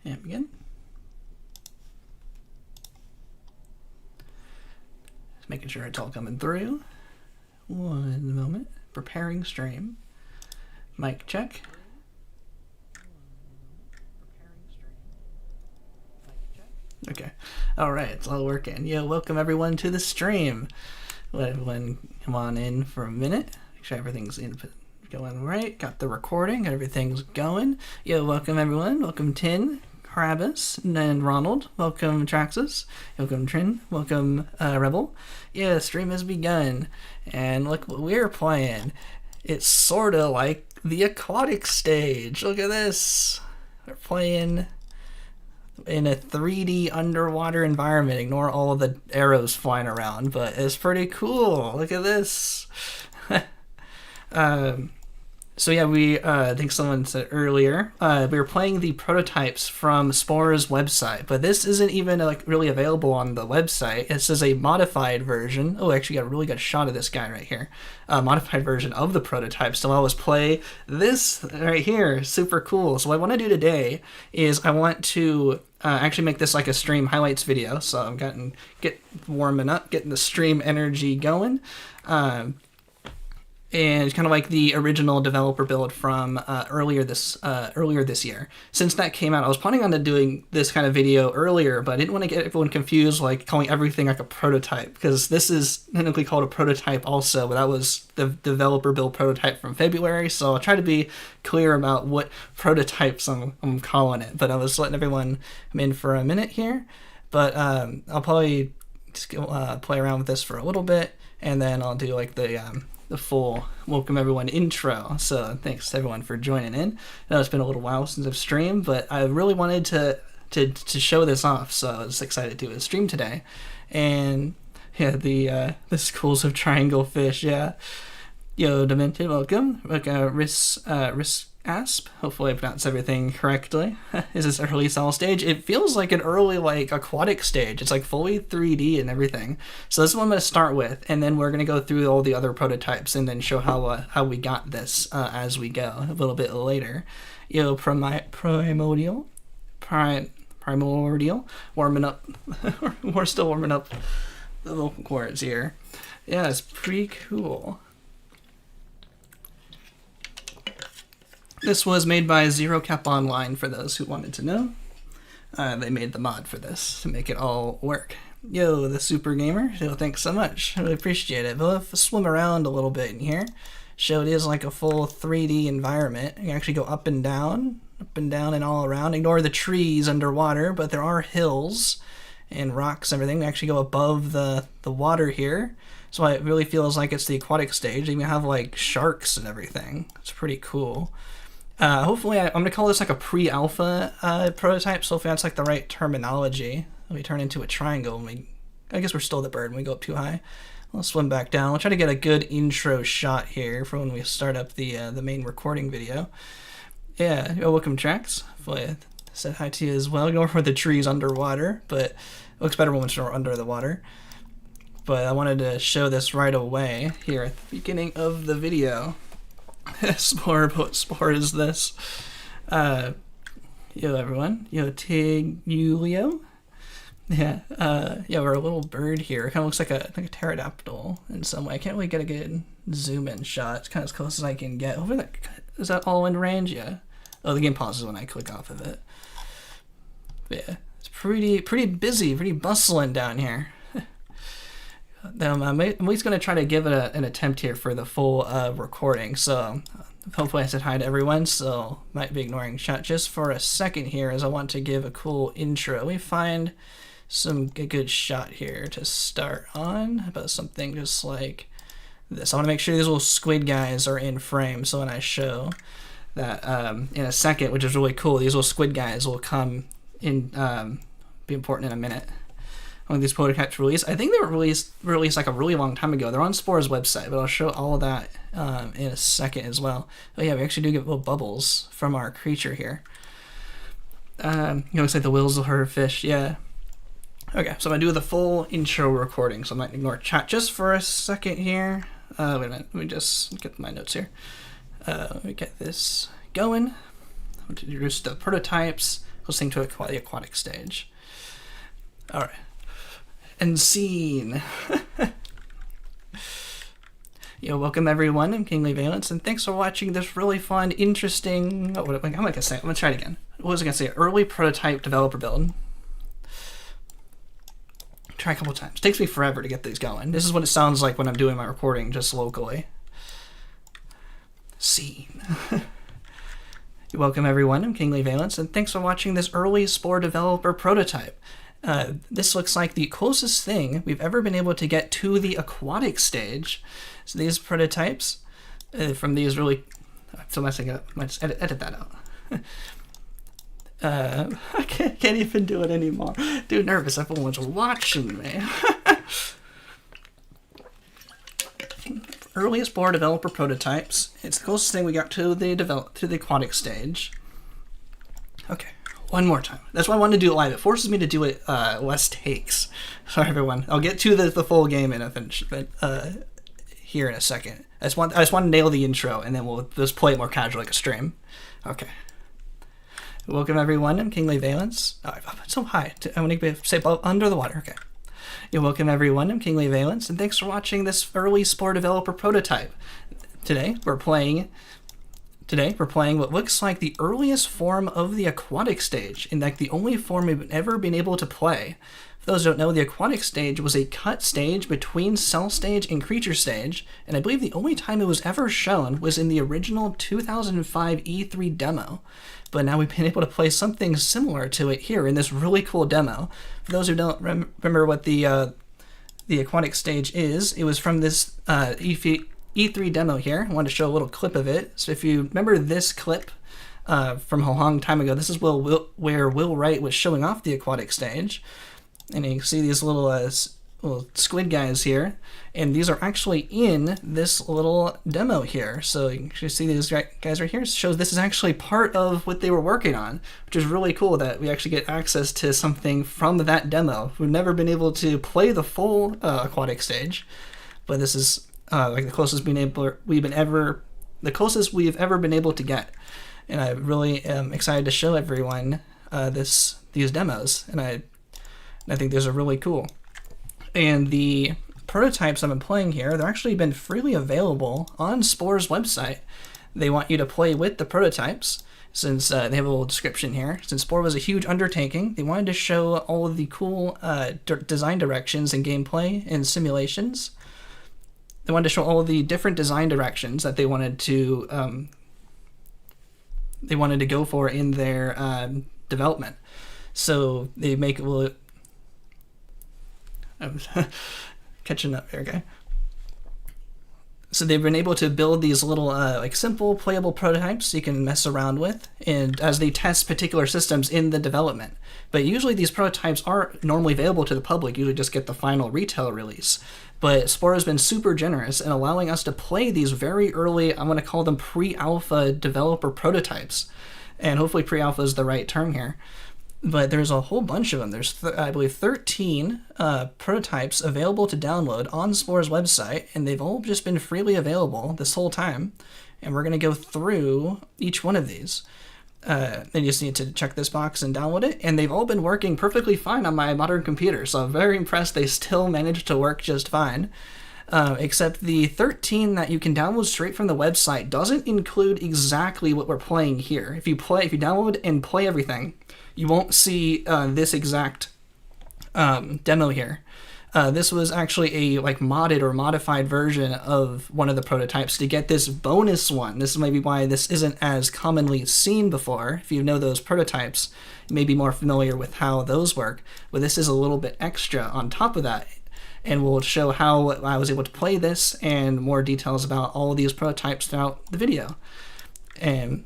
And begin. Just making sure it's all coming through. One moment. Preparing stream. Mic check. Okay. All right, it's all working. Yo, welcome everyone to the stream. Let everyone come on in for a minute. Make sure everything's going right. Got the recording. Everything's going. Yo, welcome everyone. Welcome Tin, Krabus, and Ronald. Welcome Traxxas. Welcome Trin. Welcome Rebel. Yeah, the stream has begun. And look what we're playing. It's sort of like the Aquatic Stage. Look at this. We're playing in a 3D underwater environment. Ignore all of the arrows flying around, but it's pretty cool. Look at this. So yeah, I think someone said earlier, we were playing the prototypes from Spore's website, but this isn't even like really available on the website. It says a modified version. Oh, I actually got a really good shot of this guy right here. A modified version of the prototype. So I'll just play this right here. Super cool. So what I want to do today is I want to actually make this like a stream highlights video. So I'm warming up, getting the stream energy going. And kind of like the original developer build from earlier this year. Since that came out, I was planning on doing this kind of video earlier, but I didn't want to get everyone confused, like calling everything like a prototype, because this is technically called a prototype also, but that was the developer build prototype from February. So I'll try to be clear about what prototypes I'm calling it. But I was letting everyone come in for a minute here, but I'll probably just play around with this for a little bit, and then I'll do like the full welcome everyone intro. So thanks to everyone for joining in. I know it's been a little while since I've streamed, but I really wanted to show this off, so I was excited to do a stream today. And yeah, the schools of triangle fish. Yeah, yo, Demented, welcome. Like Risk Asp. Hopefully I pronounced everything correctly. Is this a release all stage? It feels like an early like Aquatic Stage. It's like fully 3D and everything. So this is what I'm going to start with, and then we're going to go through all the other prototypes and then show how we got this as we go a little bit later. Yo, primordial, warming up. We're still warming up the local chords here. Yeah, it's pretty cool. This was made by Zero Cap Online, for those who wanted to know. They made the mod for this to make it all work. Yo, the Super Gamer, yo, thanks so much. I really appreciate it. We'll swim around a little bit in here. Show it is like a full 3D environment. You can actually go up and down and all around. Ignore the trees underwater, but there are hills and rocks and everything. We actually go above the water here. So it really feels like it's the Aquatic Stage. You even have like sharks and everything. It's pretty cool. Hopefully, I'm going to call this like a pre-alpha prototype, so hopefully that's like the right terminology. We turn into a triangle, and I guess we're still the bird when we go up too high. We'll swim back down. We'll try to get a good intro shot here for when we start up the main recording video. Yeah, welcome Trax. Hopefully I said hi to you as well. Go over the trees underwater, but it looks better when we're under the water. But I wanted to show this right away here at the beginning of the video. Spore, what Spore is this? Yo everyone, yo Tig Julio. Yeah, we're a little bird here. It kind of looks like a pterodactyl in some way. I can't really get a good zoom in shot. It's kind of as close as I can get. Over that, is that all in range? Yeah. Oh, the game pauses when I click off of it. But yeah, it's pretty busy, pretty bustling down here. I'm at least going to try to give it an attempt here for the full recording. So hopefully I said hi to everyone, so might be ignoring chat just for a second here as I want to give a cool intro. Let me find a good shot here to start on about something just like this. I want to make sure these little squid guys are in frame, so when I show that in a second, which is really cool, these little squid guys will come in, be important in a minute. When these prototypes released, I think they were released like a really long time ago. They're on Spore's website, but I'll show all of that in a second as well. Oh yeah, we actually do get little bubbles from our creature here. Looks like the wheels of her fish. Yeah. Okay, so I'm gonna do the full intro recording. So I might ignore chat just for a second here. Wait a minute. Let me just get my notes here. Let me get this going. I'll introduce the prototypes. listening to the Aquatic Stage. All right. And scene. Welcome everyone. I'm Kingly Valence, and thanks for watching this really fun, interesting. What am I gonna say? I'm gonna try it again. What was I gonna say? Early prototype developer build. Try a couple times. Takes me forever to get these going. This is what it sounds like when I'm doing my recording just locally. Scene. Welcome everyone. I'm Kingly Valence, and thanks for watching this early Spore developer prototype. This looks like the closest thing we've ever been able to get to the Aquatic Stage. So these prototypes from these really... I'm still messing up. I might just edit that out. I can't even do it anymore. Dude, nervous. Everyone's watching me. Earliest Spore developer prototypes. It's the closest thing we got to the Aquatic Stage. Okay. One more time. That's why I wanted to do it live. It forces me to do it less takes. Sorry, everyone. I'll get to the full game in a finish, but here in a second. I just want to nail the intro, and then we'll just play it more casual like a stream. Okay. Welcome everyone. I'm Kingly Valence. Oh, it's so high. I want to say under the water. Okay. Welcome everyone. I'm Kingly Valence, and thanks for watching this early Spore developer prototype. Today we're playing what looks like the earliest form of the Aquatic Stage, and like the only form we've ever been able to play. For those who don't know, the Aquatic Stage was a cut stage between Cell Stage and Creature Stage, and I believe the only time it was ever shown was in the original 2005 E3 demo. But now we've been able to play something similar to it here in this really cool demo. For those who don't remember what the Aquatic Stage is, it was from this E3 demo here. I wanted to show a little clip of it. So if you remember this clip from a long time ago, this is where Will Wright was showing off the Aquatic Stage. And you can see these little squid guys here. And these are actually in this little demo here. So you can see these guys right here. It shows this is actually part of what they were working on, which is really cool that we actually get access to something from that demo. We've never been able to play the full Aquatic Stage, but this is like the closest the closest we've ever been able to get. And I really am excited to show everyone these demos, and I think these are really cool. And the prototypes I've been playing here, they're actually been freely available on Spore's website. They want you to play with the prototypes, since they have a little description here. Since Spore was a huge undertaking, they wanted to show all of the cool design directions and gameplay and simulations. They wanted to show all of the different design directions that they wanted to go for in their development. So they make I'm catching up here, okay? So they've been able to build these little simple playable prototypes you can mess around with, and as they test particular systems in the development. But usually these prototypes aren't normally available to the public. You usually just get the final retail release. But Spore has been super generous in allowing us to play these very early, I'm going to call them pre-alpha developer prototypes. And hopefully pre-alpha is the right term here. But there's a whole bunch of them. There's, I believe, 13 prototypes available to download on Spore's website, and they've all just been freely available this whole time. And we're going to go through each one of these. Then you just need to check this box and download it, and they've all been working perfectly fine on my modern computer, so I'm very impressed they still managed to work just fine. Except the 13 that you can download straight from the website doesn't include exactly what we're playing here. If you download and play everything, you won't see this exact demo here. This was actually a modded or modified version of one of the prototypes to get this bonus one. This is maybe why this isn't as commonly seen before. If you know those prototypes, you may be more familiar with how those work. But this is a little bit extra on top of that. And we'll show how I was able to play this and more details about all of these prototypes throughout the video. And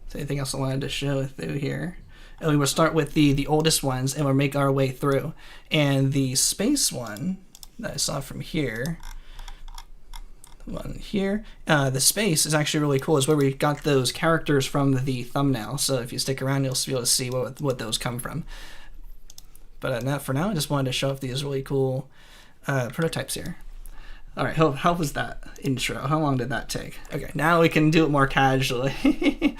is there anything else I wanted to show through here? And we will start with the oldest ones, and we'll make our way through. And the space one that I saw from here, the space is actually really cool. It's where we got those characters from the thumbnail. So if you stick around, you'll be able to see what those come from. But for now, I just wanted to show off these really cool prototypes here. All right, how was that intro? How long did that take? Okay, now we can do it more casually.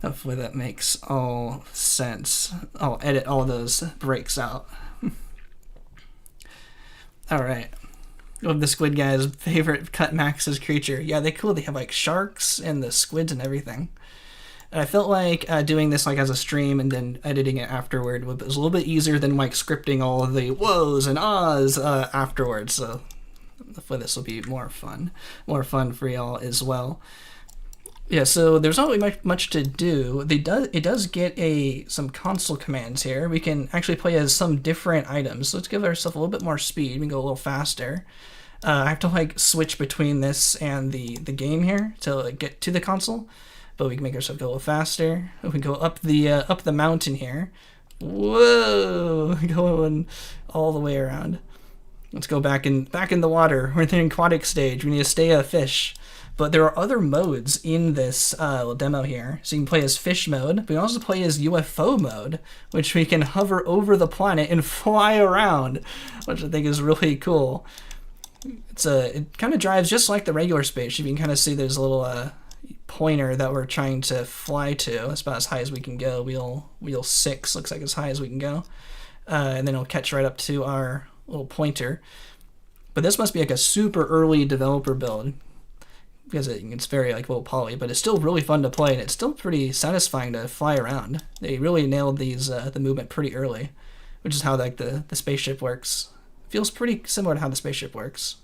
Hopefully that makes all sense. I'll edit all those breaks out. Alright. Of the squid guy's favorite cut Max's creature. Yeah, they cool. They have like sharks and the squids and everything. And I felt like doing this like as a stream and then editing it afterward was a little bit easier than like scripting all of the whoas and ahs afterwards. So hopefully this will be more fun for y'all as well. Yeah, so there's not really much to do. It does get some console commands here. We can actually play as some different items. So let's give ourselves a little bit more speed. We can go a little faster. I have to like switch between this and the game here to like, get to the console, but we can make ourselves go a little faster. We can go up the mountain here. Whoa, going all the way around. Let's go back in the water. We're in the aquatic stage. We need to stay a fish. But there are other modes in this little demo here. So you can play as fish mode. But you can also play as UFO mode, which we can hover over the planet and fly around, which I think is really cool. It kind of drives just like the regular spaceship. You can kind of see there's a little pointer that we're trying to fly to. That's about as high as we can go. Wheel 6 looks like as high as we can go. And then it'll catch right up to our little pointer. But this must be like a super early developer build, because it's very like low poly, but it's still really fun to play, and it's still pretty satisfying to fly around. They really nailed these the movement pretty early, which is how like the spaceship works. Feels pretty similar to how the spaceship works.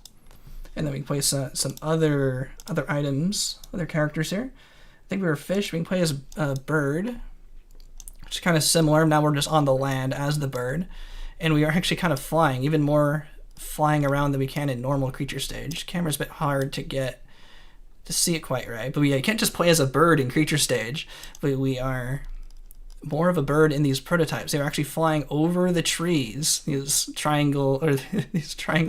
And then we can play some other items, other characters here. I think we were fish. We can play as a bird, which is kind of similar. Now we're just on the land as the bird, and we are actually kind of flying, even more flying around than we can in normal creature stage. Camera's a bit hard to see it quite right, but you can't just play as a bird in creature stage. But we are more of a bird in these prototypes. They're actually flying over the trees, these triangle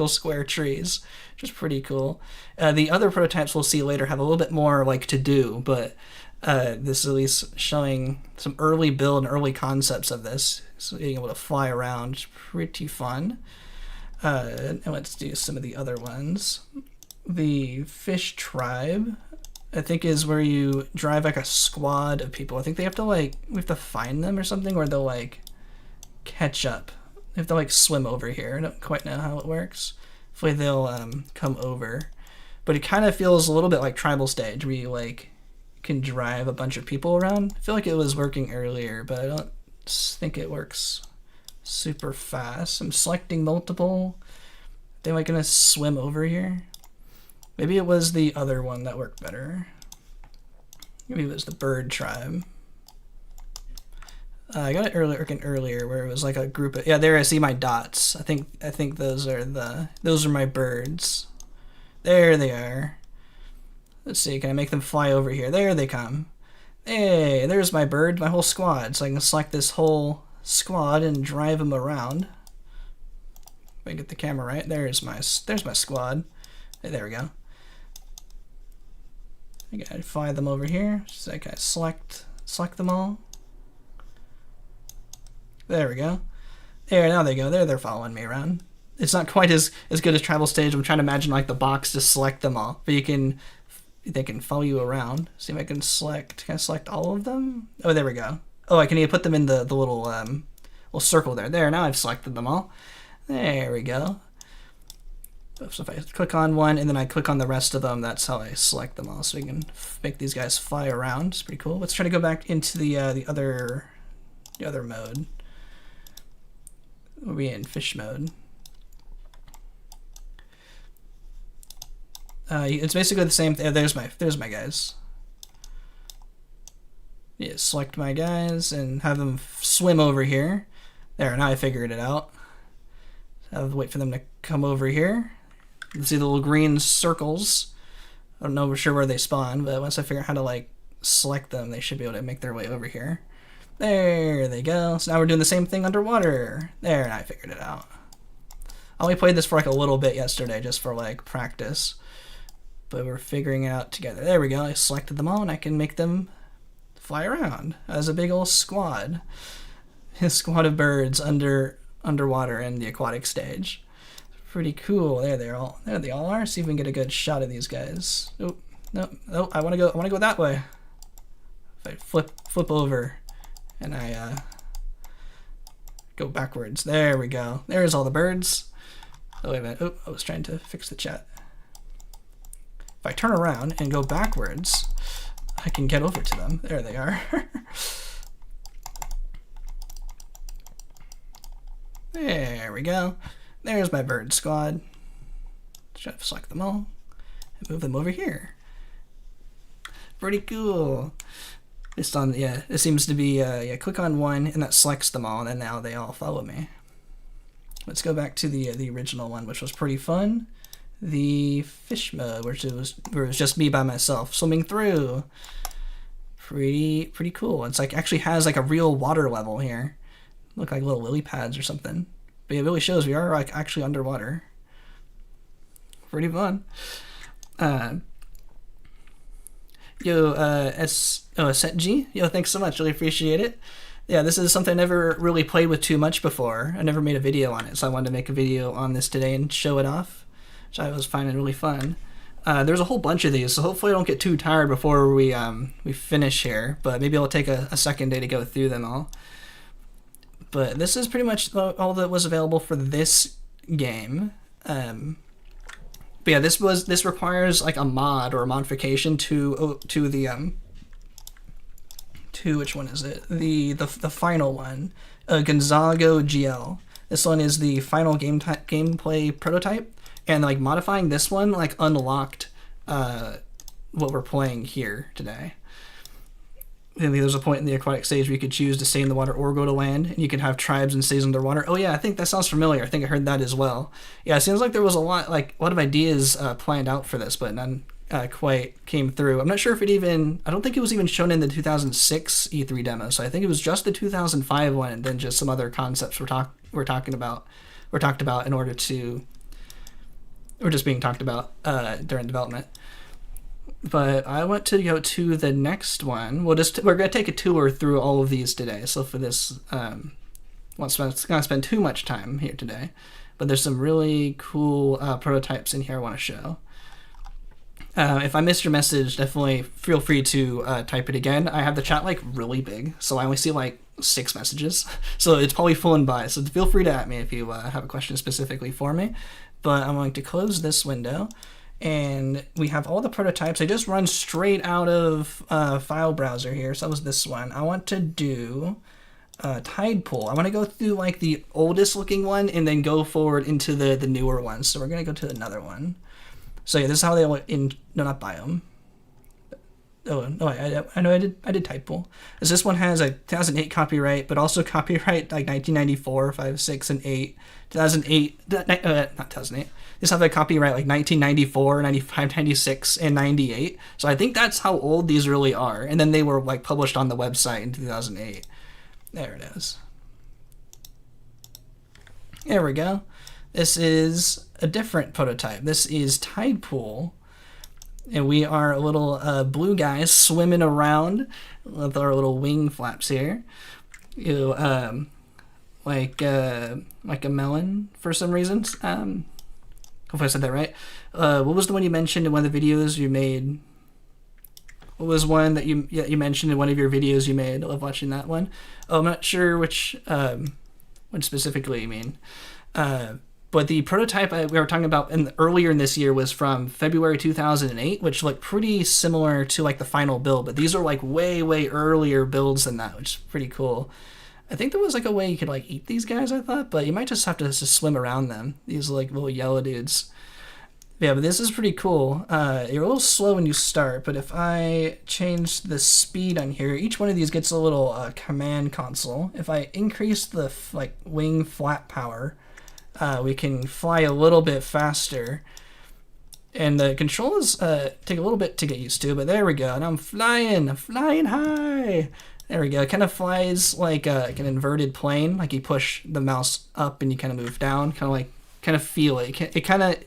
square trees, which is pretty cool. The other prototypes we'll see later have a little bit more like to do, but this is at least showing some early build and early concepts of this. So being able to fly around is pretty fun. And let's do some of the other ones. The fish tribe, I think, is where you drive like a squad of people. I think we have to find them or something, or they'll like catch up. They have to like swim over here. I don't quite know how it works. Hopefully they'll come over. But it kind of feels a little bit like Tribal Stage, where you like can drive a bunch of people around. I feel like it was working earlier, but I don't think it works super fast. I'm selecting multiple. They like gonna swim over here. Maybe it was the other one that worked better. Maybe it was the bird tribe. I got it earlier where it was like a group of, yeah, there I see my dots. I think those are my birds. There they are. Let's see, can I make them fly over here? There they come. Hey, there's my bird, my whole squad. So I can select this whole squad and drive them around. If I get the camera right, there's my squad. Hey, there we go. I gotta fly them over here. So I can select them all. There we go. There, now they go. They're following me around. It's not quite as good as Tribal Stage. I'm trying to imagine like the box to select them all, but they can follow you around. See if I can select. Can I select all of them? Oh, there we go. Oh, I can even put them in the little circle there. There, now I've selected them all. There we go. So if I click on one and then I click on the rest of them, that's how I select them all. So we can make these guys fly around. It's pretty cool. Let's try to go back into the other mode. We'll be in fish mode. It's basically the same thing. There's my guys. Yeah, select my guys and have them swim over here. There, now I figured it out. I have to wait for them to come over here. You can see the little green circles. I don't know for sure where they spawn, but once I figure out how to like select them, they should be able to make their way over here. There they go. So now we're doing the same thing underwater. There, and I figured it out. I only played this for like a little bit yesterday, just for like practice. But we're figuring it out together. There we go. I selected them all, and I can make them fly around as a big old squad. A squad of birds underwater in the aquatic stage. Pretty cool. There they all are. See if we can get a good shot of these guys. Oh, no, I want to go that way. if I flip over and I go backwards, there we go. There's all the birds. Oh, wait a minute. Oh, I was trying to fix the chat. If I turn around and go backwards, I can get over to them. There they are. There we go. There's my bird squad. Just select them all and move them over here. Pretty cool. Just on, yeah, it seems to be, yeah, click on one and that selects them all, and then now they all follow me. Let's go back to the original one, which was pretty fun. The fish mode, where it was just me by myself swimming through. Pretty cool. It's like actually has like a real water level here. Look like little lily pads or something. But it really shows we are like actually underwater. Pretty fun. SG, thanks so much. Really appreciate it. Yeah, this is something I never really played with too much before. I never made a video on it, so I wanted to make a video on this today and show it off, which I was finding really fun. There's a whole bunch of these, so hopefully I don't get too tired before we finish here, but maybe I'll take a second day to go through them all. But this is pretty much all that was available for this game. But yeah, this requires like a mod or a modification to the which one is it? The final one, Gonzago GL. This one is the final gameplay prototype, and like modifying this one like unlocked what we're playing here today. And there's a point in the aquatic stage where you could choose to stay in the water or go to land, and you can have tribes and stays underwater. Oh yeah, I think that sounds familiar. I think I heard that as well. Yeah, it seems like there was a lot of ideas planned out for this, but none quite came through. I'm not sure if it even, I don't think it was even shown in the 2006 E3 demo, so I think it was just the 2005 one, and then just some other concepts were talked about in order to, or just being talked about during development. But I want to go to the next one. We're gonna take a tour through all of these today. So for this, not gonna spend too much time here today, but there's some really cool prototypes in here I want to show. If I missed your message, definitely feel free to type it again. I have the chat like really big, so I only see like 6 messages, so it's probably filling by. So feel free to at me if you have a question specifically for me. But I'm going to close this window. And we have all the prototypes. I just run straight out of file browser here. So that was this one. I want to do tide pool. I want to go through like the oldest looking one and then go forward into the newer ones. So we're going to go to another one. So yeah, this is how they look in, no, not biome. Oh, no, I know I did tide pool. As this one has a 2008 copyright, but also copyright like 1994, 5, 6, and 8. 2008, not 2008. These have a copyright like 1994, 95, 96, and 98. So I think that's how old these really are. And then they were like published on the website in 2008. There it is. There we go. This is a different prototype. This is Tide Pool. And we are little blue guys swimming around with our little wing flaps here. Like a melon for some reasons. Hopefully I said that right. What was the one you mentioned in one of the videos you made? What was one that you mentioned in one of your videos you made? I love watching that one. Oh, I'm not sure which one specifically you mean. But the prototype we were talking about earlier in this year was from February 2008, which looked pretty similar to like the final build. But these are like way earlier builds than that, which is pretty cool. I think there was like a way you could like eat these guys, I thought, but you might just have to just swim around them. These like little yellow dudes. Yeah, but this is pretty cool. You're a little slow when you start, but if I change the speed on here, each one of these gets a little command console. If I increase the like wing flap power, we can fly a little bit faster. And the controls take a little bit to get used to, but there we go. And I'm flying high. There we go. It kind of flies like an inverted plane. Like you push the mouse up and you kind of move down. Kind of feel it.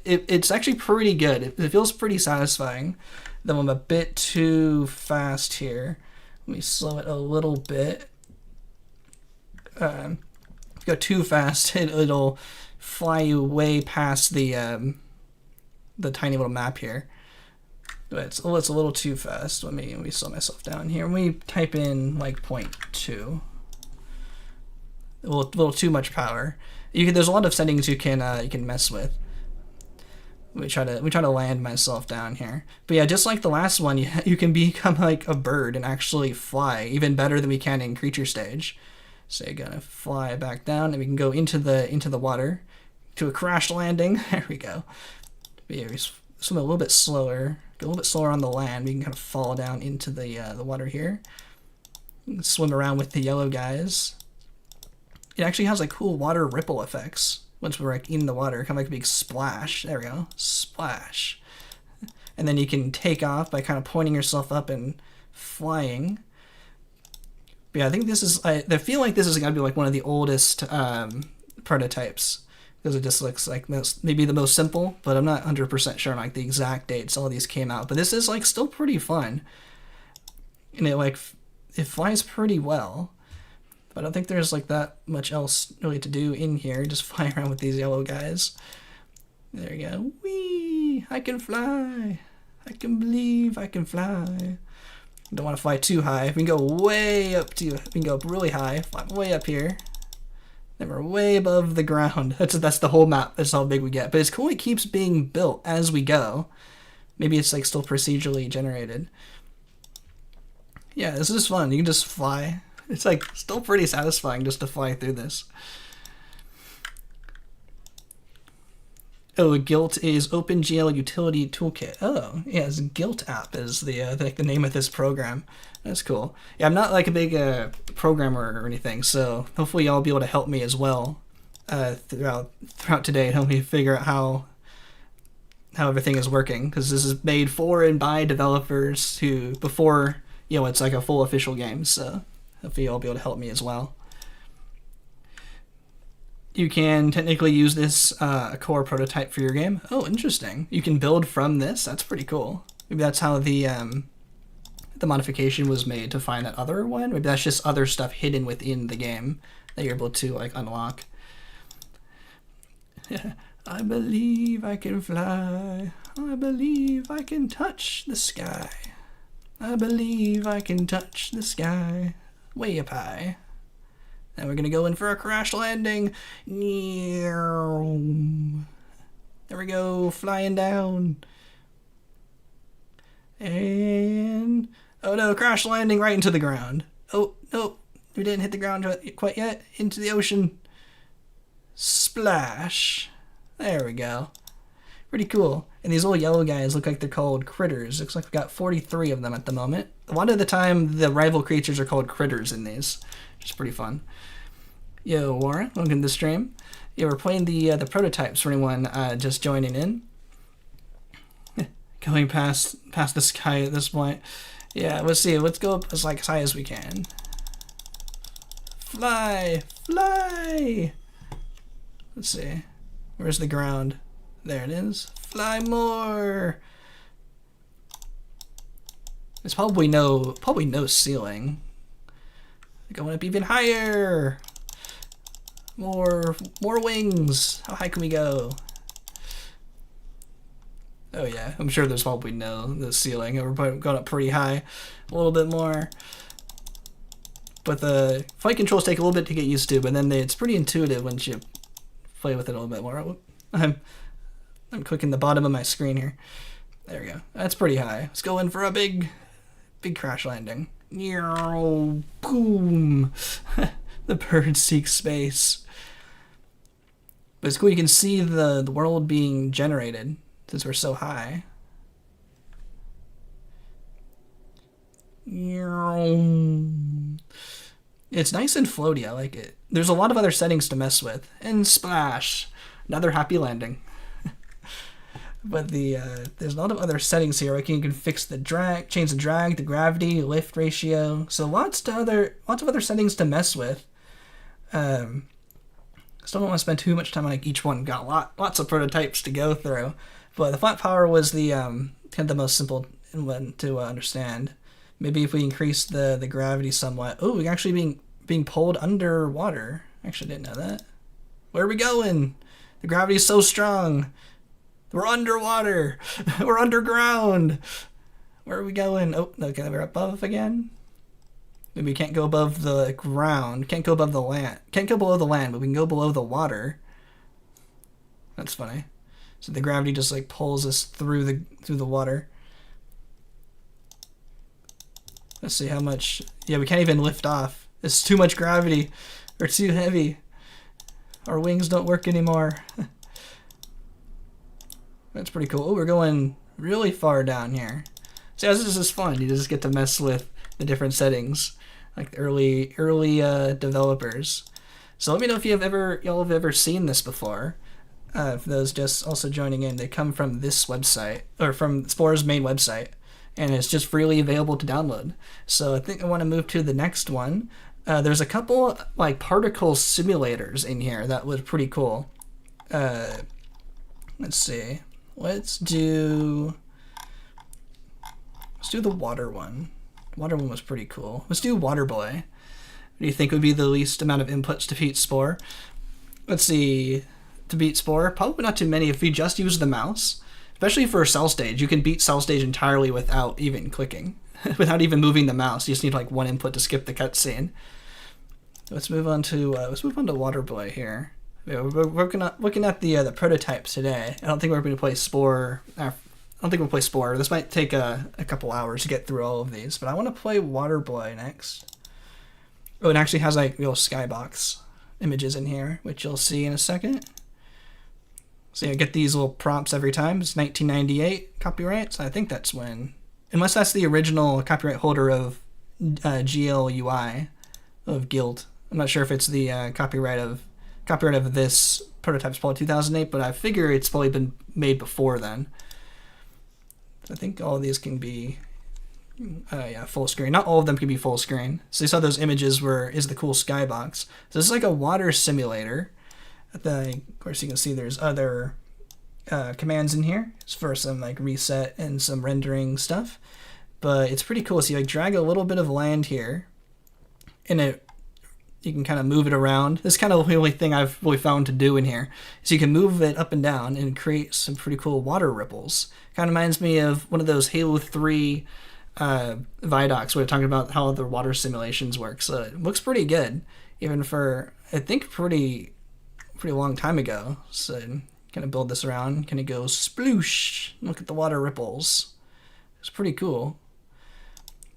It's actually pretty good. It feels pretty satisfying. Though I'm a bit too fast here. Let me slow it a little bit. If you go too fast, it'll fly you way past the tiny little map here. But it's a little too fast. Let me slow myself down here. Let me type in like 0.2. A little too much power. There's a lot of settings you can mess with. We try to land myself down here. But yeah, just like the last one, you can become like a bird and actually fly even better than we can in creature stage. So you're gonna fly back down, and we can go into the water to a crash landing. There we go. But yeah, we swim a little bit slower. Go a little bit slower on the land. We can kind of fall down into the water here. Swim around with the yellow guys. It actually has like cool water ripple effects. Once we're like in the water, kind of like a big splash. There we go, splash. And then you can take off by kind of pointing yourself up and flying. But yeah, I think this is, I feel like this is gonna be like one of the oldest prototypes, because it just looks like maybe the most simple, but I'm not 100% sure on like the exact dates all these came out. But this is like still pretty fun. And it flies pretty well. But I don't think there's like that much else really to do in here. Just fly around with these yellow guys. There we go. Whee! I can fly. I can believe I can fly. Don't want to fly too high. We can go way up we can go up really high. Fly way up here. Then we're way above the ground. That's the whole map. That's how big we get. But it's cool. It keeps being built as we go. Maybe it's like still procedurally generated. Yeah, this is fun. You can just fly. It's like still pretty satisfying just to fly through this. Oh, Guilt is OpenGL Utility Toolkit. Oh, yeah, it's Guilt app is the name of this program. That's cool. Yeah, I'm not like a big programmer or anything, so hopefully y'all will be able to help me as well throughout today and help me figure out how everything is working, because this is made for and by developers who before it's like a full official game. So hopefully you'll be able to help me as well. You can technically use this core prototype for your game. Oh, interesting. You can build from this. That's pretty cool. Maybe that's how the modification was made to find that other one. Maybe that's just other stuff hidden within the game that you're able to like unlock. I believe I can fly. I believe I can touch the sky. I believe I can touch the sky. Way up high. Then we're gonna go in for a crash landing. There we go, flying down. And oh no, crash landing right into the ground. Oh no, we didn't hit the ground quite yet. Into the ocean. Splash. There we go. Pretty cool. And these little yellow guys look like they're called critters. Looks like we've got 43 of them at the moment. A lot of the time, the rival creatures are called critters in these, which is pretty fun. Yo, Warren, welcome to the stream. Yeah, we're playing the prototypes for anyone just joining in. Going past the sky at this point. Yeah, let's see. Let's go up as high as we can. Fly, fly. Let's see. Where's the ground? There it is. Fly more. There's probably no ceiling. Going up even higher. More wings. How high can we go? Oh yeah, I'm sure there's probably no ceiling. We're going up pretty high. A little bit more. But the flight controls take a little bit to get used to, but then it's pretty intuitive once you play with it a little bit more. I'm clicking the bottom of my screen here. There we go. That's pretty high. Let's go in for a big crash landing. Boom. The bird seeks space. But it's cool. You can see the world being generated since we're so high. It's nice and floaty. I like it. There's a lot of other settings to mess with. And splash. Another happy landing. But there's a lot of other settings here. Like you can fix the drag, change the drag, the gravity, lift ratio. So lots of other settings to mess with. Still don't want to spend too much time on each one. Got lots of prototypes to go through. But the flat power was the kind of the most simple one to understand. Maybe if we increase the gravity somewhat. Oh, we're actually being pulled underwater. Actually, didn't know that. Where are we going? The gravity's so strong. We're underwater. We're underground. Where are we going? Oh, okay, we're above again. Maybe we can't go above the ground. Can't go above the land. Can't go below the land, but we can go below the water. That's funny. So the gravity just like pulls us through the water. Let's see how much. Yeah, we can't even lift off. It's too much gravity. We're too heavy. Our wings don't work anymore. That's pretty cool. Oh, we're going really far down here. So yeah, this is fun. You just get to mess with the different settings, like the early developers. So let me know if y'all have ever seen this before. For those just also joining in, they come from this website, or from Spore's main website, and it's just freely available to download. So I think I want to move to the next one. There's a couple like particle simulators in here that was pretty cool. Let's see. Let's do the water one. Water one was pretty cool. Let's do Water Boy. What do you think would be the least amount of inputs to beat Spore? Let's see. To beat Spore, probably not too many if we just use the mouse. Especially for Cell Stage, you can beat Cell Stage entirely without even clicking, without even moving the mouse. You just need like one input to skip the cutscene. Let's move on to Water Boy here. Yeah, we're looking at the prototypes today. I don't think we're going to play Spore. I don't think we'll play Spore. This might take a couple hours to get through all of these, but I want to play Water Boy next. Oh, it actually has like real skybox images in here, which you'll see in a second. So you get these little prompts every time. It's 1998 copyright, so I think that's when, unless that's the original copyright holder of GLUI of Guild. I'm not sure if it's the copyright of this prototype's probably 2008, but I figure it's probably been made before then. I think all of these can be full screen. Not all of them can be full screen. So you saw those images is the cool skybox. So this is like a water simulator. Of course, you can see there's other commands in here. It's for some like reset and some rendering stuff. But it's pretty cool. So you like drag a little bit of land here, and you can kind of move it around. This is kind of the only thing I've really found to do in here. So you can move it up and down and create some pretty cool water ripples. Kind of reminds me of one of those Halo 3 Vidocs where they're talking about how the water simulations work. So it looks pretty good, even for, I think, pretty long time ago. So kind of build this around, kind of go sploosh, look at the water ripples. It's pretty cool.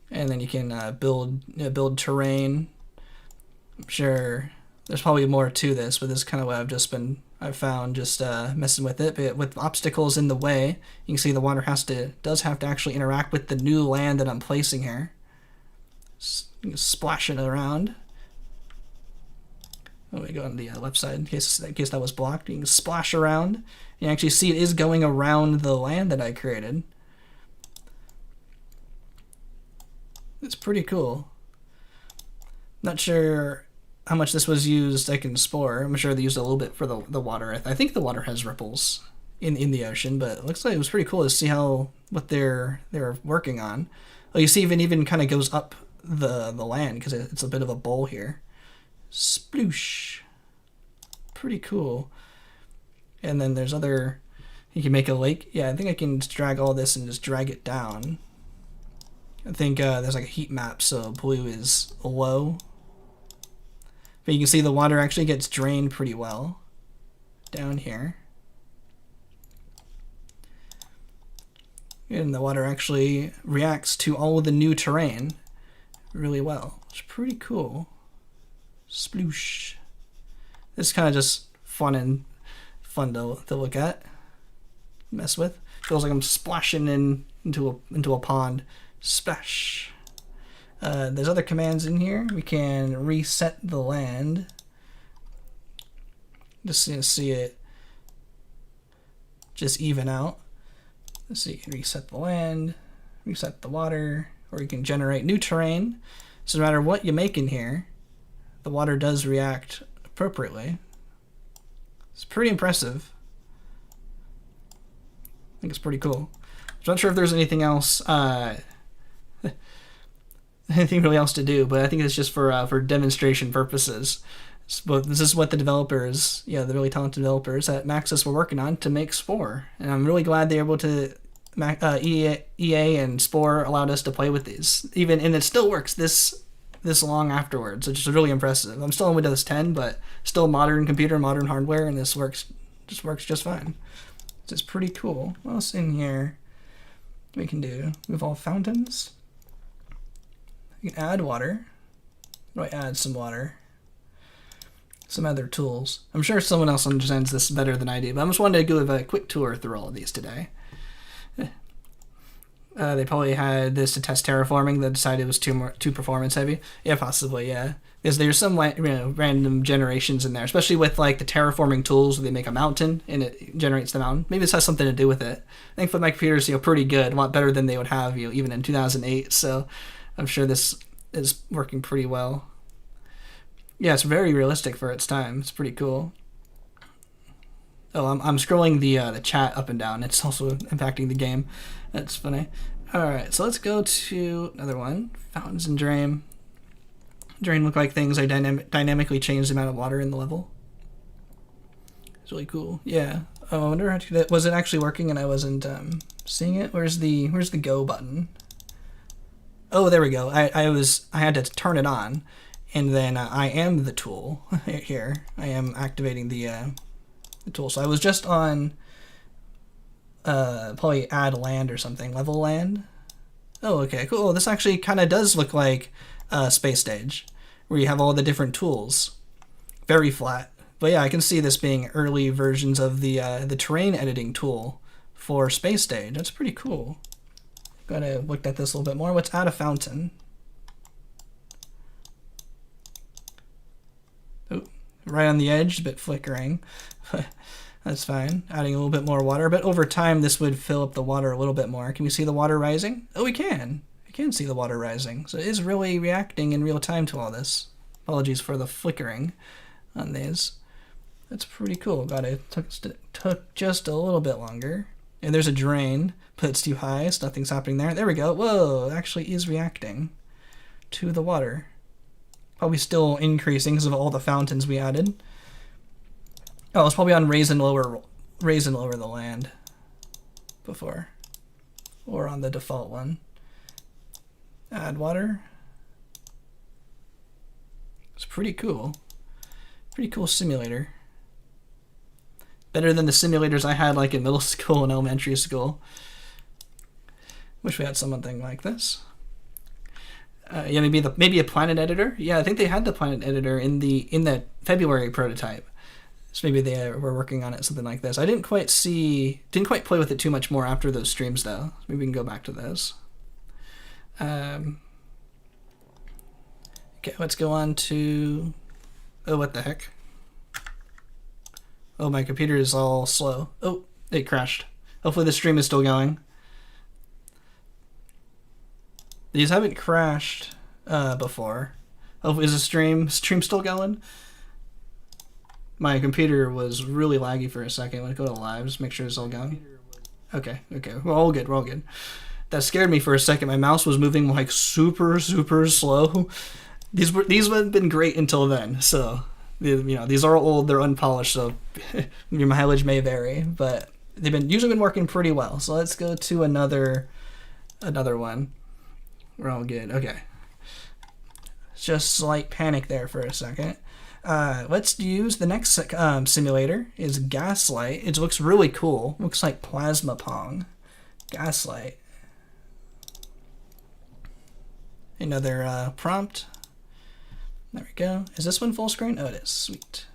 And then you can build terrain. I'm sure there's probably more to this, but this is kind of what I've found just messing with it. But with obstacles in the way, you can see the water does have to actually interact with the new land that I'm placing here. You can splash it around. Let me go on the left side in case that was blocked. You can splash around. You actually see it is going around the land that I created. It's pretty cool. Not sure how much this was used like in Spore. I'm sure they used a little bit for the water. I think the water has ripples in the ocean, but it looks like it was pretty cool to see what they're working on. Well, you see even kind of goes up the land because it's a bit of a bowl here. Sploosh. Pretty cool. And then there's you can make a lake. Yeah, I think I can just drag all this and just drag it down. I think there's like a heat map, so blue is low. But you can see the water actually gets drained pretty well down here. And the water actually reacts to all of the new terrain really well. It's pretty cool. Sploosh. It's kind of just fun to look at, mess with. Feels like I'm splashing into a pond. Splash. There's other commands in here. We can reset the land. Just to see it just even out. So you can reset the land, reset the water, or you can generate new terrain. So no matter what you make in here, the water does react appropriately. It's pretty impressive. I think it's pretty cool. I'm not sure if there's anything else, anything really else to do, but I think it's just for demonstration purposes. But this is what the developers, the really talented developers at Maxis were working on to make Spore, and I'm really glad they're able to EA and Spore allowed us to play with these, and it still works this long afterwards, which is really impressive. I'm still on Windows 10, but still modern computer, modern hardware, and this works just fine. It's pretty cool. What else in here we can do? We have all fountains. We can add water. How do I add some water? Some other tools. I'm sure someone else understands this better than I do, but I just wanted to give a quick tour through all of these today. They probably had this to test terraforming that decided it was too performance heavy. Yeah, possibly, yeah. Because there's some random generations in there, especially with like the terraforming tools where they make a mountain and it generates the mountain. Maybe this has something to do with it. Thankfully, my computer's pretty good, a lot better than they would have even in 2008. So I'm sure this is working pretty well. Yeah, it's very realistic for its time. It's pretty cool. Oh, I'm scrolling the chat up and down. It's also impacting the game. That's funny. All right, so let's go to another one. Fountains and drain. Drain look like things I dynamically change the amount of water in the level. It's really cool. Yeah. Oh, I wonder how to do that. Was it actually working and I wasn't seeing it? Where's the go button? Oh, there we go. I had to turn it on, and then I am the tool here. I am activating the tool. So I was just on probably add land or something, level land. Oh, okay, cool. This actually kind of does look like Space Stage, where you have all the different tools. Very flat. But yeah, I can see this being early versions of the terrain editing tool for Space Stage. That's pretty cool. Gotta look at this a little bit more. Let's add a fountain. Oh, right on the edge, a bit flickering. That's fine. Adding a little bit more water, but over time this would fill up the water a little bit more. Can we see the water rising? Oh, we can. We can see the water rising. So it is really reacting in real time to all this. Apologies for the flickering on these. That's pretty cool. Got it. Took just a little bit longer. And there's a drain, but it's too high, so nothing's happening there. There we go. Whoa, it actually is reacting to the water. Probably still increasing because of all the fountains we added. Oh, it's probably on raise and lower the land before, or on the default one. Add water. It's pretty cool. Pretty cool simulator. Better than the simulators I had like in middle school and elementary school. Wish we had something like this. Yeah, maybe a planet editor. Yeah, I think they had the planet editor in the February prototype. So maybe they were working on it, something like this. I didn't quite play with it too much more after those streams, though. Maybe we can go back to those. Okay, let's go on to... Oh, what the heck? Oh, my computer is all slow. Oh, it crashed. Hopefully the stream is still going. These haven't crashed before. Oh, is the stream still going? My computer was really laggy for a second. Let's go to live, just make sure it's all going. Okay, we're all good. That scared me for a second. My mouse was moving like super slow. These have been great until then. So, these are old, they're unpolished, so your mileage may vary, but they've usually been working pretty well. So let's go to another one. We're all good. Okay. Just slight panic there for a second. Let's use the next simulator is Gaslight. It looks really cool. Looks like Plasma Pong. Gaslight. Another prompt. There we go. Is this one full screen? Oh, it is. Sweet.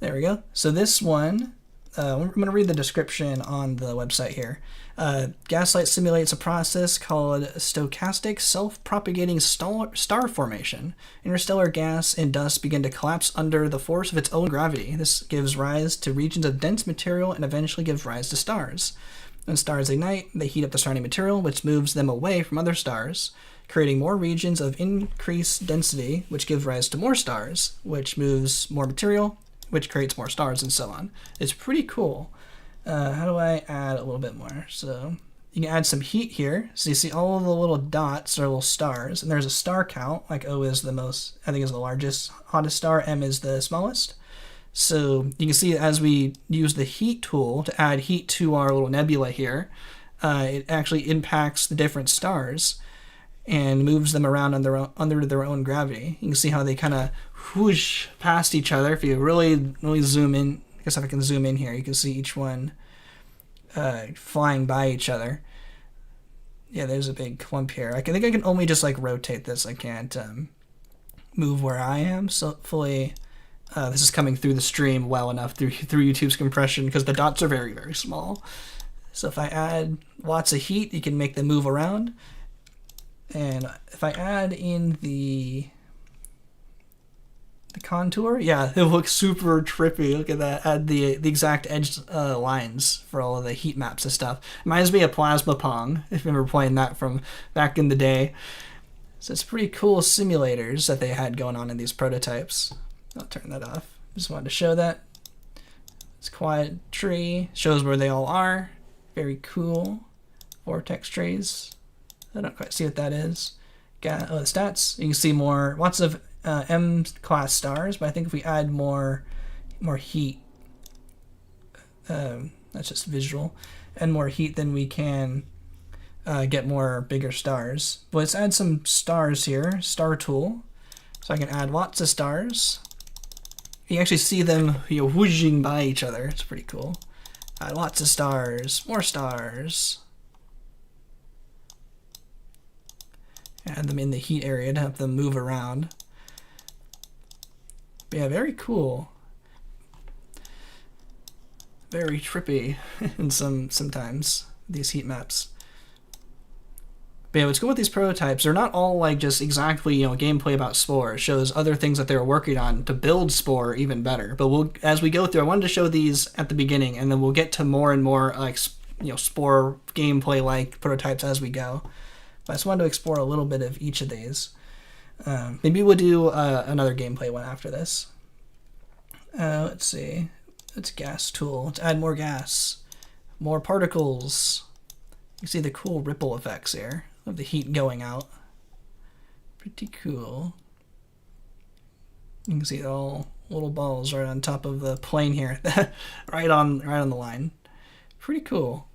There we go. So this one, I'm going to read the description on the website here. Gaslight simulates a process called stochastic self-propagating star formation. Interstellar gas and dust begin to collapse under the force of its own gravity. This gives rise to regions of dense material and eventually gives rise to stars. When stars ignite, they heat up the surrounding material, which moves them away from other stars, creating more regions of increased density, which give rise to more stars, which moves more material, which creates more stars, and so on. It's pretty cool. How do I add a little bit more? So you can add some heat here. So you see all of the little dots are little stars, and there's a star count. Like O is the most, I think is the largest, hottest star. M is the smallest. So you can see as we use the heat tool to add heat to our little nebula here, it actually impacts the different stars and moves them around under their own gravity. You can see how they kind of whoosh past each other. If you really zoom in, I guess if I can zoom in here, you can see each one flying by each other. Yeah, there's a big clump here. I think I can only just like rotate this. I can't move where I am. So hopefully this is coming through the stream well enough through YouTube's compression, because the dots are very, very small. So if I add lots of heat, you can make them move around. And if I add in the contour, yeah, it looks super trippy. Look at that. Add the exact edge lines for all of the heat maps and stuff. Reminds me of Plasma Pong, if you remember playing that from back in the day. So it's pretty cool simulators that they had going on in these prototypes. I'll turn that off. Just wanted to show that. It's quiet tree. Shows where they all are. Very cool. Vortex trees. I don't quite see what that is. Got the stats. You can see lots of M class stars, but I think if we add more heat, that's just visual, and more heat, then we can get more bigger stars. But let's add some stars here. Star tool. So I can add lots of stars. You actually see them whooshing by each other. It's pretty cool. Lots of stars. More stars. Add them in the heat area to have them move around. But yeah, very cool. Very trippy in sometimes these heat maps. But yeah, what's cool with these prototypes, they're not all like just exactly gameplay about Spore. It shows other things that they were working on to build Spore even better. But as we go through, I wanted to show these at the beginning, and then we'll get to more and more like Spore gameplay like prototypes as we go. But I just wanted to explore a little bit of each of these. Maybe we'll do another gameplay one after this. Let's see. It's gas tool. Let's add more gas. More particles. You see the cool ripple effects here of the heat going out. Pretty cool. You can see all little balls right on top of the plane here. right on the line. Pretty cool.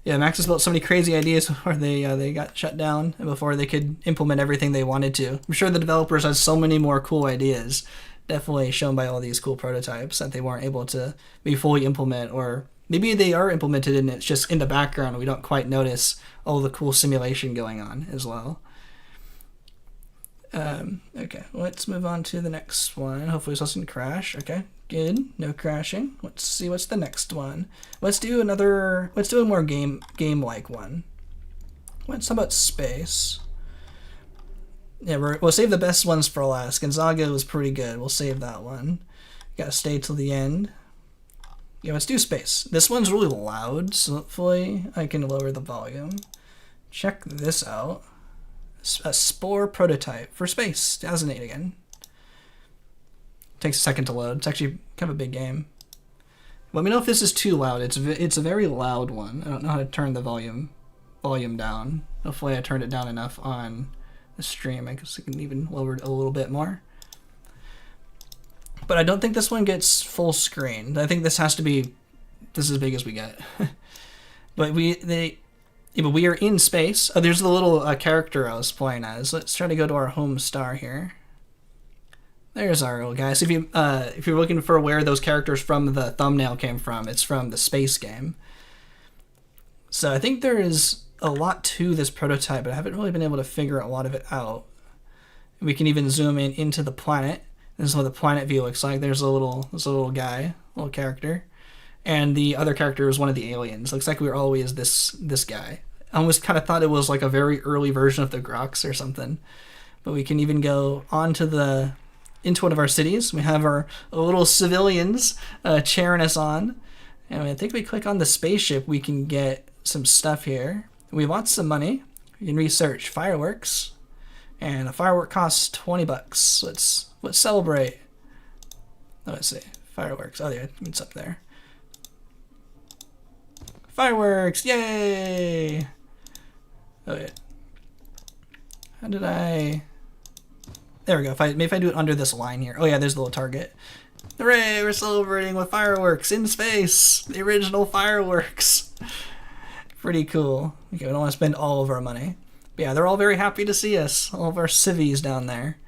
Yeah, Max has built so many crazy ideas before they got shut down and before they could implement everything they wanted to. I'm sure the developers had so many more cool ideas, definitely shown by all these cool prototypes, that they weren't able to be fully implement, or maybe they are implemented and it's just in the background and we don't quite notice all the cool simulation going on as well. Okay, let's move on to the next one. Hopefully this doesn't crash. Okay, good. No crashing. Let's see what's the next one. Let's do a more game-like one. How about space? Yeah, we'll save the best ones for last. Gonzaga was pretty good. We'll save that one. Gotta stay till the end. Yeah, let's do space. This one's really loud, so hopefully I can lower the volume. Check this out. A Spore prototype for space. 2008 again. Takes a second to load. It's actually kind of a big game. Let me know if this is too loud. It's a very loud one. I don't know how to turn the volume down. Hopefully I turned it down enough on the stream. I guess I can even lower it a little bit more. But I don't think this one gets full screen. I think this has to be this is as big as we get. But we are in space. Oh, there's the little character I was playing as. Let's try to go to our home star here. There's our little guy. So if you're looking for where those characters from the thumbnail came from, it's from the space game. So I think there is a lot to this prototype, but I haven't really been able to figure a lot of it out. We can even zoom in into the planet. This is what the planet view looks like. There's a little guy, little character. And the other character is one of the aliens. Looks like we're always this guy. I almost kind of thought it was like a very early version of the Grox or something. But we can even go into one of our cities. We have our little civilians cheering us on. And I think we click on the spaceship, we can get some stuff here. We have lots of money. We can research fireworks. And a firework costs $20. Let's celebrate. Oh, let's see. Fireworks. Oh, yeah, it's up there. Fireworks! Yay! Oh, yeah. How did I... There we go. Maybe if I do it under this line here. Oh, yeah, there's the little target. Hooray! We're celebrating with fireworks in space! The original fireworks! Pretty cool. Okay, we don't want to spend all of our money. But yeah, they're all very happy to see us. All of our civvies down there.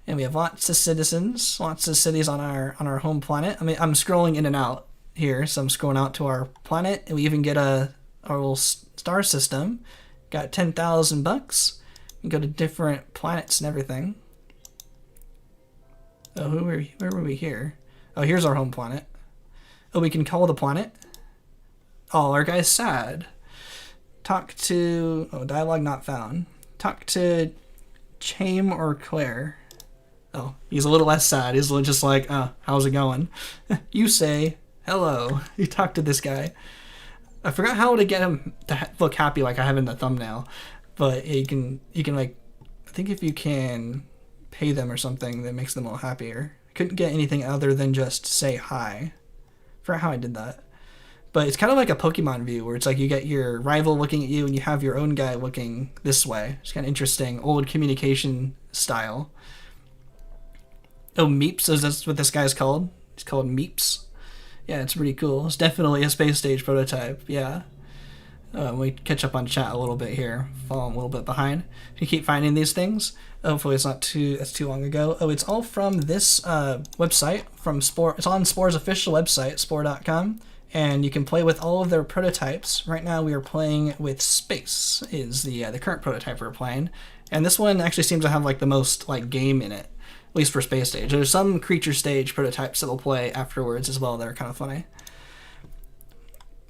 And we have lots of citizens, lots of cities on our home planet. I mean, I'm scrolling in and out here, so I'm scrolling out to our planet, and we even get our little star system. Got 10,000 bucks. We go to different planets and everything. Oh, where were we here? Oh, here's our home planet. Oh, we can call the planet. Oh, our guy's sad. Talk to... Oh, dialogue not found. Talk to Chame or Claire. Oh, he's a little less sad. He's just like, oh, how's it going? You say hello. You talk to this guy. I forgot how to get him to look happy like I have in the thumbnail. But you can like, I think if you can pay them or something, that makes them a little happier. I couldn't get anything other than just say hi. I forgot how I did that. But it's kind of like a Pokemon view where it's like you get your rival looking at you and you have your own guy looking this way. It's kind of interesting, old communication style. Oh, Meeps, is that what this guy's called? He's called Meeps. Yeah, it's pretty cool. It's definitely a space stage prototype, yeah. We catch up on chat a little bit here. Fall a little bit behind. If you keep finding these things, hopefully it's not too long ago. Oh, it's all from this website, from Spore. It's on Spore's official website, spore.com. And you can play with all of their prototypes. Right now we are playing with Space, is the current prototype we're playing. And this one actually seems to have like the most like game in it. At least for Space Stage. There's some Creature Stage prototypes that we'll play afterwards as well. They're kind of funny.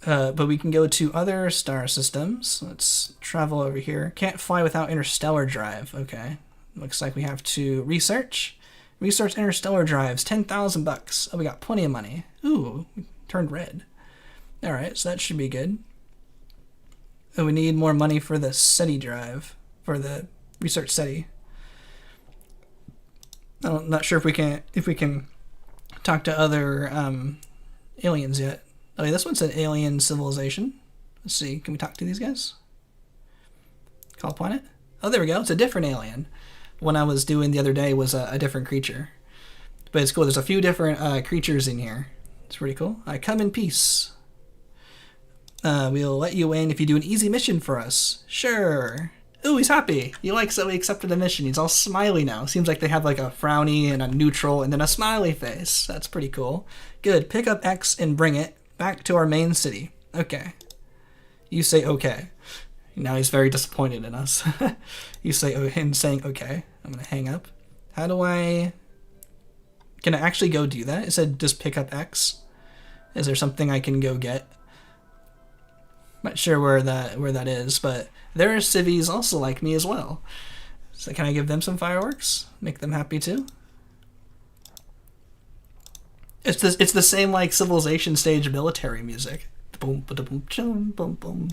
But we can go to other star systems. Let's travel over here. Can't fly without interstellar drive. Okay. Looks like we have to research. Research interstellar drives. 10,000 bucks. Oh, we got plenty of money. Ooh, turned red. Alright, so that should be good. Oh, we need more money for the SETI drive. For the research SETI. I'm not sure if we can talk to other aliens yet. Oh, yeah, this one's an alien civilization. Let's see. Can we talk to these guys? Call planet? Oh, there we go. It's a different alien. One I was doing the other day was a different creature. But it's cool. There's a few different creatures in here. It's pretty cool. I come in peace. We'll let you in if you do an easy mission for us. Sure. Ooh, he's happy. He likes that we accepted a mission. He's all smiley now. Seems like they have like a frowny and a neutral and then a smiley face. That's pretty cool. Good. Pick up X and bring it back to our main city. Okay. You say okay. Now he's very disappointed in us. You say him saying okay. I'm gonna hang up. How do I... Can I actually go do that? It said just pick up X. Is there something I can go get? Not sure where that is, but there are civvies also like me as well. So can I give them some fireworks? Make them happy too? It's the same like Civilization Stage military music. Boom, boom, boom, boom, boom.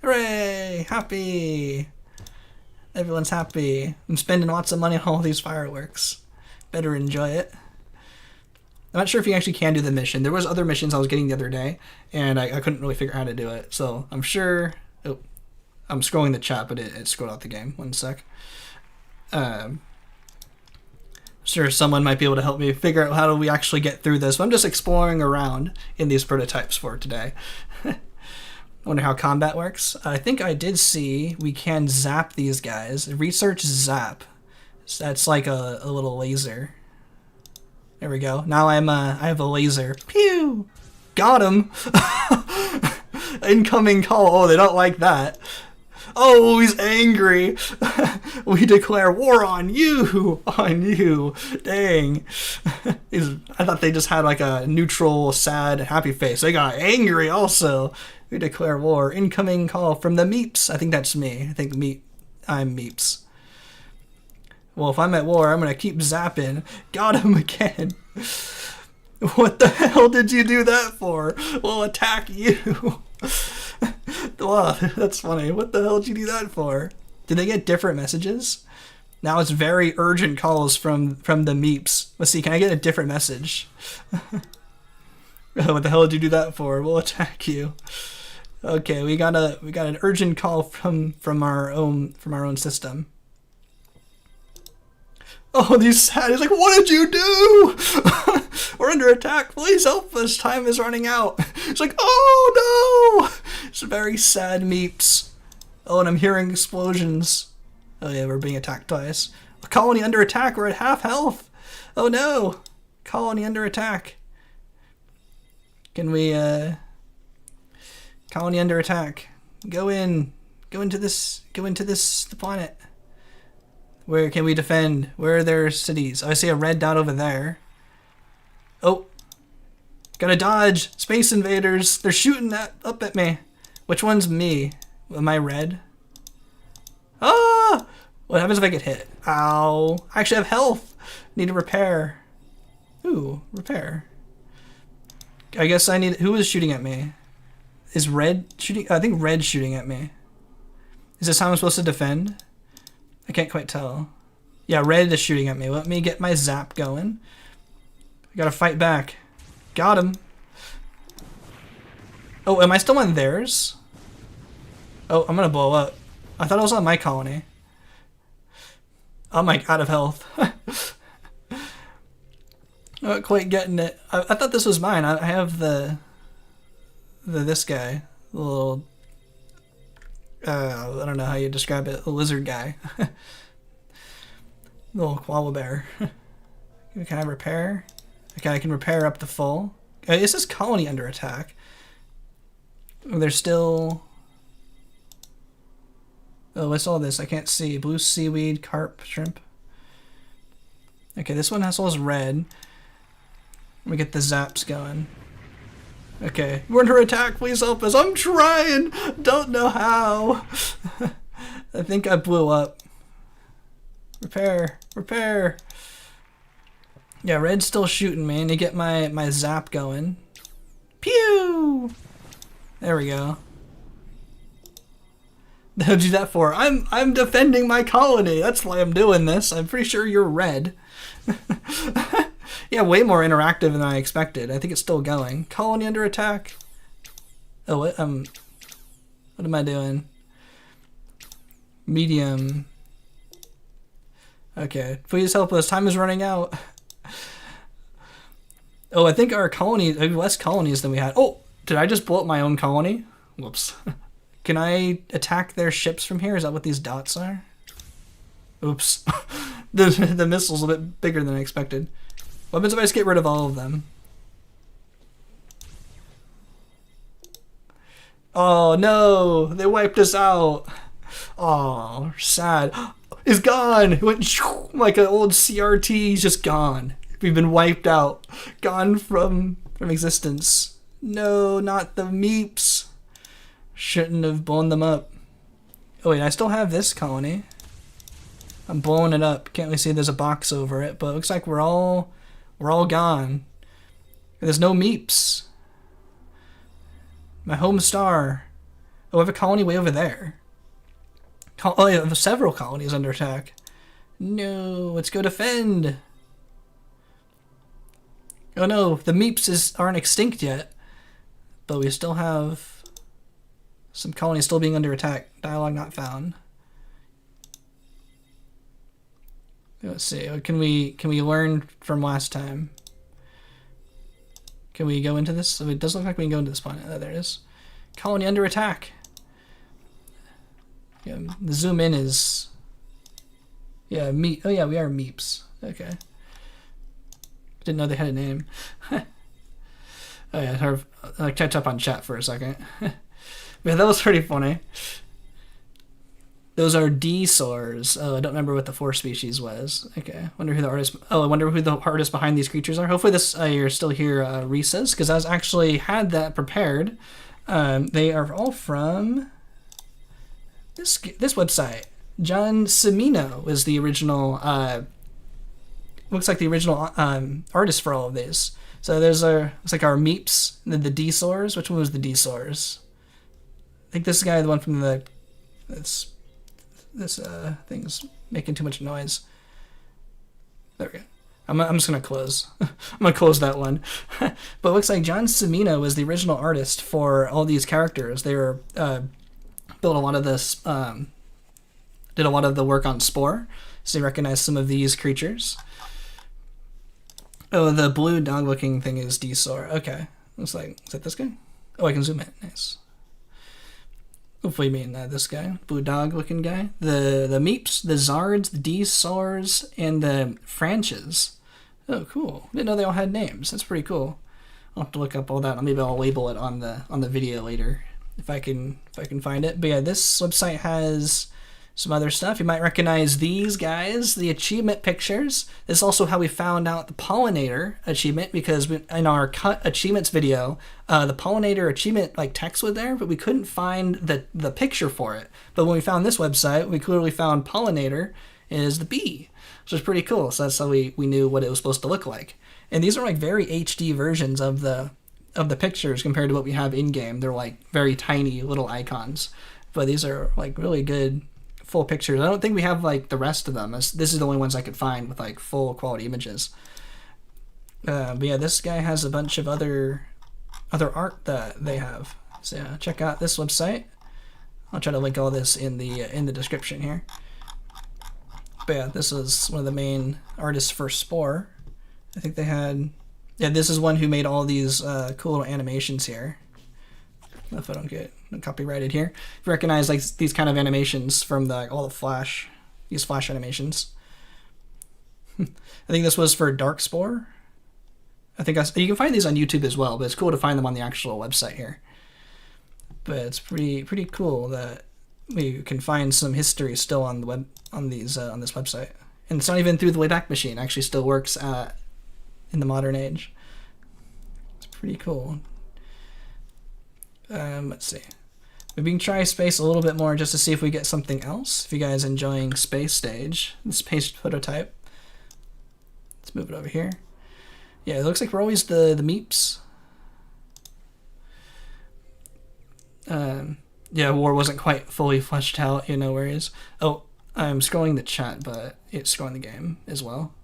Hooray! Happy! Everyone's happy. I'm spending lots of money on all these fireworks. Better enjoy it. I'm not sure if you actually can do the mission. There was other missions I was getting the other day, and I couldn't really figure out how to do it. So I'm sure... Oh, I'm scrolling the chat, but it scrolled out the game. One sec. Sure someone might be able to help me figure out how do we actually get through this. But I'm just exploring around in these prototypes for today. I wonder how combat works. I think I did see we can zap these guys. Research zap. So that's like a little laser. There we go. Now I have a laser. Pew! Got him! Incoming call. Oh, they don't like that. Oh, he's angry. We declare war on you. On you. Dang. I thought they just had like a neutral, sad, happy face. They got angry also. We declare war. Incoming call from the Meeps. I think that's me. I think I'm Meeps. Well, if I'm at war, I'm going to keep zapping. Got him again. What the hell did you do that for? We'll attack you. Wow, that's funny. What the hell did you do that for? Did they get different messages? Now it's very urgent calls from the Meeps. Let's see, can I get a different message? What the hell did you do that for? We'll attack you. Okay, we got an urgent call from our own system. Oh, he's sad. He's like, what did you do? We're under attack. Please help us. Time is running out. It's like, oh no! It's very sad meeps. Oh, and I'm hearing explosions. Oh yeah, we're being attacked twice. A colony under attack. We're at half health. Oh no! Colony under attack. Can we, colony under attack. Go into this planet. Where can we defend? Where are their cities? Oh, I see a red dot over there. Oh. Gotta dodge. Space invaders. They're shooting up at me. Which one's me? Am I red? Ah! What happens if I get hit? Ow. I actually have health. Need to repair. Ooh, repair. I guess I need... Who is shooting at me? Is red shooting? I think red's shooting at me. Is this how I'm supposed to defend? I can't quite tell. Yeah, red is shooting at me. Let me get my zap going. I gotta fight back. Got him. Oh, am I still on theirs? Oh, I'm gonna blow up. I thought I was on my colony. I'm like out of health. Not quite getting it. I thought this was mine. I have this guy. The little... I don't know how you describe it. A lizard guy. Little koala bear. Can I repair? Okay, I can repair up to full. It says colony under attack. There's still... Oh, what's all this? I can't see. Blue seaweed, carp, shrimp. Okay, this one has all this red. Let me get the zaps going. Okay, we're under attack. Please help us. I'm trying. Don't know how. I think I blew up. Repair. Repair. Yeah, red's still shooting me. I need to get my zap going. Pew! There we go. What'd you do that for? I'm defending my colony. That's why I'm doing this. I'm pretty sure you're red. Yeah, way more interactive than I expected. I think it's still going. Colony under attack. Oh, what am I doing? Medium. Okay, please help us. Time is running out. Oh, I think our colony, less colonies than we had. Oh, did I just blow up my own colony? Whoops. Can I attack their ships from here? Is that what these dots are? Oops. The missile's a bit bigger than I expected. What happens if I just get rid of all of them? Oh no, they wiped us out. Oh, sad. He's gone. He went like an old CRT. He's just gone. We've been wiped out. Gone from existence. No, not the meeps. Shouldn't have blown them up. Oh wait, I still have this colony. I'm blowing it up. Can't really see there's a box over it, but it looks like we're all gone. There's no meeps. My home star. Oh, I have a colony way over there. Oh, I have several colonies under attack. No, let's go defend. Oh no, the meeps aren't extinct yet, but we still have some colonies still being under attack. Dialogue not found. Let's see. Can we learn from last time? Can we go into this? It doesn't look like we can go into this planet. Oh, there it is. Colony under attack. Yeah, the zoom in is... Yeah, meep. Oh yeah, we are meeps. Okay. Didn't know they had a name. Oh yeah, I'll catch up on chat for a second. Yeah, that was pretty funny. Those are D-saurs. Oh, I don't remember what the fourth species was. Okay, wonder who the artist... Oh, I wonder who the artists behind these creatures are. Hopefully this you're still here, Reese's, because I was actually had that prepared. They are all from this website. John Cimino is the original... looks like the original artist for all of these. So there's looks like our meeps, the D-saurs. Which one was the D-saurs? I think this guy, the one from the... This thing's making too much noise. There we go. I'm just gonna close. I'm gonna close that one. But it looks like John Cimino was the original artist for all these characters. They were built a lot of this, did a lot of the work on Spore, so you recognize some of these creatures. Oh, the blue dog-looking thing is D-Sor. Okay. Looks like... Is that this guy? Oh, I can zoom in. Nice. Hopefully you mean this guy. Blue dog-looking guy. The Meeps, the Zards, the D-Sors, and the Franches. Oh, cool. Didn't know they all had names. That's pretty cool. I'll have to look up all that. Maybe I'll label it on the video later if I can find it. But yeah, this website has some other stuff. You might recognize these guys, the achievement pictures. This is also how we found out the pollinator achievement, because in our cut achievements video, the pollinator achievement like text was there, but we couldn't find the picture for it. But when we found this website, we clearly found pollinator is the bee, which is pretty cool. So that's how we knew what it was supposed to look like. And these are like very HD versions of the pictures compared to what we have in game. They're like very tiny little icons, but these are like really good full pictures. I don't think we have like the rest of them. This is the only ones I could find with like full quality images. But yeah, this guy has a bunch of other art that they have. So yeah, check out this website. I'll try to link all this in the description here. But yeah, this is one of the main artists for Spore. I think they had... Yeah, this is one who made all these cool little animations here. If I don't get copyrighted here. If you recognize like these kind of animations from all the Flash, these Flash animations. I think this was for Dark Spore. I think you can find these on YouTube as well, but it's cool to find them on the actual website here. But it's pretty cool that we can find some history still on the web on this website, and it's not even through the Wayback Machine. It actually still works in the modern age. It's pretty cool. Let's see. Maybe we can try space a little bit more just to see if we get something else. If you guys are enjoying Space Stage, the space prototype. Let's move it over here. Yeah, it looks like we're always the Meeps. Yeah, War wasn't quite fully fleshed out, no worries. Oh, I'm scrolling the chat, but it's scrolling the game as well.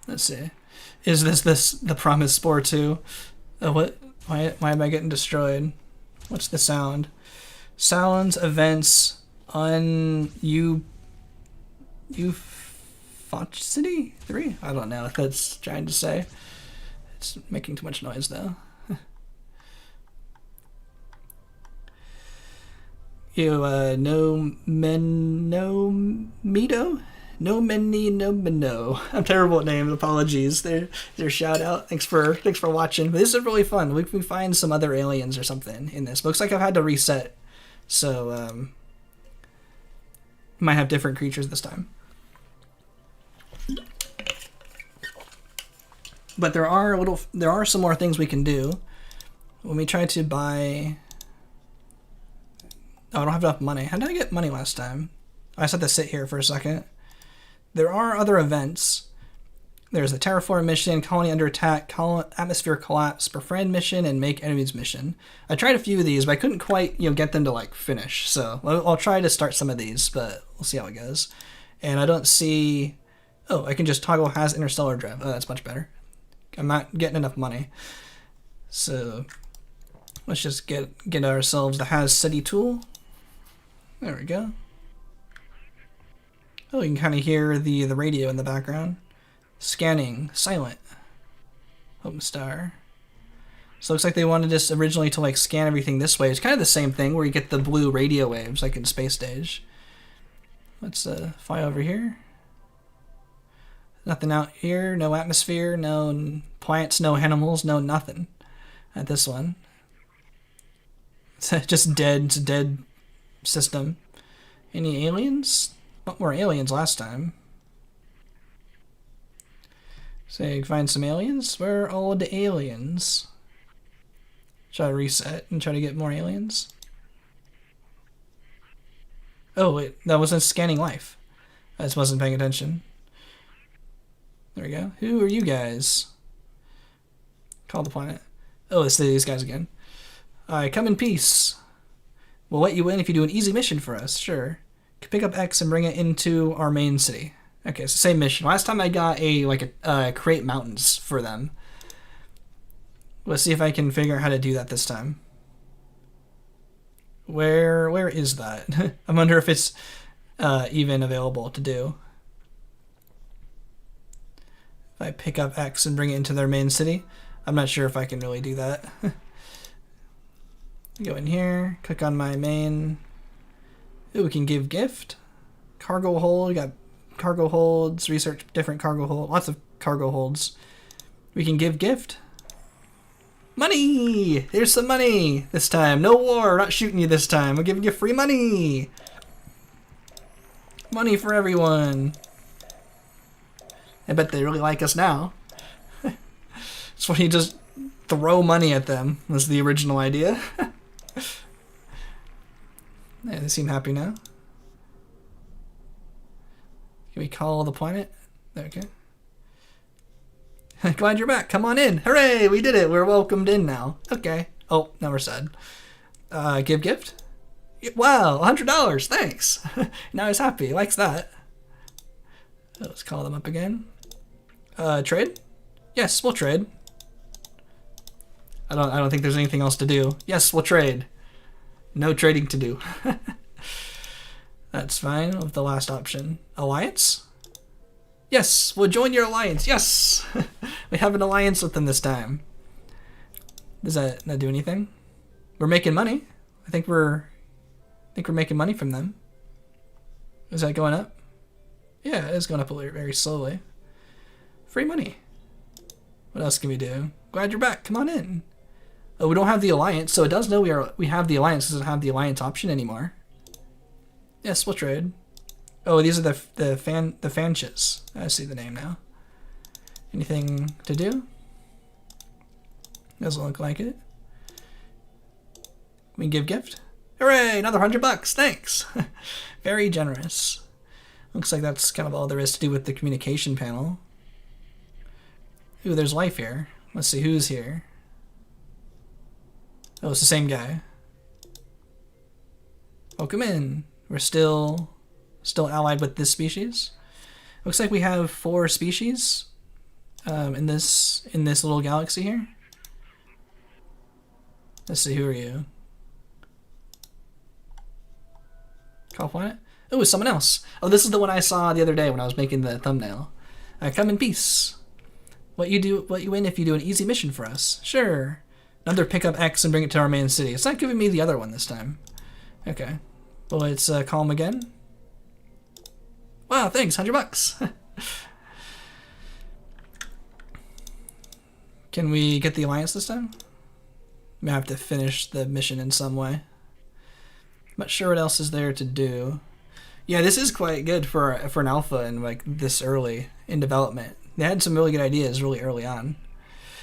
Let's see. Is this the Promise Spore 2? What? Why am I getting destroyed? What's the sound? Sounds, events, City 3? I don't know what that's trying to say. It's making too much noise though. No. I'm terrible at names. Apologies. Their shout out. Thanks for watching. But this is really fun. We can find some other aliens or something in this. Looks like I've had to reset, so might have different creatures this time. But there are some more things we can do. When we try to buy... Oh, I don't have enough money. How did I get money last time? I just have to sit here for a second. There are other events. There's the Terraform mission, Colony Under Attack, Atmosphere Collapse, Befriend mission, and Make Enemies mission. I tried a few of these, but I couldn't quite get them to like finish. So I'll try to start some of these, but we'll see how it goes. And I don't see... Oh, I can just toggle Has Interstellar Drive. Oh, that's much better. I'm not getting enough money. So let's just get ourselves the Has City tool. There we go. Oh, you can kind of hear the radio in the background. Scanning, silent. Home star. So it looks like they wanted us originally to like scan everything this way. It's kind of the same thing where you get the blue radio waves like in Space Stage. Let's fly over here. Nothing out here, no atmosphere, no plants, no animals, no nothing at this one. It's just dead. It's a dead system. Any aliens? Not more aliens last time. So you can find some aliens. Where are all the aliens? Try to reset and try to get more aliens. Oh wait, that wasn't scanning life. I just wasn't paying attention. There we go. Who are you guys? Call the planet. Oh, it's these guys again. Alright, come in peace. We'll let you in if you do an easy mission for us. Sure. Can pick up X and bring it into our main city. Okay, it's the same mission. Last time I got create mountains for them. Let's see if I can figure out how to do that this time. Where is that? I wonder if it's even available to do. If I pick up X and bring it into their main city, I'm not sure if I can really do that. Go in here, click on my main. Ooh, we can give gift. Cargo hold, we got cargo holds, research different cargo hold, lots of cargo holds. We can give gift. Money! Here's some money this time. No war, we're not shooting you this time. We're giving you free money. Money for everyone. I bet they really like us now. It's when you just throw money at them, was the original idea. Yeah, they seem happy now. Can we call the planet? Okay. Glad you're back. Come on in. Hooray! We did it. We're welcomed in now. Okay. Oh, now we're sad. Give gift? Wow, $100. Thanks. Now he's happy. He likes that. Let's call them up again. Trade? Yes, we'll trade. I don't think there's anything else to do. Yes, we'll trade. No trading to do. That's fine with the last option. Alliance? Yes, we'll join your alliance. Yes! We have an alliance with them this time. Does that not do anything? We're making money. I think we're making money from them. Is that going up? Yeah, it is going up very slowly. Free money. What else can we do? Glad you're back. Come on in. Oh, we don't have the alliance, so it does know we have the alliance. It doesn't have the alliance option anymore. Yes, we'll trade. Oh, these are the fanches. I see the name now. Anything to do? Doesn't look like it. We can give gift. Hooray! Another $100. Thanks. Very generous. Looks like that's kind of all there is to do with the communication panel. Ooh, there's life here. Let's see who's here. Oh, it's the same guy. Welcome in. We're still allied with this species. Looks like we have 4 species in this little galaxy here. Let's see, who are you? Call planet? Oh, it's someone else. Oh, this is the one I saw the other day when I was making the thumbnail. Come in peace. What you win if you do an easy mission for us. Sure. Another pick up X and bring it to our main city. It's not giving me the other one this time. Okay. Well, let's call him again. Wow, thanks. $100. Can we get the alliance this time? We have to finish the mission in some way. Not sure what else is there to do. Yeah, this is quite good for an alpha and like this early in development. They had some really good ideas really early on.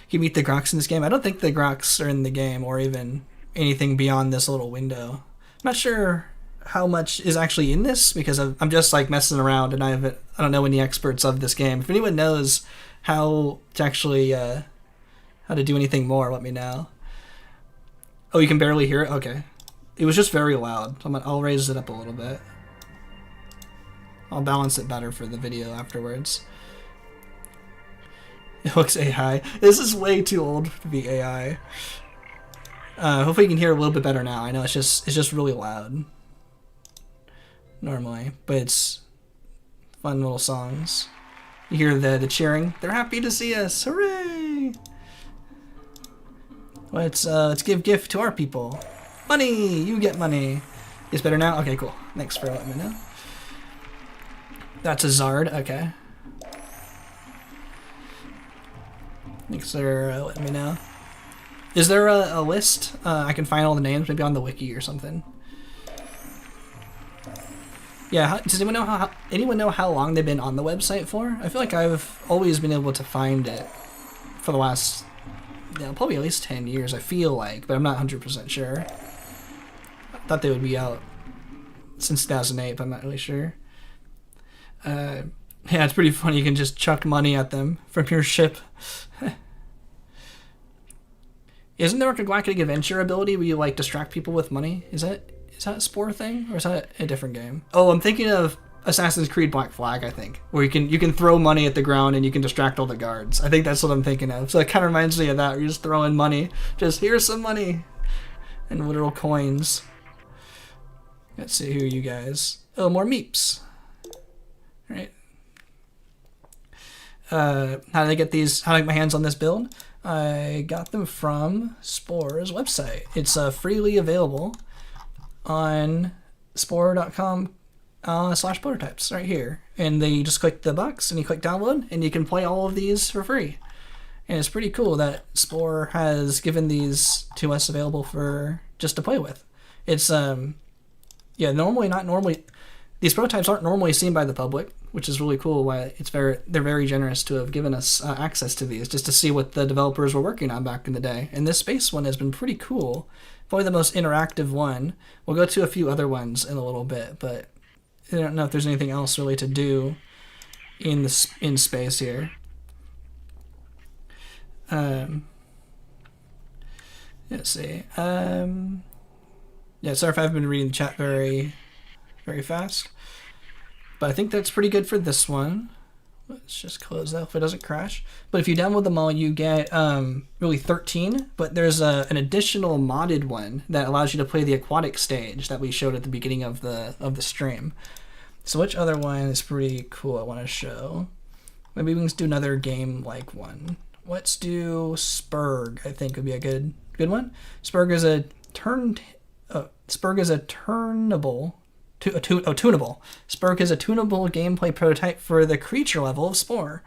You meet the Groks in this game. I don't think the Groks are in the game or even anything beyond this little window. I'm not sure how much is actually in this because I'm just like messing around and I don't know any experts of this game. If anyone knows how to actually how to do anything more, let me know. Oh, you can barely hear it? Okay. It was just very loud. I'll raise it up a little bit. I'll balance it better for the video afterwards. It looks AI. This is way too old to be AI. Hopefully you can hear it a little bit better now. I know it's just really loud normally, but it's fun little songs. You hear the cheering. They're happy to see us. Hooray! Let's give gift to our people. Money! You get money. It's better now? Okay, cool. Thanks for letting me know. That's a Zard. Okay. Thanks for letting me know. Is there a list? I can find all the names, maybe on the wiki or something. Yeah, does anyone know how long they've been on the website for? I feel like I've always been able to find it for the last, probably at least 10 years, I feel like, but I'm not 100% sure. I thought they would be out since 2008, but I'm not really sure. Yeah, it's pretty funny. You can just chuck money at them from your ship. Isn't there like a Galactic Adventure ability where you like distract people with money? Is that a Spore thing, or is that a different game? Oh, I'm thinking of Assassin's Creed Black Flag, I think, where you can throw money at the ground and you can distract all the guards. I think that's what I'm thinking of. So it kind of reminds me of that. Where you're just throwing money. Just here's some money and literal coins. Let's see, who are you guys? Oh, more meeps. All right. How did I get these? How did I get my hands on this build? I got them from Spore's website. It's freely available on spore.com /prototypes right here. And then you just click the box and you click download and you can play all of these for free. And it's pretty cool that Spore has given these to us available for just to play with. It's yeah, not normally these prototypes aren't normally seen by the public, which is really cool. Why they're very generous to have given us access to these just to see what the developers were working on back in the day. And this space one has been pretty cool, probably the most interactive one. We'll go to a few other ones in a little bit, but I don't know if there's anything else really to do in space here. Let's see. Yeah, sorry if I've been reading the chat very fast. But I think that's pretty good for this one. Let's just close that if it doesn't crash. But if you download them all, you get really 13. But there's an additional modded one that allows you to play the Aquatic Stage that we showed at the beginning of the stream. So which other one is pretty cool I want to show? Maybe we can just do another game-like one. Let's do Spurg, I think would be a good one. Spurg is a tunable. Spurg is a tunable gameplay prototype for the creature level of Spore.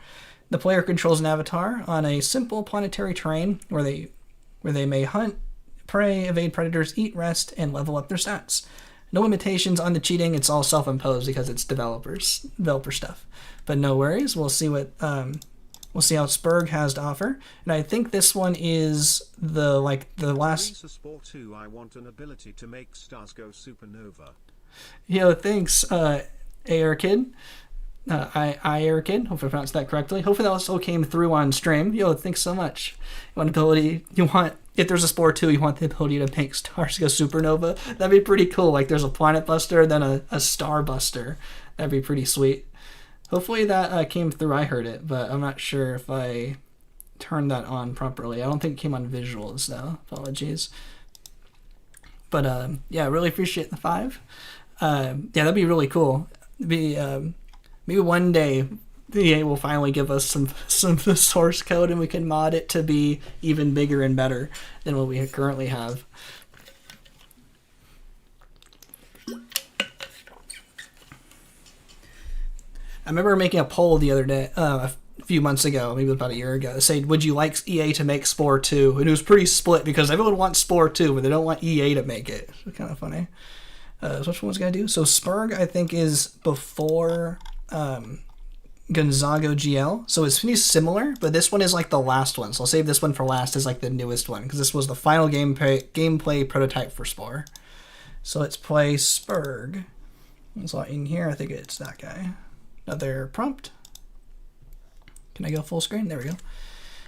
The player controls an avatar on a simple planetary terrain where they may hunt, prey, evade predators, eat, rest, and level up their stats. No limitations on the cheating. It's all self-imposed because it's developer stuff. But no worries. We'll see what we'll see how Spurg has to offer. And I think this one is the last. Spore 2, I want an ability to make stars go supernova. Yo, thanks, AR Kid. IR Kid. Hopefully I pronounced that correctly. Hopefully that also came through on stream. Yo, thanks so much. If there's a Spore 2, you want the ability to make stars go supernova. That'd be pretty cool. Like there's a planet buster, then a star buster. That'd be pretty sweet. Hopefully that came through. I heard it, but I'm not sure if I turned that on properly. I don't think it came on visuals though. Apologies. But yeah, I really appreciate the 5. Yeah, that'd be really cool. Maybe one day EA will finally give us some source code and we can mod it to be even bigger and better than what we currently have. I remember making a poll the other day, a few months ago, maybe about a year ago, that said, would you like EA to make Spore 2? And it was pretty split because everyone wants Spore 2, but they don't want EA to make it. It's kind of funny. So which one's going to do? So Spurg, I think, is before Gonzago GL. So it's pretty similar, but this one is like the last one. So I'll save this one for last as like the newest one because this was the final gameplay prototype for Spore. So let's play Spurg. So in here, I think it's that guy. Another prompt. Can I go full screen? There we go.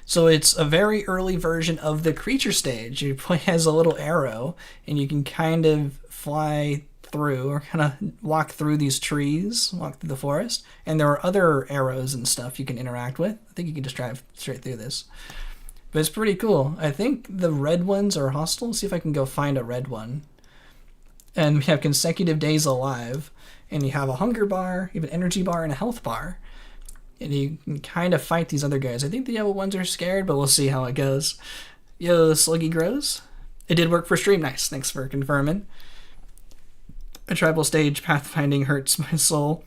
So it's a very early version of the creature stage. You play as a little arrow, and you can kind of fly through or kind of walk through these trees, walk through the forest. And there are other arrows and stuff you can interact with. I think you can just drive straight through this. But it's pretty cool. I think the red ones are hostile. Let's see if I can go find a red one. And we have consecutive days alive. And you have a hunger bar, you have an energy bar, and a health bar. And you can kind of fight these other guys. I think the yellow ones are scared, but we'll see how it goes. Yo, Sluggy Grows. It did work for stream. Nice. Thanks for confirming. A tribal stage pathfinding hurts my soul.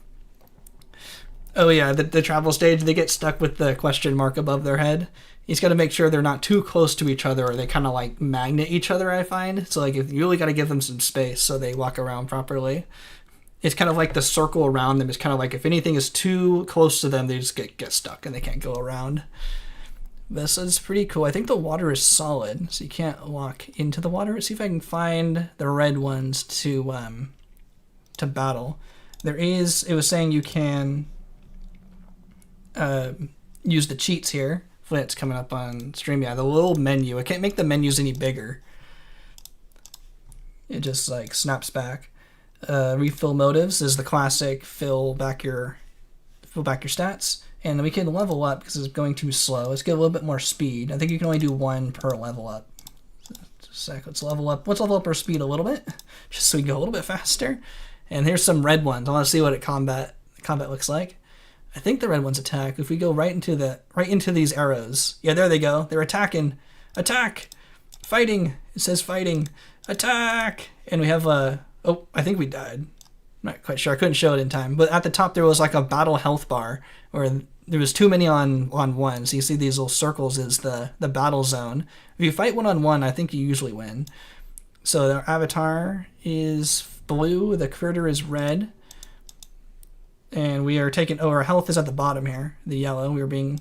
Oh yeah, the tribal stage, they get stuck with the question mark above their head. He's got to make sure they're not too close to each other or they kind of like magnet each other, I find. So like if you really got to give them some space so they walk around properly. It's kind of like the circle around them is kind of like if anything is too close to them, they just get stuck and they can't go around. This is pretty cool. I think the water is solid, so you can't walk into the water. Let's see if I can find the red ones to battle. It was saying you can use the cheats here. It's coming up on stream. Yeah, the little menu. I can't make the menus any bigger. It just like snaps back. Refill motives is the classic fill back your stats, and then we can level up because it's going too slow. Let's get a little bit more speed. I think you can only do 1 per level up. sec. Let's level up our speed a little bit, just so we go a little bit faster. And here's some red ones. I want to see what combat looks like. I think the red ones attack. If we go right into these arrows, yeah, there they go. They're attacking. Attack, fighting. It says fighting. Attack. And we have a. Oh, I think we died. I'm not quite sure. I couldn't show it in time. But at the top there was like a battle health bar where there was too many on one. So you see these little circles is the battle zone. If you fight one-on-one, I think you usually win. So our avatar is blue. The critter is red. And we are taking. Oh, our health is at the bottom here. The yellow. We're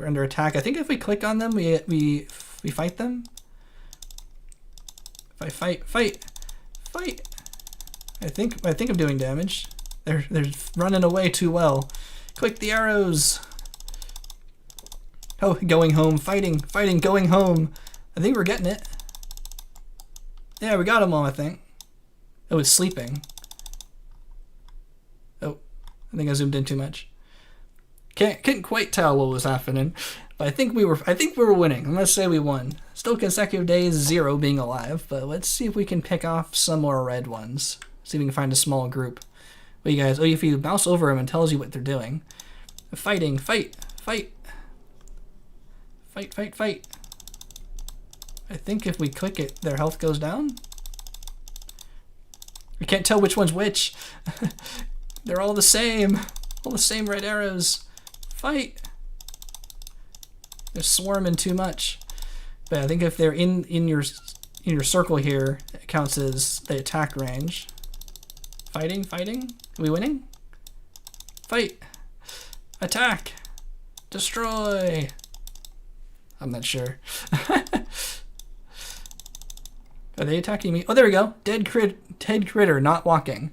under attack. I think if we click on them, we fight them. If I fight. I think I'm doing damage. They're running away too well. Click the arrows. Oh, going home, fighting, going home. I think we're getting it. Yeah, we got them all, I think. Oh, it's sleeping. Oh, I think I zoomed in too much. Couldn't quite tell what was happening, but I think we were winning. I'm gonna say we won. Still consecutive days, 0 being alive, but let's see if we can pick off some more red ones. See if we can find a small group. But you guys, if you mouse over them, it tells you what they're doing. Fighting, fight. I think if we click it, their health goes down. We can't tell which one's which. They're all the same. All the same red arrows. Fight. They're swarming too much. But I think if they're in your circle here, it counts as the attack range. Fighting. Are we winning? Fight. Attack. Destroy. I'm not sure. Are they attacking me? Oh, there we go. Dead critter, not walking.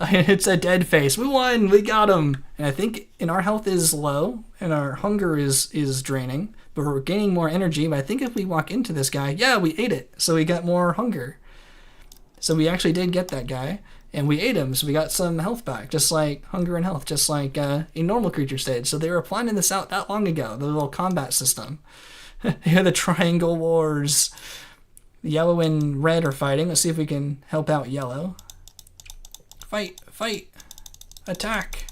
It's a dead face. We won. We got him. And I think our health is low and our hunger is draining, but we're gaining more energy. But I think if we walk into this guy, yeah, we ate it. So we got more hunger. So we actually did get that guy and we ate him. So we got some health back, just like hunger and health, just like a normal creature stage. So they were planning this out that long ago, the little combat system. Here are the triangle wars. Yellow and red are fighting. Let's see if we can help out yellow. Fight. Attack.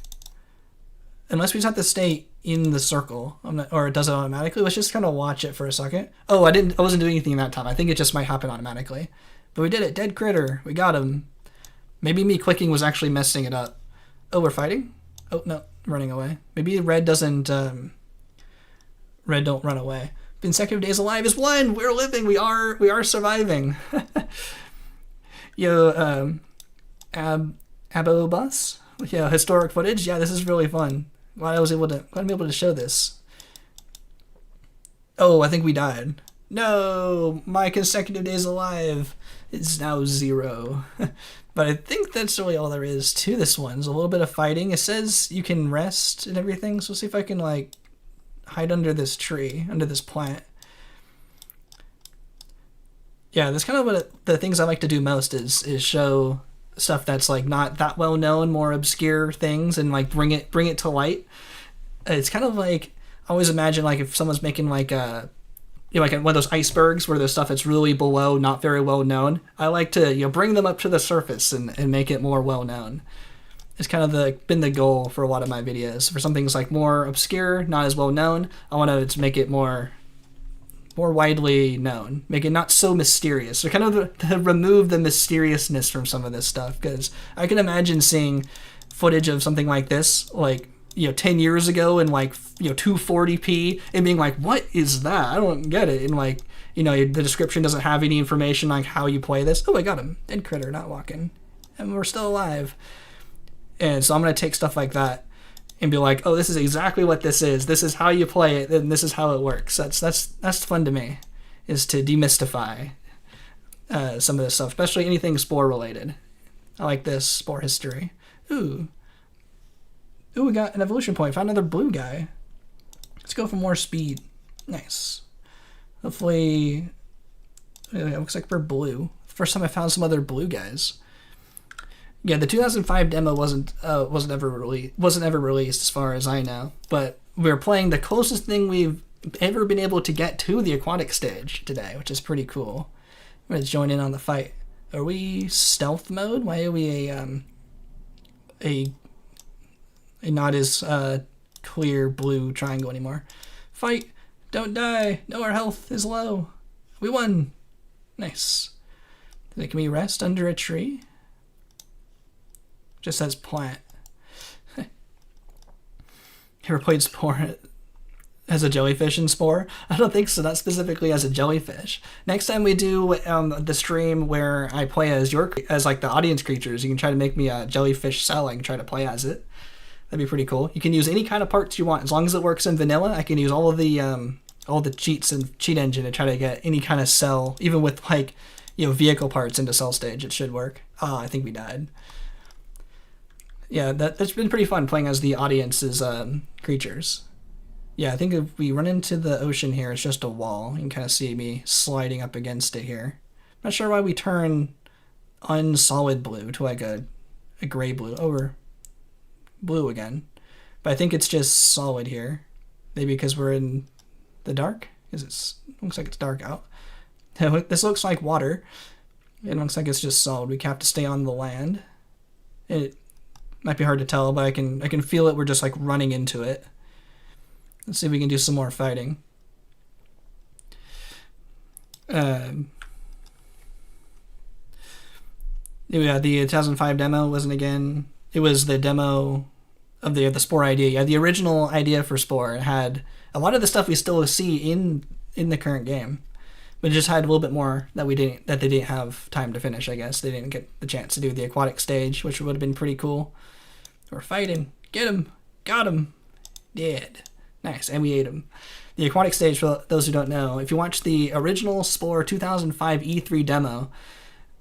Unless we just have to stay in the circle. Or it does it automatically. Let's just kind of watch it for a second. Oh, I wasn't doing anything that time. I think it just might happen automatically. But we did it. Dead critter. We got him. Maybe me clicking was actually messing it up. Oh, we're fighting? Oh, no. Running away. Maybe red doesn't... red don't run away. Consecutive days alive is 1. We're living. We are surviving. Abobus. Yeah, historic footage. Yeah, this is really fun. Glad I'm able to show this. Oh, I think we died. No, my consecutive days alive is now 0. But I think that's really all there is to this one. There's a little bit of fighting. It says you can rest and everything. So we'll see if I can like hide under this tree, under this plant. Yeah, that's kind of what the things I like to do most is show stuff that's like not that well known, more obscure things, and like bring it to light. It's kind of like I always imagine like if someone's making like a like one of those icebergs where there's stuff that's really below, not very well known. I like to bring them up to the surface and make it more well known. It's kind of been the goal for a lot of my videos. For some things like more obscure, not as well known, I want to make it more widely known, make it not so mysterious. So kind of to remove the mysteriousness from some of this stuff, because I can imagine seeing footage of something like this, like 10 years ago in like 240p, and being like, what is that? I don't get it. And like the description doesn't have any information like how you play this. Oh, I got him. Dead critter, not walking, and we're still alive. And so I'm going to take stuff like that and be like, oh, this is exactly what this is. This is how you play it, and this is how it works. That's fun to me, is to demystify some of this stuff, especially anything Spore related. I like this Spore history. Ooh, we got an evolution point. Found another blue guy. Let's go for more speed. Nice. Hopefully, it looks like we're blue. First time I found some other blue guys. Yeah, the 2005 demo wasn't ever released as far as I know, but we're playing the closest thing we've ever been able to get to the Aquatic Stage today, which is pretty cool. Let's join in on the fight. Are we stealth mode? Why are we a not as clear blue triangle anymore? Fight! Don't die! No, our health is low. We won! Nice. Can we rest under a tree? Just says plant. Ever played Spore as a jellyfish in Spore? I don't think so, not specifically as a jellyfish. Next time we do the stream where I play as like the audience creatures, you can try to make me a jellyfish cell. I can try to play as it. That'd be pretty cool. You can use any kind of parts you want as long as it works in vanilla. I can use all the cheats and cheat engine to try to get any kind of cell, even with like vehicle parts into cell stage. It should work. I think we died. Yeah, that's been pretty fun playing as the audience's creatures. Yeah, I think if we run into the ocean here, it's just a wall. You can kind of see me sliding up against it here. Not sure why we turn unsolid blue to like a gray blue over blue again. But I think it's just solid here. Maybe because we're in the dark? Because it looks like it's dark out. This looks like water. It looks like it's just solid. We have to stay on the land. It might be hard to tell, but I can feel it. We're just like running into it. Let's see if we can do some more fighting. Yeah, the 2005 demo wasn't again. It was the demo of the Spore idea. Yeah, the original idea for Spore had a lot of the stuff we still see in the current game, but it just had a little bit more that they didn't have time to finish. I guess they didn't get the chance to do the aquatic stage, which would have been pretty cool. We're fighting. Get him. Got him. Dead. Nice, and we ate him. The aquatic stage, for those who don't know, if you watch the original Spore 2005 E3 demo,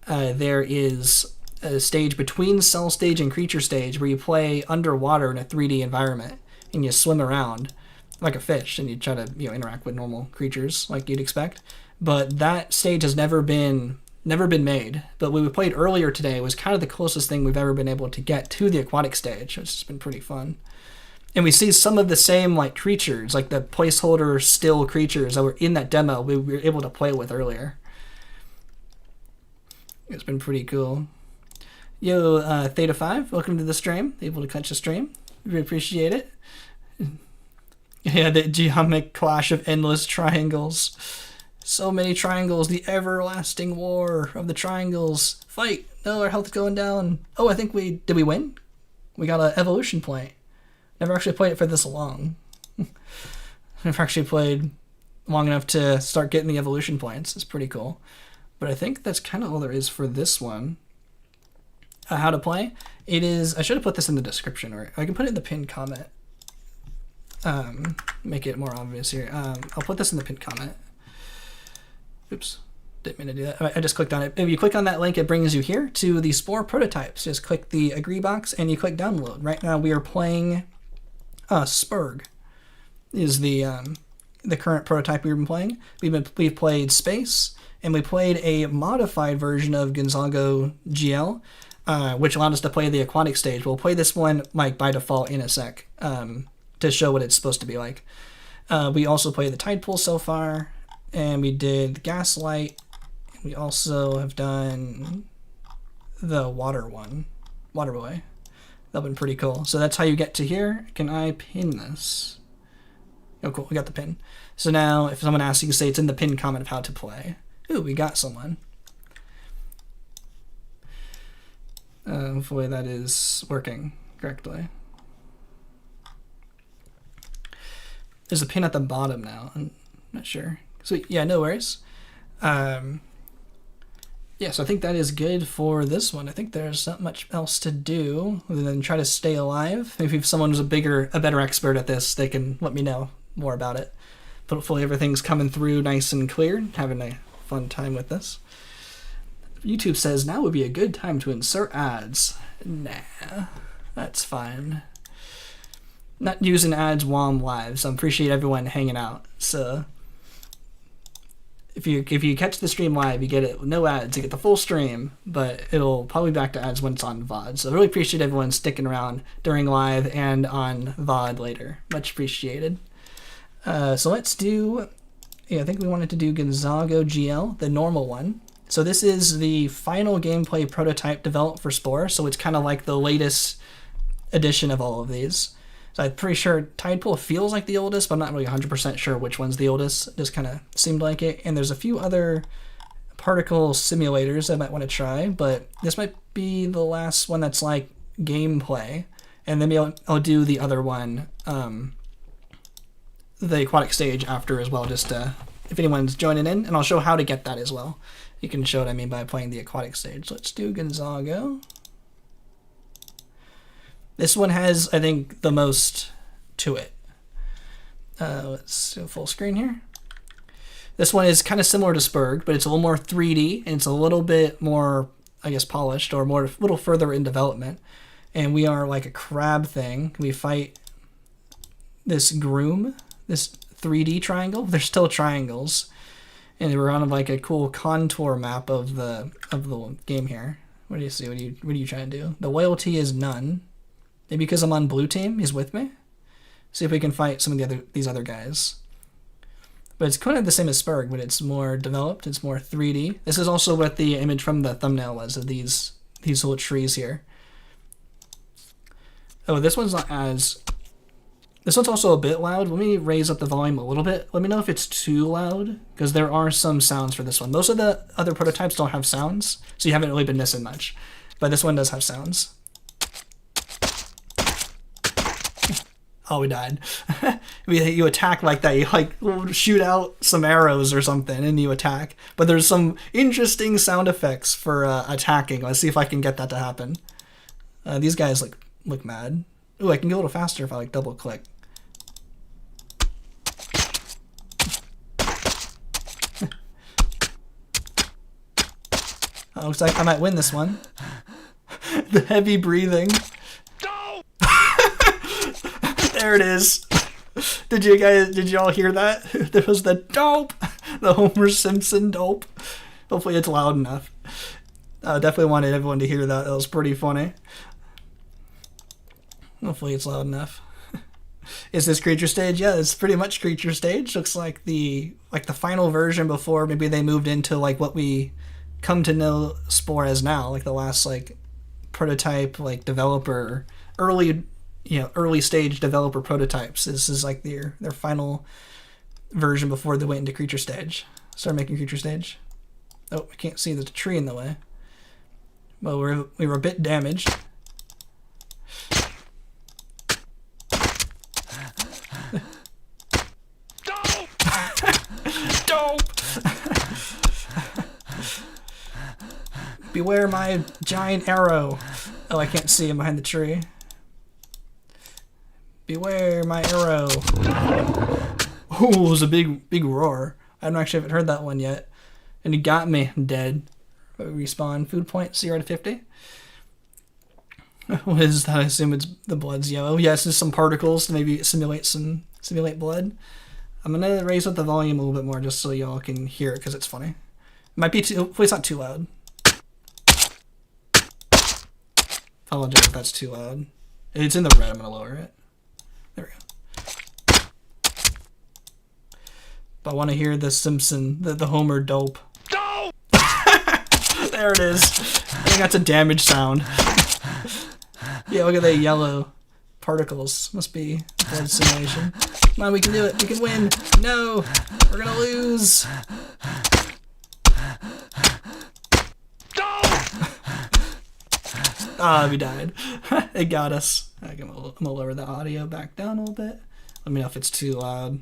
there is a stage between cell stage and creature stage where you play underwater in a 3D environment and you swim around like a fish and you try to interact with normal creatures like you'd expect. But that stage has never been made. But what we played earlier today was kind of the closest thing we've ever been able to get to the aquatic stage, which has been pretty fun. And we see some of the same like creatures, like the placeholder still creatures that were in that demo we were able to play with earlier. It's been pretty cool. Yo, Theta5, welcome to the stream. Able to catch the stream. We appreciate it. Yeah, the geometric clash of endless triangles. So many triangles. The everlasting war of the triangles. Fight. No, our health is going down. Oh, I think did we win? We got an evolution point. Never actually played it for this long. Never actually played long enough to start getting the evolution points. It's pretty cool. But I think that's kind of all there is for this one. How to play? It is... I should have put this in the description, or I can put it in the pinned comment. Make it more obvious here. I'll put this in the pinned comment. Oops. Didn't mean to do that. I just clicked on it. If you click on that link, it brings you here to the Spore prototypes. Just click the agree box and you click download. Right now we are playing Spurg is the current prototype we've been playing. We've played Space, and we played a modified version of Gonzago GL, which allowed us to play the aquatic stage. We'll play this one like by default in a sec to show what it's supposed to be like. We also played the Tide Pool so far, and we did Gaslight. We also have done the water one, Waterboy. That'll been pretty cool. So that's how you get to here. Can I pin this? Oh, cool. We got the pin. So now if someone asks, you can say it's in the pin comment of how to play. Ooh, we got someone. Hopefully that is working correctly. There's a pin at the bottom now. I'm not sure. So yeah, no worries. Yeah, so I think that is good for this one. I think there's not much else to do other than try to stay alive. Maybe if someone who's a better expert at this, they can let me know more about it. But hopefully everything's coming through nice and clear. Having a fun time with this. YouTube says now would be a good time to insert ads. Nah, that's fine. Not using ads while I'm live, so I appreciate everyone hanging out. So if you catch the stream live, you get it no ads, you get the full stream, but it'll probably be back to ads when it's on VOD. So I really appreciate everyone sticking around during live and on VOD later. Much appreciated. So let's do, I think we wanted to do Gonzago GL, the normal one. So this is the final gameplay prototype developed for Spore, so it's kind of like the latest edition of all of these. So I'm pretty sure Tide Pool feels like the oldest, but I'm not really 100% sure which one's the oldest. It just kind of seemed like it. And there's a few other particle simulators I might want to try, but this might be the last one that's like gameplay. And then maybe I'll do the other one, the Aquatic Stage after as well, just if anyone's joining in, and I'll show how to get that as well. You can show what I mean by playing the Aquatic Stage. Let's do Gonzago. This one has, I think, the most to it. Let's do full screen here. This one is kind of similar to Spurg, but it's a little more 3D, and it's a little bit more, I guess, polished, or a little further in development. And we are like a crab thing. We fight this groom, this 3D triangle. They're still triangles. And we're on like a cool contour map of the game here. What do you see? What are you trying to do? The loyalty is none. Maybe because I'm on blue team, he's with me. See if we can fight some of these other guys. But it's kind of the same as Spurg, but it's more developed. It's more 3D. This is also what the image from the thumbnail was of these little trees here. Oh, this one's not as... This one's also a bit loud. Let me raise up the volume a little bit. Let me know if it's too loud, because there are some sounds for this one. Most of the other prototypes don't have sounds, so you haven't really been missing much. But this one does have sounds. Oh, we died. You attack like that. You like shoot out some arrows or something, and you attack. But there's some interesting sound effects for attacking. Let's see if I can get that to happen. These guys look mad. Ooh, I can go a little faster if I like double click. Looks like I might win this one. The heavy breathing. There it is. Did you all hear that? There was the dope. The Homer Simpson dope. Hopefully it's loud enough. I definitely wanted everyone to hear that. That was pretty funny. Hopefully it's loud enough. Is this Creature Stage? Yeah, it's pretty much Creature Stage. Looks like the final version before maybe they moved into like what we come to know Spore as now, like the last like prototype like developer early stage developer prototypes. This is like their final version before they went into Creature Stage. Start making Creature Stage. Oh, I can't see the tree in the way. Well, we were a bit damaged. Dope! Beware my giant arrow. Oh, I can't see him behind the tree. Beware my arrow. Oh, it was a big roar. I haven't heard that one yet. And he got me. I'm dead. Respawn food point 0 to 50. What is that? I assume it's the blood's yellow. Yes, there's some particles to maybe simulate blood. I'm gonna raise up the volume a little bit more just so y'all can hear it because it's funny. It might be too. Hopefully it's not too loud. Apologize if that's too loud. It's in the red. I'm gonna lower it. There we go. But I want to hear the Simpson, the Homer dope. Dope! There it is. I think that's a damage sound. Yeah, look at the yellow particles. Must be blood simulation. Come on, we can do it. We can win. No, we're gonna lose. Ah, we died. It got us. I'm gonna lower the audio back down a little bit. Let me know if it's too loud.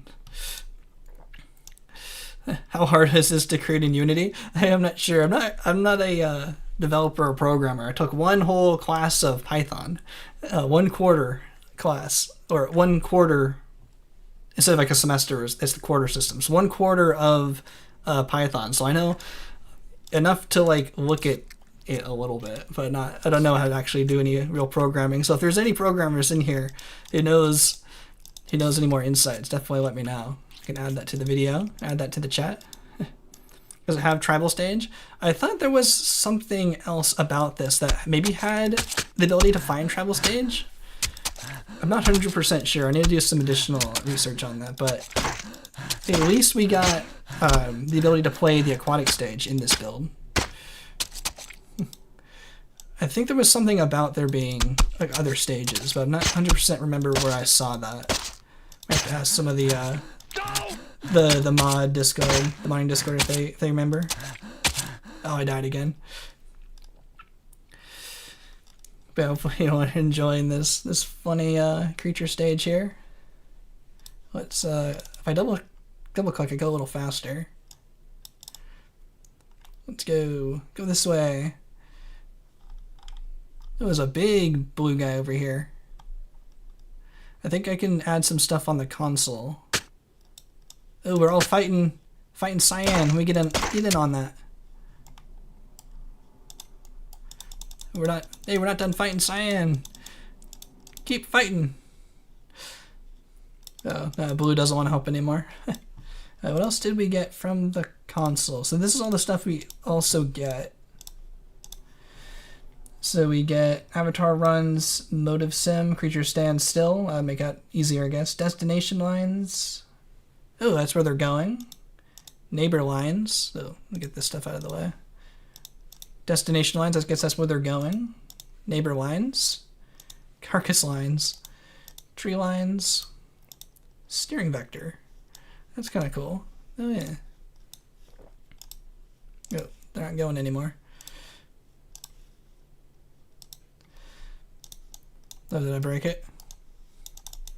How hard is this to create in Unity? I'm not sure. I'm not a developer or programmer. I took one whole class of Python, 1/4 class, or 1/4 instead of like a semester. It's the quarter systems. 1/4 of Python. So I know enough to like look at it a little bit, but I don't know how to actually do any real programming. So if there's any programmers in here who knows any more insights, definitely let me know. I can add that to the video, add that to the chat. Does it have tribal stage? I thought there was something else about this that maybe had the ability to find tribal stage. I'm not 100% sure. I need to do some additional research on that, but at least we got the ability to play the aquatic stage in this build. I think there was something about there being like other stages, but I'm not 100% remember where I saw that. I have to ask some of the mod Discord, the modding Discord if they remember. Oh, I died again. But hopefully you are enjoying this funny creature stage here. Let's if I double click, I go a little faster. Let's go this way. There was a big blue guy over here. I think I can add some stuff on the console. Oh, we're all fighting cyan. We get in on that. We're not done fighting cyan. Keep fighting. Oh, blue doesn't want to help anymore. What else did we get from the console? So this is all the stuff we also get. So we get avatar runs, motive sim, creature stand still, make that easier I guess. Destination lines. Oh, that's where they're going. Neighbor lines. So let me get this stuff out of the way. Destination lines, I guess that's where they're going. Neighbor lines. Carcass lines. Tree lines. Steering vector. That's kind of cool. Oh yeah. Oh, they're not going anymore. Oh, did I break it?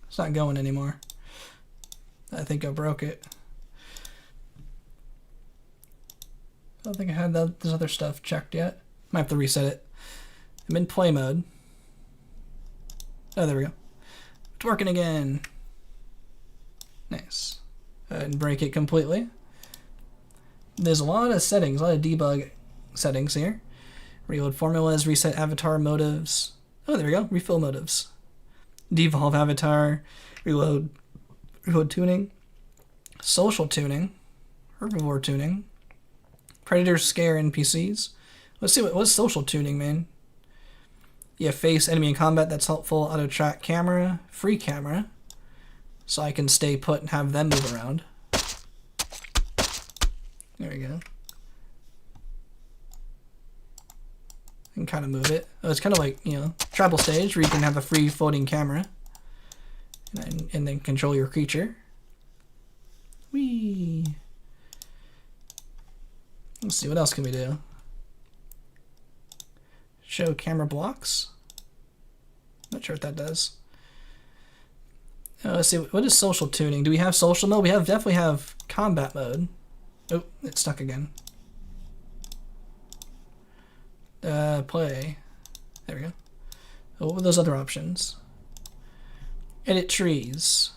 It's not going anymore. I think I broke it. I don't think I had this other stuff checked yet. Might have to reset it. I'm in play mode. Oh, there we go. It's working again. Nice. Go ahead and break it completely. There's a lot of settings, a lot of debug settings here. Reload formulas, reset avatar motives. Oh, there we go. Refill motives. Devolve avatar. Reload tuning. Social tuning. Herbivore tuning. Predators scare NPCs. Let's see what's social tuning, man. Yeah, face enemy in combat. That's helpful. Auto track camera. Free camera. So I can stay put and have them move around. There we go. I can kind of move it. Oh, it's kind of like, you know, travel stage where you can have a free floating camera and then control your creature. Whee! Let's see, what else can we do? Show camera blocks. Not sure what that does. Let's see, what is social tuning? Do we have social mode? We definitely have combat mode. Oh, it's stuck again. Play. There we go. Oh, what were those other options? Edit trees.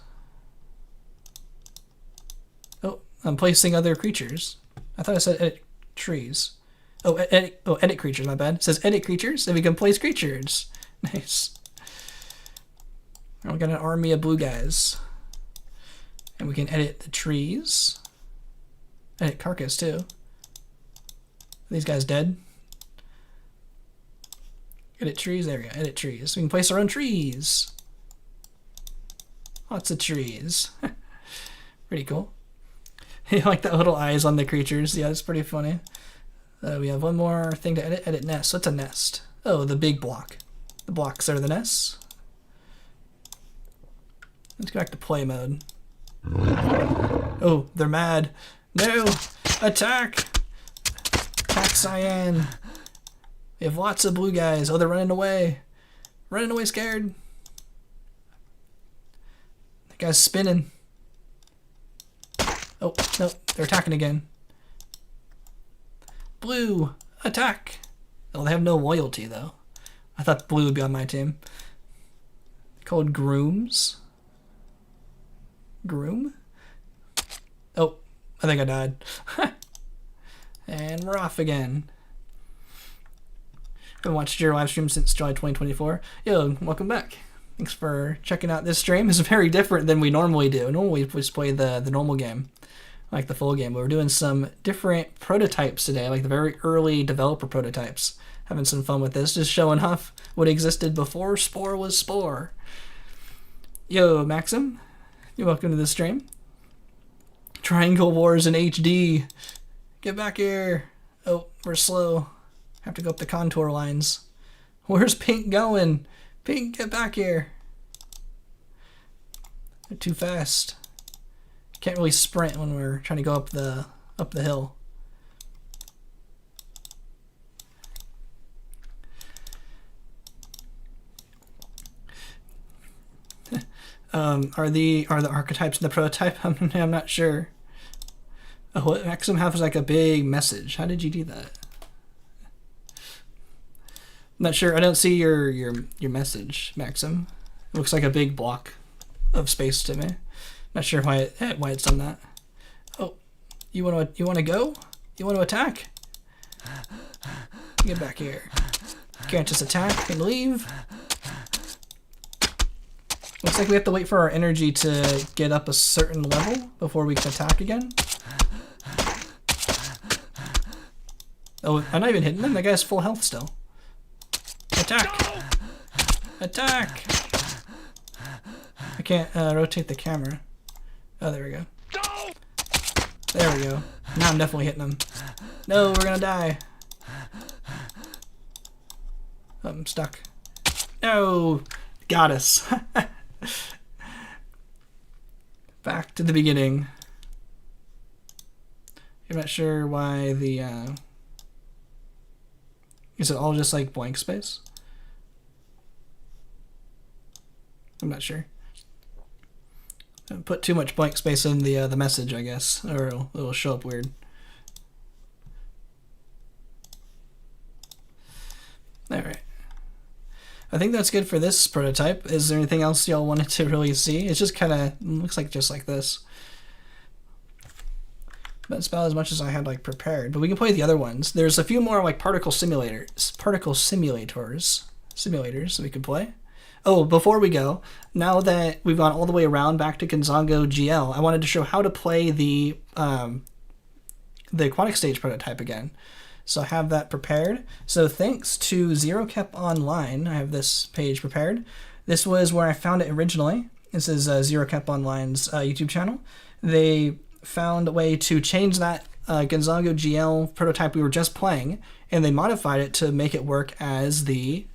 Oh, I'm placing other creatures. I thought I said edit trees. Oh, edit creatures, my bad. It says edit creatures, and we can place creatures. Nice. And we got an army of blue guys. And we can edit the trees. Edit carcass, too. Are these guys dead? Edit trees, there we go, edit trees. We can place our own trees. Lots of trees. Pretty cool. You like that little eyes on the creatures? Yeah, that's pretty funny. We have one more thing to edit. Edit nest. What's a nest? Oh, the big block. The blocks are the nests. Let's go back to play mode. Oh, they're mad. No! Attack! Attack cyan! We have lots of blue guys. Oh, they're running away. Running away scared. That guy's spinning. Oh, no, they're attacking again. Blue, attack. Oh, they have no loyalty, though. I thought blue would be on my team. Called grooms. Groom? Oh, I think I died. And we're off again. I've watched your live stream since July 2024. Yo, welcome back. Thanks for checking out this stream. It's very different than we normally do. Normally we just play the normal game, like the full game. But we're doing some different prototypes today, like the very early developer prototypes. Having some fun with this, just showing off what existed before Spore was Spore. Yo, Maxim, you're welcome to the stream. Triangle Wars in HD. Get back here. Oh, we're slow. Have to go up the contour lines. Where's Pink going? Pink, get back here. They're too fast. Can't really sprint when we're trying to go up the hill. Are the archetypes in the prototype? I'm not sure. Oh, what Maxim has like a big message. How did you do that? I'm not sure. I don't see your message, Maxim. It looks like a big block of space to me. Not sure why it's done that. Oh, you want to go? You want to attack? Get back here. Can't just attack and leave. Looks like we have to wait for our energy to get up a certain level before we can attack again. Oh, I'm not even hitting him. That guy's full health still. Attack! Attack! I can't rotate the camera. Oh, there we go. There we go. Now I'm definitely hitting him. No, we're gonna die. Oh, I'm stuck. No! Got us. Back to the beginning. I'm not sure why the... Is it all just like blank space? I'm not sure. Don't put too much blank space in the message, I guess, or it'll show up weird. All right. I think that's good for this prototype. Is there anything else y'all wanted to really see? It's just kind of looks like just like this. That's about as much as I had like prepared. But we can play the other ones. There's a few more like particle simulators that we can play. Oh, before we go, now that we've gone all the way around back to Gonzago GL, I wanted to show how to play the Aquatic Stage prototype again. So I have that prepared. So thanks to ZeroCap Online, I have this page prepared. This was where I found it originally. This is ZeroCap Online's YouTube channel. They found a way to change that Gonzago GL prototype we were just playing, and they modified it to make it work as the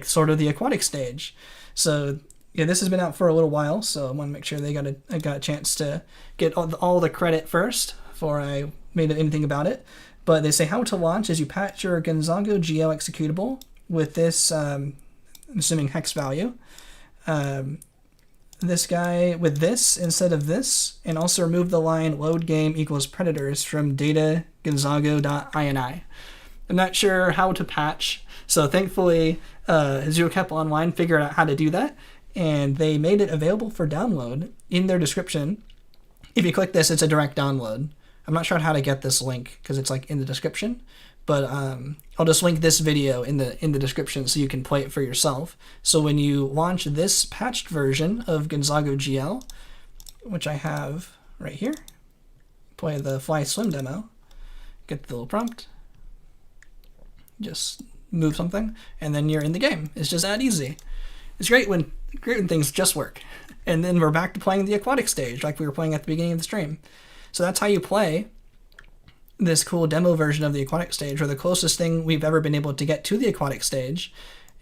sort of the Aquatic Stage. So yeah, this has been out for a little while, so I want to make sure I got a chance to get all the credit first before I made anything about it. But they say how to launch is you patch your Gonzago GL executable with this, I'm assuming hex value. This guy with this instead of this, and also remove the line load game equals predators from data gonzago.ini. I'm not sure how to patch, so thankfully ZeroCap Online figured out how to do that, and they made it available for download in their description. If you click this, it's a direct download. I'm not sure how to get this link because it's like in the description, but I'll just link this video in the description so you can play it for yourself. So when you launch this patched version of Gonzago GL, which I have right here, play the Fly Swim demo, get the little prompt, just move something, and then you're in the game. It's just that easy. It's great when things just work. And then we're back to playing the Aquatic Stage like we were playing at the beginning of the stream. So that's how you play this cool demo version of the Aquatic Stage, or the closest thing we've ever been able to get to the Aquatic Stage.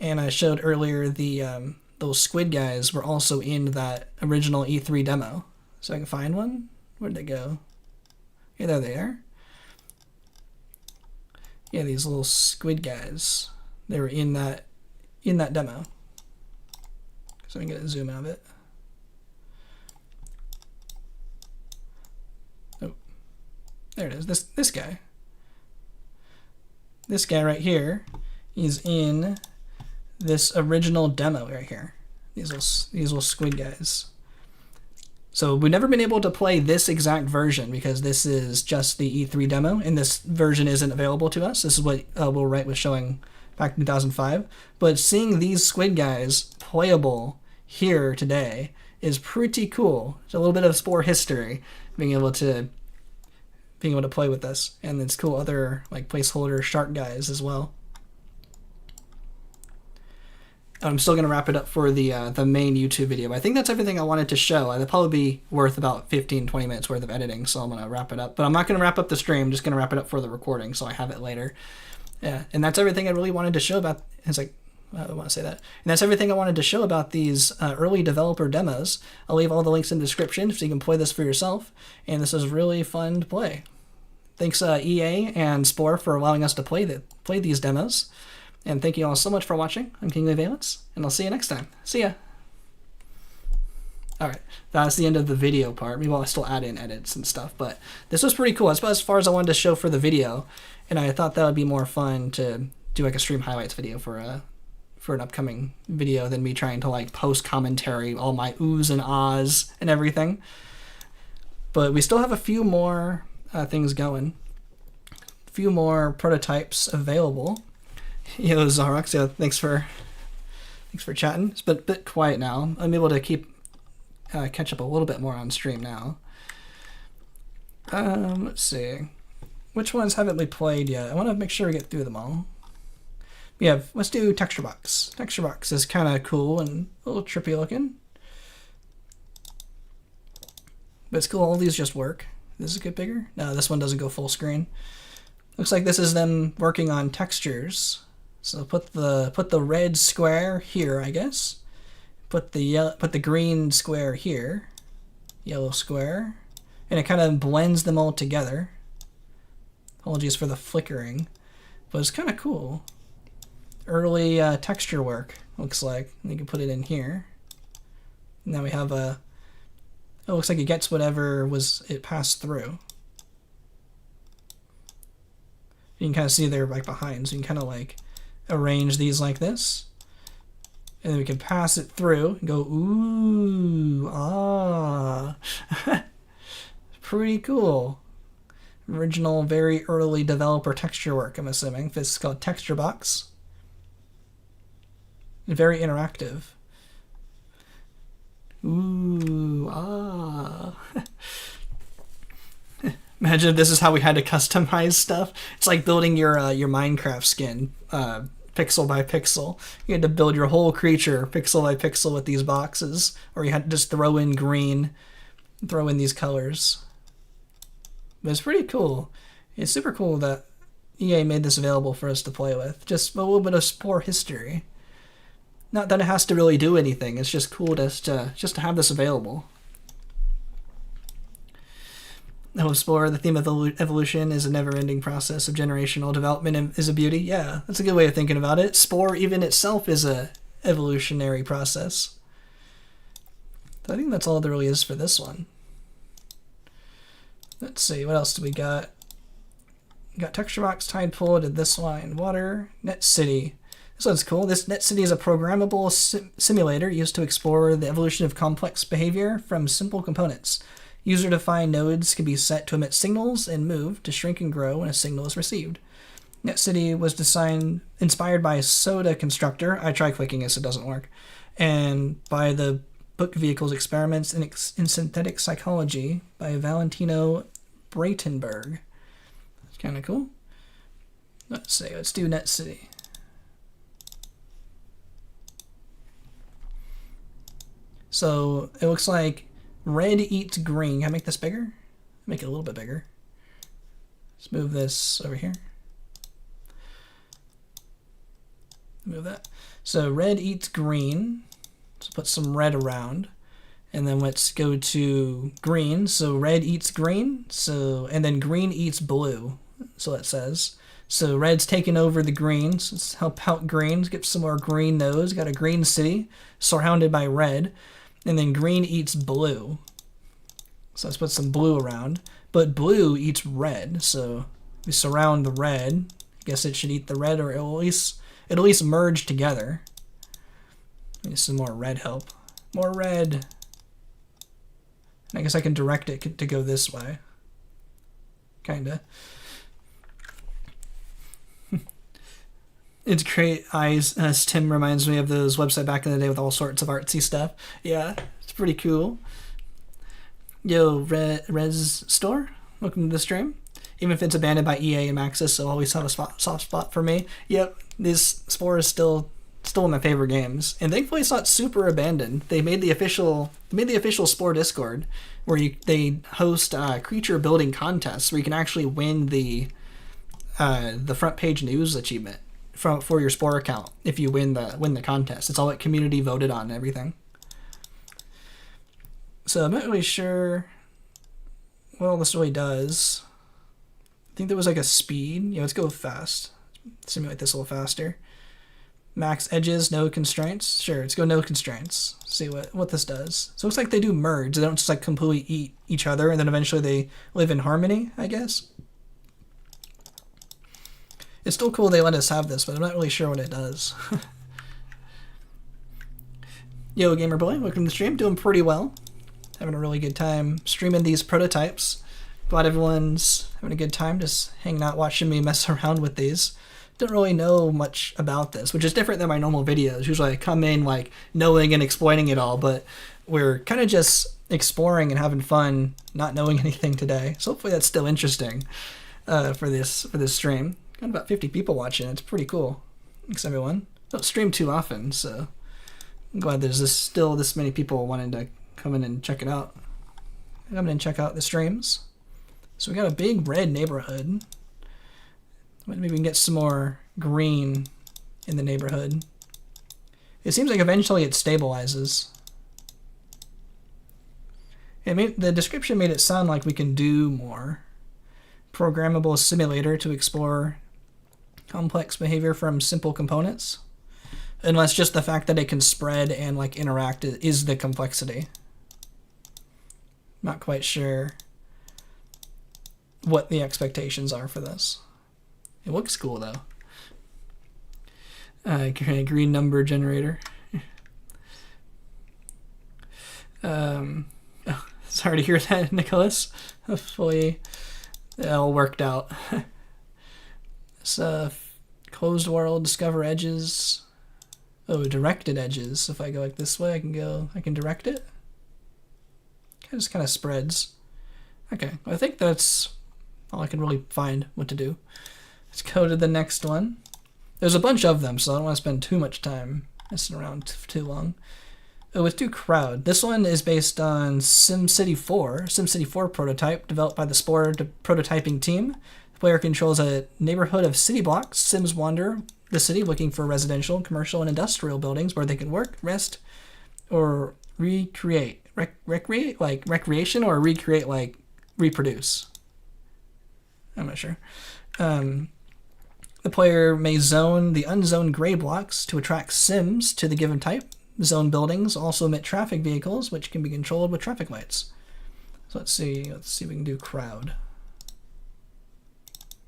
And I showed earlier those squid guys were also in that original E3 demo. So I can find one. Where'd they go? Yeah, there they are. Yeah, these little squid guys. They were in that demo. So I can get a zoom out of it. There it is, this guy. This guy right here is in this original demo right here. These little squid guys. So we've never been able to play this exact version because this is just the E3 demo, and this version isn't available to us. This is what Will Wright was showing back in 2005. But seeing these squid guys playable here today is pretty cool. It's a little bit of Spore history, being able to play with this, and it's cool other like placeholder shark guys as well. I'm still gonna wrap it up for the main YouTube video. I think that's everything I wanted to show. It'll probably be worth about 15-20 minutes worth of editing, so I'm gonna wrap it up. But I'm not gonna wrap up the stream. I'm just gonna wrap it up for the recording, so I have it later. Yeah, and that's everything I really wanted to show about. It's like, I want to say that. And that's everything I wanted to show about these early developer demos. I'll leave all the links in the description so you can play this for yourself. And this is really fun to play. Thanks EA and Spore for allowing us to play these demos. And thank you all so much for watching. I'm Kingly Valence, and I'll see you next time. See ya! Alright, that's the end of the video part. Maybe I'll still add in edits and stuff, but this was pretty cool. That's about as far as I wanted to show for the video, and I thought that would be more fun to do like a stream highlights video for an upcoming video than me trying to like post commentary, all my oohs and ahs and everything. But we still have a few more things going. A few more prototypes available. Yo, Zarox, yeah, thanks for chatting. It's been a bit quiet now. I'm able to catch up a little bit more on stream now. Let's see. Which ones haven't we played yet? I want to make sure we get through them all. Let's do Texture Box. Texture Box is kind of cool and a little trippy looking. But it's cool, all these just work. Does it get bigger? No, this one doesn't go full screen. Looks like this is them working on textures. So put the red square here, I guess. Put the green square here. Yellow square. And it kind of blends them all together. Apologies for the flickering. But it's kind of cool. Early texture work, looks like. And you can put it in here. And now we have a... It looks like it gets whatever it passed through. You can kind of see they're like behind, so you can kind of like arrange these like this. And then we can pass it through and go, ooh, ah. Pretty cool. Original, very early developer texture work, I'm assuming. This is called Texture Box. Very interactive. Ooh, ah. Imagine if this is how we had to customize stuff. It's like building your Minecraft skin, pixel by pixel. You had to build your whole creature pixel by pixel with these boxes, or you had to just throw in green, throw in these colors. But it's pretty cool. It's super cool that EA made this available for us to play with. Just a little bit of Spore history. Not that it has to really do anything. It's just cool just to have this available. Oh, Spore, the theme of evolution is a never-ending process of generational development and is a beauty. Yeah, that's a good way of thinking about it. Spore even itself is a evolutionary process. So I think that's all there really is for this one. Let's see, what else do we got? We got Texture Box, Tide Pool, did this line, Water, Net City. This one's cool. This Net City is a programmable simulator used to explore the evolution of complex behavior from simple components. User-defined nodes can be set to emit signals and move to shrink and grow when a signal is received. Net City was inspired by Soda Constructor. I tried clicking it, so it doesn't work. And by the book Vehicles Experiments in Synthetic Psychology by Valentino Breitenberg. That's kind of cool. Let's do Net City. So it looks like red eats green. Can I make this bigger? Make it a little bit bigger. Let's move this over here. Move that. So red eats green. So put some red around. And then let's go to green. So red eats green. And then green eats blue. So it says. So red's taking over the greens. Let's help out greens. Get some more green nodes. Got a green city surrounded by red. And then green eats blue. So let's put some blue around. But blue eats red. So we surround the red. I guess it should eat the red, or it'll at least merge together. Need some more red help. More red. I guess I can direct it to go this way. Kinda. It's great. As Tim reminds me of those websites back in the day with all sorts of artsy stuff. Yeah, it's pretty cool. Yo, Res Store, welcome to the stream. Even if it's abandoned by EA and Maxis, it'll always have a soft spot for me. Yep, this Spore is still one of my favorite games, and thankfully it's not super abandoned. They made the official Spore Discord where they host creature building contests where you can actually win the front page news achievement for your Spore account if you win the contest. It's all like community voted on and everything. So I'm not really sure what all this really does. I think there was like a speed. Yeah, let's go fast. Simulate this a little faster. Max edges, no constraints. Sure, let's go no constraints. See what this does. So it looks like they do merge. They don't just like completely eat each other, and then eventually they live in harmony, I guess. It's still cool they let us have this, but I'm not really sure what it does. Yo, Gamer Boy, welcome to the stream. Doing pretty well. Having a really good time streaming these prototypes. Glad everyone's having a good time just hanging out watching me mess around with these. Don't really know much about this, which is different than my normal videos. Usually I come in like knowing and explaining it all, but we're kind of just exploring and having fun, not knowing anything today. So hopefully that's still interesting for this stream. Got about 50 people watching. It's pretty cool. Thanks everyone. Don't stream too often, so I'm glad there's still this many people wanting to come in and check it out. Come in and check out the streams. So we got a big red neighborhood. Maybe we can get some more green in the neighborhood. It seems like eventually it stabilizes. The description made it sound like we can do more. Programmable simulator to explore complex behavior from simple components. Unless just the fact that it can spread and like interact is the complexity. Not quite sure what the expectations are for this. It looks cool though. Green number generator. Sorry to hear that, Nicholas. Hopefully it all worked out. So, closed world, discover edges. Oh, directed edges. If I go like this way, I can direct it. It just kind of spreads. Okay, well, I think that's all I can really find what to do. Let's go to the next one. There's a bunch of them, so I don't want to spend too much time messing around too long. Oh, let's do crowd. This one is based on SimCity 4. SimCity 4 prototype developed by the Spore prototyping team. The player controls a neighborhood of city blocks. Sims wander the city looking for residential, commercial, and industrial buildings where they can work, rest, or recreate. Recreate? Like recreation, or recreate like reproduce? I'm not sure. The player may zone the unzoned gray blocks to attract Sims to the given type. Zone buildings also emit traffic vehicles, which can be controlled with traffic lights. So let's see if we can do crowd.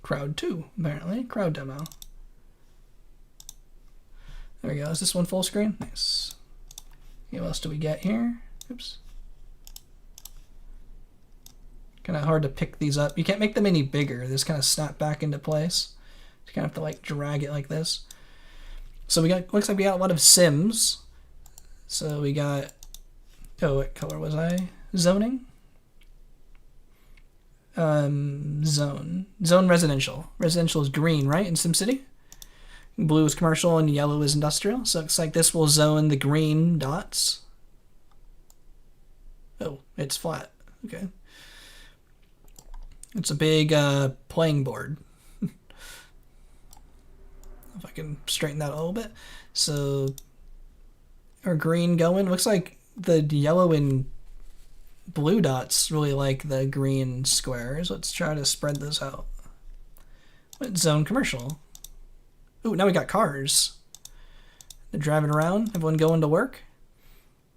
Crowd 2, apparently. Crowd demo. There we go. Is this one full screen? Nice. Okay, what else do we get here? Oops. Kind of hard to pick these up. You can't make them any bigger. They just kind of snap back into place. You kind of have to like drag it like this. So looks like we got a lot of Sims. So we got, oh, what color was I? Zoning? Zone residential. Residential is green, right, in SimCity? Blue is commercial and yellow is industrial. So it looks like this will zone the green dots. Oh, it's flat. Okay. It's a big playing board. If I can straighten that a little bit. So our green going. Looks like the yellow and blue dots really like the green squares. Let's try to spread those out. Let's zone commercial. Ooh, now we got cars. They're driving around. Everyone going to work.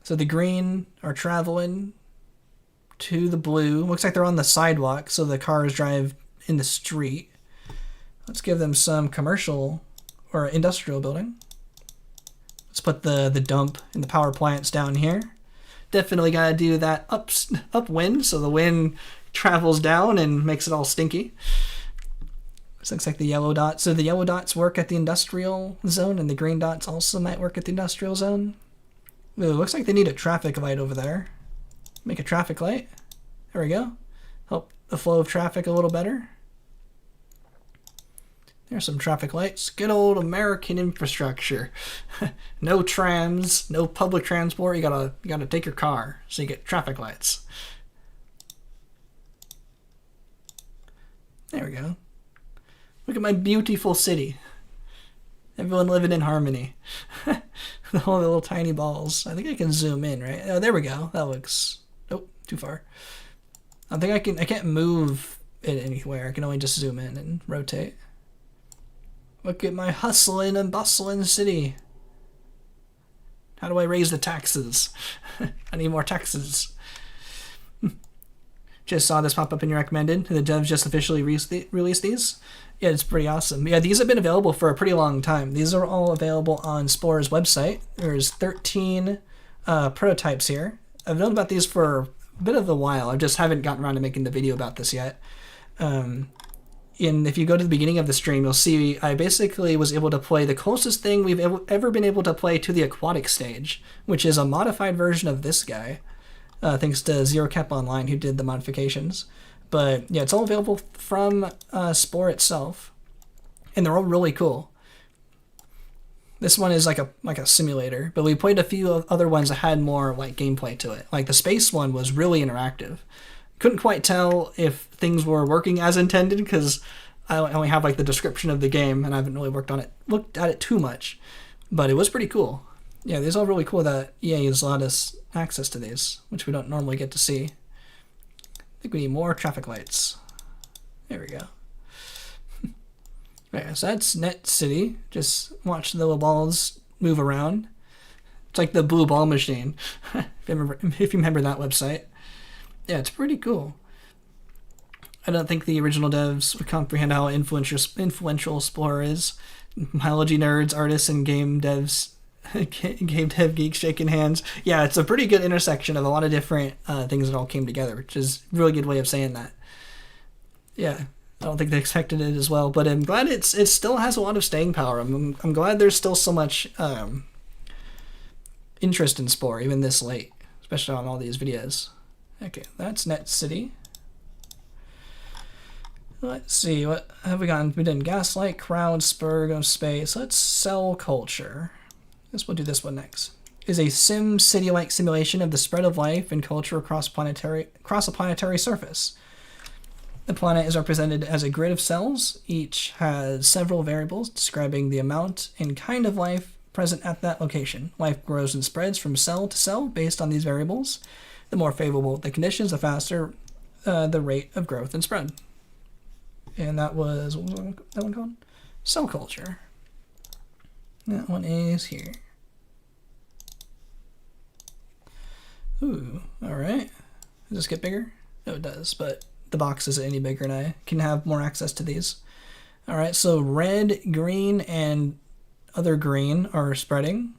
So the green are traveling to the blue. Looks like they're on the sidewalk, so the cars drive in the street. Let's give them some commercial or industrial building. Let's put the dump and the power plants down here. Definitely gotta do that upwind, so the wind travels down and makes it all stinky. This looks like the yellow dots. So the yellow dots work at the industrial zone, and the green dots also might work at the industrial zone. Ooh, looks like they need a traffic light over there. Make a traffic light. There we go. Help the flow of traffic a little better. There's some traffic lights. Good old American infrastructure. No trams, no public transport. You gotta take your car, so you get traffic lights. There we go. Look at my beautiful city. Everyone living in harmony. All the little tiny balls. I think I can zoom in, right? Oh, there we go. That looks... Oh, too far. I think I can't move it anywhere. I can only just zoom in and rotate. Look at my hustling and bustling city. How do I raise the taxes? I need more taxes. Just saw this pop up in your recommended. The devs just officially released these. Yeah, it's pretty awesome. Yeah, these have been available for a pretty long time. These are all available on Spore's website. There's 13 prototypes here. I've known about these for a bit of a while. I just haven't gotten around to making the video about this yet. If you go to the beginning of the stream, you'll see I basically was able to play the closest thing we've ever been able to play to the Aquatic Stage, which is a modified version of this guy, thanks to Zero Cap Online, who did the modifications. But yeah, it's all available from Spore itself, and they're all really cool. This one is like a simulator, but we played a few other ones that had more like gameplay to it. Like the space one was really interactive. Couldn't quite tell if things were working as intended because I only have like the description of the game and I haven't really looked at it too much, but it was pretty cool. Yeah, these are all really cool that EA has allowed us access to these, which we don't normally get to see. I think we need more traffic lights. There we go. Yeah, so that's Net City. Just watch the little balls move around. It's like the blue ball machine, if you remember that website. Yeah, it's pretty cool. I don't think the original devs would comprehend how influential Spore is. Biology nerds, artists, and game dev geeks shaking hands. Yeah, it's a pretty good intersection of a lot of different things that all came together, which is a really good way of saying that. Yeah, I don't think they expected it as well, but I'm glad it still has a lot of staying power. I'm glad there's still so much interest in Spore, even this late, especially on all these videos. Okay, that's Net City. Let's see, what have we gotten? We did Gaslight, Crowd, Spur, Go Space. Let's Cell Culture. Guess we'll do this one next. Is a sim city-like simulation of the spread of life and culture across a planetary surface. The planet is represented as a grid of cells. Each has several variables describing the amount and kind of life present at that location. Life grows and spreads from cell to cell based on these variables. The more favorable the conditions, the faster the rate of growth and spread. And that was, what was that one called? Cell Culture. That one is here. Ooh, alright. Does this get bigger? No, it does, but the box isn't any bigger and I can have more access to these. Alright, so red, green, and other green are spreading.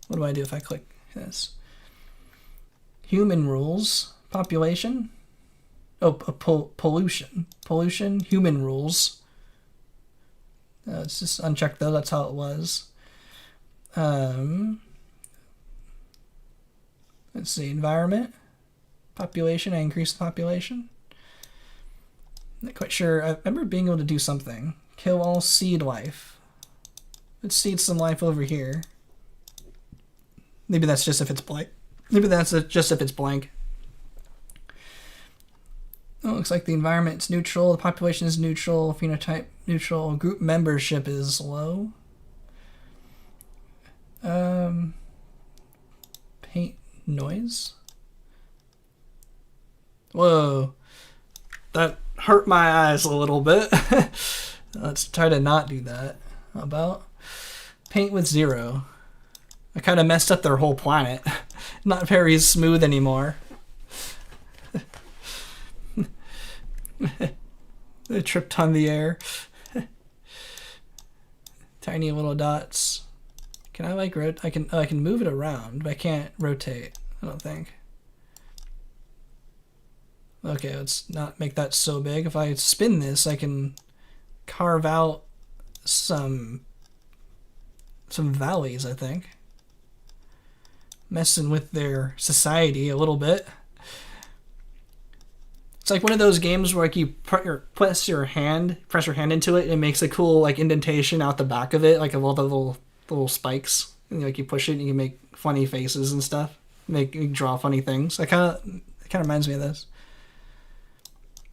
What do I do if I click this? Human rules, population. Oh, pollution. Pollution, human rules. Let's just uncheck though, that's how it was. Let's see, environment, population, I increased the population. Not quite sure, I remember being able to do something. Kill all seed life. Let's seed some life over here. Maybe that's just if it's blank. Maybe that's just if it's blank. Oh, looks like the environment's neutral, the population is neutral, phenotype neutral, group membership is low. Paint noise. Whoa, that hurt my eyes a little bit. Let's try to not do that. How about paint with 0? I kind of messed up their whole planet. Not very smooth anymore. They tripped on the air. Tiny little dots. Can I like I can move it around, but I can't rotate, I don't think. Okay, let's not make that so big. If I spin this, I can carve out some valleys, I think. Messing with their society a little bit. It's like one of those games where like you press your hand into it and it makes a cool like indentation out the back of it, like of all the little spikes. And like you push it and you can make funny faces and stuff. You draw funny things. It kind of reminds me of this.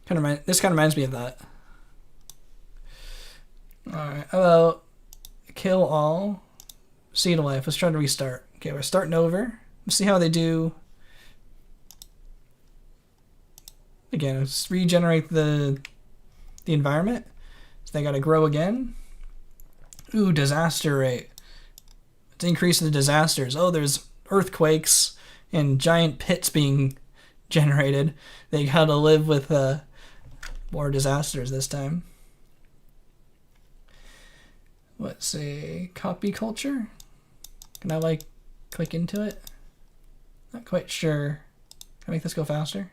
This kind of reminds me of that. Alright, about kill all, seed of life. Let's try to restart. Okay, we're starting over. Let's see how they do. Again, let's regenerate the environment. So they gotta grow again. Ooh, disaster rate. Let's increase the disasters. Oh, there's earthquakes and giant pits being generated. They gotta live with more disasters this time. Let's see, copy culture. Can I like click into it? Not quite sure. Can I make this go faster?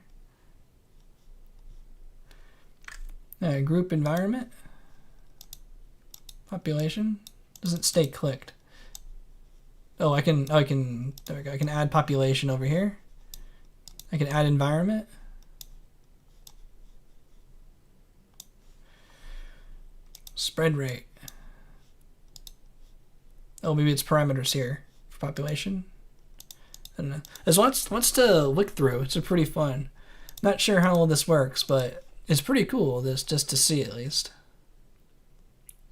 Group environment. Population. Doesn't stay clicked. Oh, there we go. I can add population over here. I can add environment. Spread rate. Oh, maybe it's parameters here for population. I don't know. There's lots to look through. It's pretty fun. Not sure how all this works, but it's pretty cool. This just to see at least.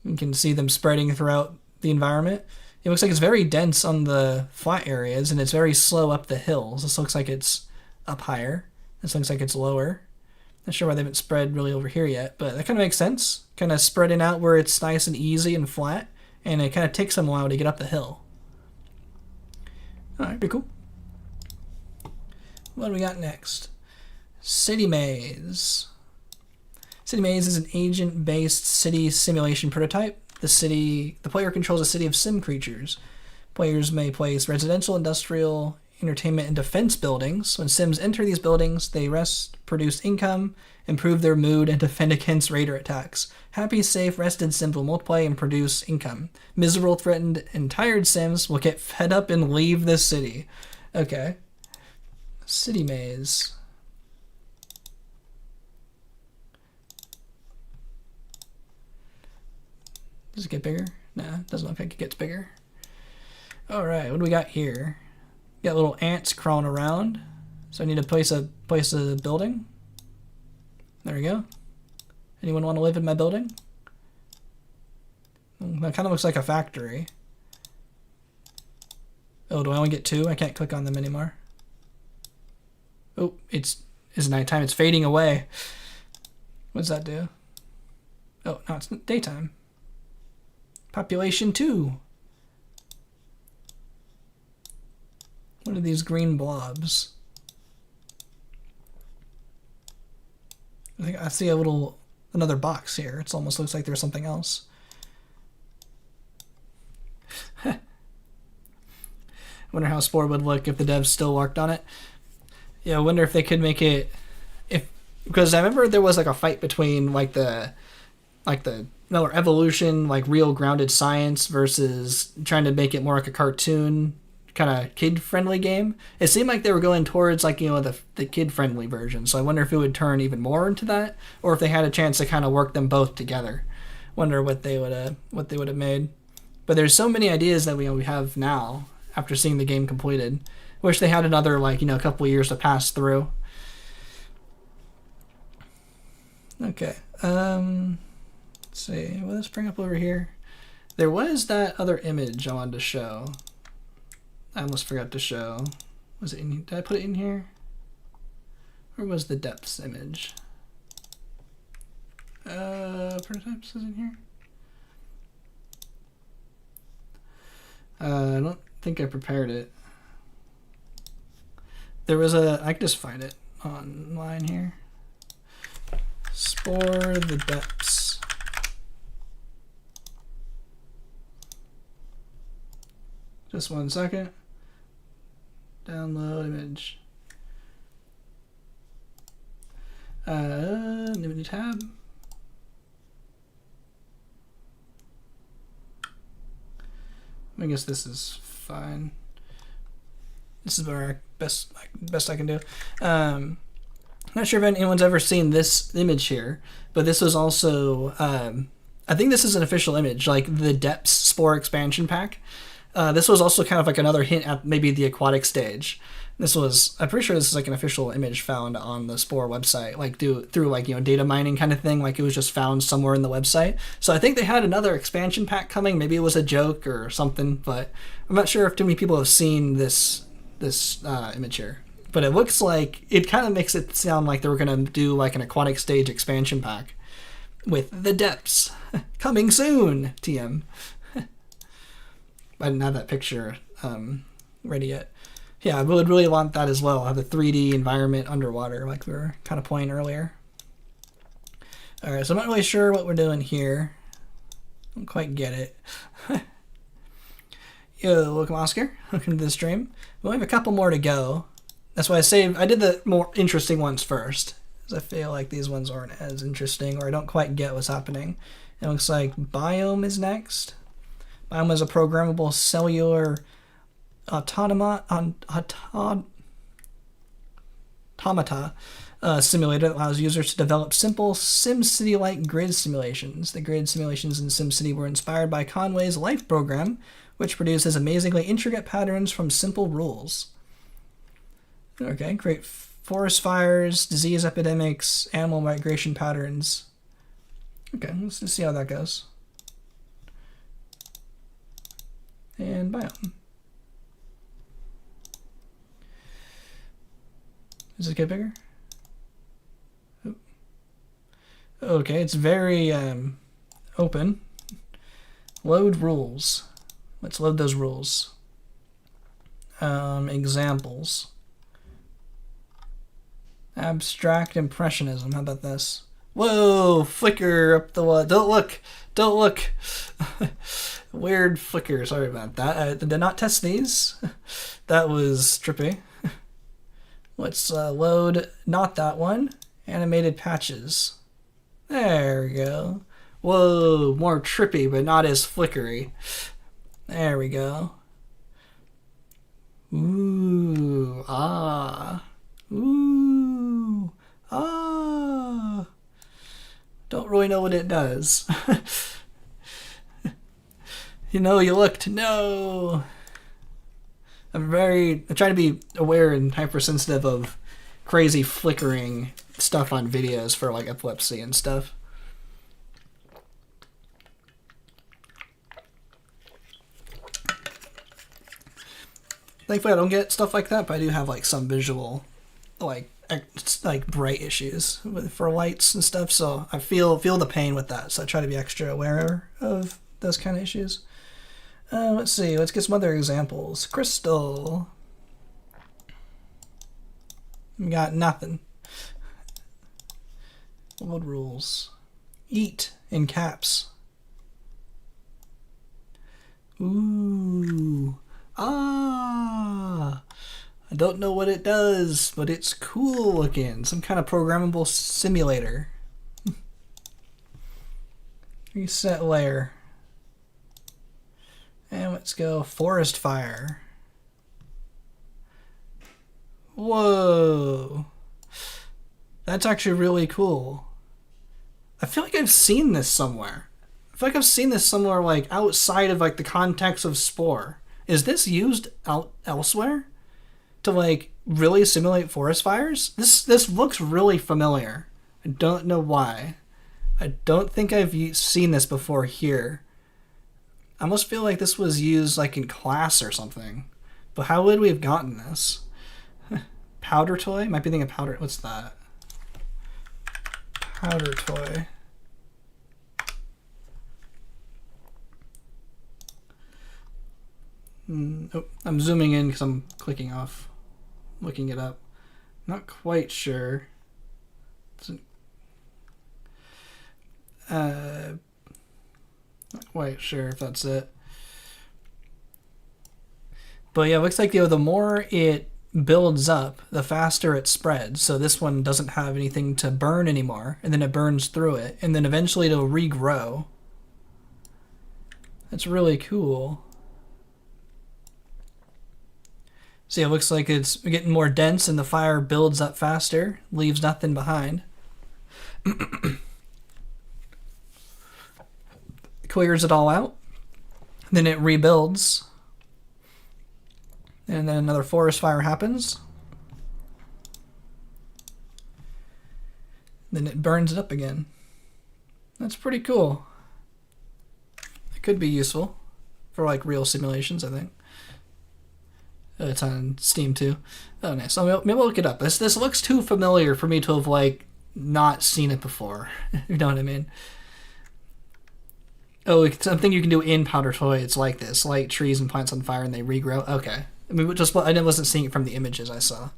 You can see them spreading throughout the environment. It looks like it's very dense on the flat areas, and it's very slow up the hills. This looks like it's up higher. This looks like it's lower. Not sure why they haven't spread really over here yet, but that kind of makes sense. Kind of spreading out where it's nice and easy and flat, and it kind of takes them a while to get up the hill. Alright, pretty cool. What do we got next? City Maze. City Maze is an agent-based city simulation prototype. The player controls a city of sim creatures. Players may place residential, industrial, entertainment, and defense buildings. When sims enter these buildings, they rest, produce income, improve their mood, and defend against raider attacks. Happy, safe, rested sims will multiply and produce income. Miserable, threatened, and tired sims will get fed up and leave the city. Okay. City Maze. Does it get bigger? Nah, doesn't look like it gets bigger. Alright, what do we got here? Got little ants crawling around. So I need to place a building. There we go. Anyone want to live in my building? That kind of looks like a factory. Oh, do I only get 2? I can't click on them anymore. Oh, it's nighttime. It's fading away. What does that do? Oh, no, it's daytime. Population 2. What are these green blobs? I think I see another box here. It almost looks like there's something else. I wonder how Spore would look if the devs still worked on it. Yeah, I wonder if they could make it, because I remember there was like a fight between like the evolution, like real grounded science versus trying to make it more like a cartoon kind of kid-friendly game. It seemed like they were going towards like, the kid-friendly version. So I wonder if it would turn even more into that, or if they had a chance to kind of work them both together. Wonder what they would have made. But there's so many ideas that we have now after seeing the game completed. Wish they had another a couple of years to pass through. Okay. Let's see. Well, let's bring up over here. There was that other image I wanted to show. I almost forgot to show. Was it in? Did I put it in here? Or was the depths image? Prototypes is in here. I don't think I prepared it. There was I can just find it online here. Spore the depths. Just 1 second. Download image. New tab. I guess this is fine. This is our best I can do. Not sure if anyone's ever seen this image here, but this was also I think this is an official image, like the Depths Spore expansion pack. This was also kind of like another hint at maybe the Aquatic Stage. This was, I'm pretty sure this is like an official image found on the Spore website, like through like, you know, data mining kind of thing. Like it was just found somewhere in the website. So I think they had another expansion pack coming. Maybe it was a joke or something, but I'm not sure if too many people have seen this image here. But it looks like, it kind of makes it sound like they were going to do like an Aquatic Stage expansion pack with the depths coming soon, TM. I didn't have that picture ready yet. Yeah, I would really want that as well. Have the 3D environment underwater, like we were kind of playing earlier. All right, so I'm not really sure what we're doing here. Don't quite get it. Yo, welcome Oscar. Welcome to the stream. We only have a couple more to go. That's why I did the more interesting ones first, because I feel like these ones aren't as interesting, or I don't quite get what's happening. It looks like Biome is next. Biome is a programmable cellular automata simulator that allows users to develop simple SimCity-like grid simulations. The grid simulations in SimCity were inspired by Conway's Life program, which produces amazingly intricate patterns from simple rules. Okay, great. Forest fires, disease epidemics, animal migration patterns. Okay, let's just see how that goes. And Biome. Does it get bigger? Oh. Okay, it's very open. Load rules. Let's load those rules. Examples. Abstract impressionism. How about this? Whoa! Flicker up the wall. Don't look! Don't look! Weird flicker. Sorry about that. I did not test these. That was trippy. Let's load not that one. Animated patches. There we go. Whoa! More trippy, but not as flickery. There we go. Ooh. Ah. Ooh. Ah. Don't really know what it does. You know, you looked. No. I'm trying to be aware and hypersensitive of crazy flickering stuff on videos for like epilepsy and stuff. Thankfully I don't get stuff like that, but I do have like some visual like bright issues for lights and stuff, so I feel the pain with that, so I try to be extra aware of those kind of issues. Let's see, let's get some other examples. Crystal. We got nothing. Load rules. Eat in caps. Ooh. Ah. I don't know what it does, but it's cool looking. Some kind of programmable simulator. Reset layer. And let's go forest fire. Whoa. That's actually really cool. I feel like I've seen this somewhere. I feel like I've seen this somewhere like outside of like the context of Spore. Is this used elsewhere to like really simulate forest fires? This looks really familiar. I don't know why. I don't think I've seen this before here. I almost feel like this was used like in class or something. But how would we have gotten this? Powder toy? Might be thinking of powder. What's that? Powder toy. Oh, I'm zooming in because I'm clicking off, looking it up. Not quite sure. Not quite sure if that's it. But yeah, it looks like the more it builds up, the faster it spreads. So this one doesn't have anything to burn anymore, and then it burns through it, and then eventually it'll regrow. That's really cool. See, it looks like it's getting more dense and the fire builds up faster, leaves nothing behind. Clears it all out. Then it rebuilds. And then another forest fire happens. Then it burns it up again. That's pretty cool. It could be useful for like real simulations, I think. It's on Steam too. Oh, nice. So maybe I'll look it up. This looks too familiar for me to have like not seen it before. You know what I mean? Oh, it's something you can do in Powder Toy. It's like this: light trees and plants on fire, and they regrow. Okay, I mean, I wasn't seeing it from the images I saw,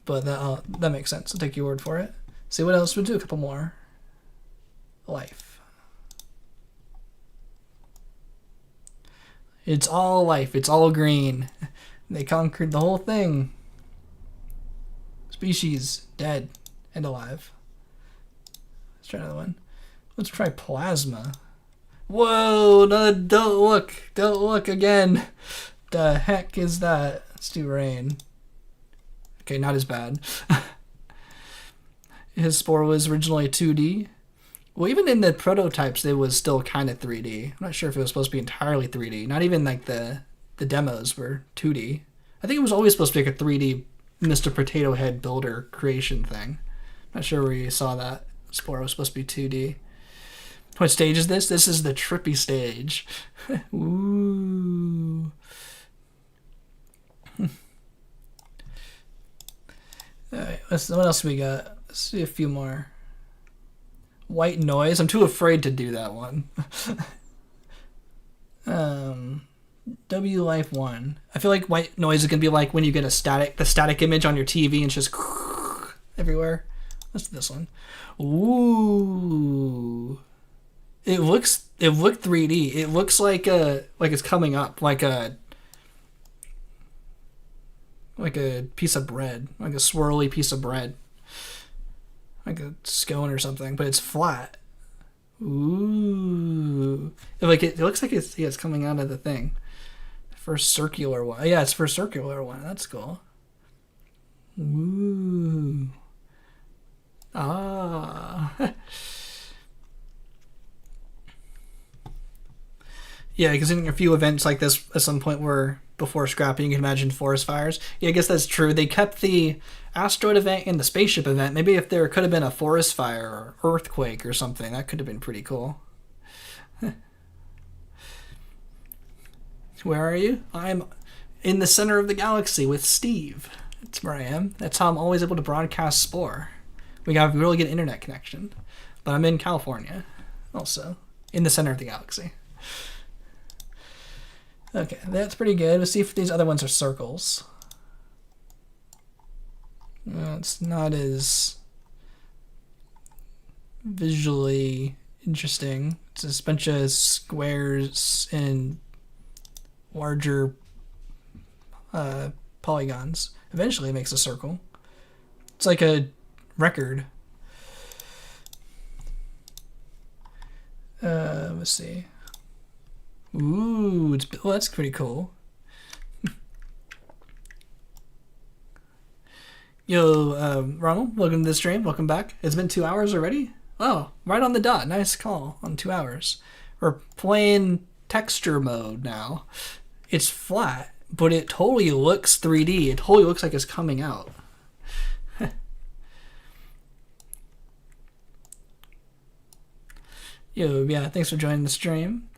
but that makes sense. I'll take your word for it. See what else we do. A couple more. Life. It's all life. It's all green. They conquered the whole thing. Species dead and alive. Let's try another one. Let's try plasma. Whoa! No, don't look! Don't look again! The heck is that? Let's do rain. Okay, not as bad. His Spore was originally 2D. Well, even in the prototypes, it was still kind of 3D. I'm not sure if it was supposed to be entirely 3D. Not even like the demos were 2D. I think it was always supposed to be like a 3D Mr. Potato Head builder creation thing. Not sure where you saw that. Spore was supposed to be 2D. What stage is this? This is the trippy stage. Ooh. Alright, what else we got? Let's see a few more. White noise. I'm too afraid to do that one. W Life 1. I feel like white noise is gonna be like when you get the static image on your TV and it's just everywhere. Let's do this one. Ooh. It looked 3D. It looks like it's coming up, like a piece of bread, like a swirly piece of bread, like a scone or something, but it's flat. Ooh, it looks like it's coming out of the thing. First circular one. Yeah, it's first circular one. That's cool. Ooh. Ah. Yeah, because in a few events like this, at some point where before scrapping, you can imagine forest fires. Yeah, I guess that's true. They kept the asteroid event and the spaceship event. Maybe if there could have been a forest fire or earthquake or something, that could have been pretty cool. Where are you? I'm in the center of the galaxy with Steve. That's where I am. That's how I'm always able to broadcast Spore. We have a really good internet connection. But I'm in California, also, in the center of the galaxy. Okay, that's pretty good. Let's see if these other ones are circles. It's not as visually interesting. It's just a bunch of squares and larger polygons. Eventually it makes a circle. It's like a record. Let's see. Ooh, well, that's pretty cool. Yo, Ronald, welcome to the stream. Welcome back. It's been 2 hours already? Oh, right on the dot. Nice call on 2 hours. We're playing texture mode now. It's flat, but it totally looks 3D. It totally looks like it's coming out. Yo, yeah, thanks for joining the stream.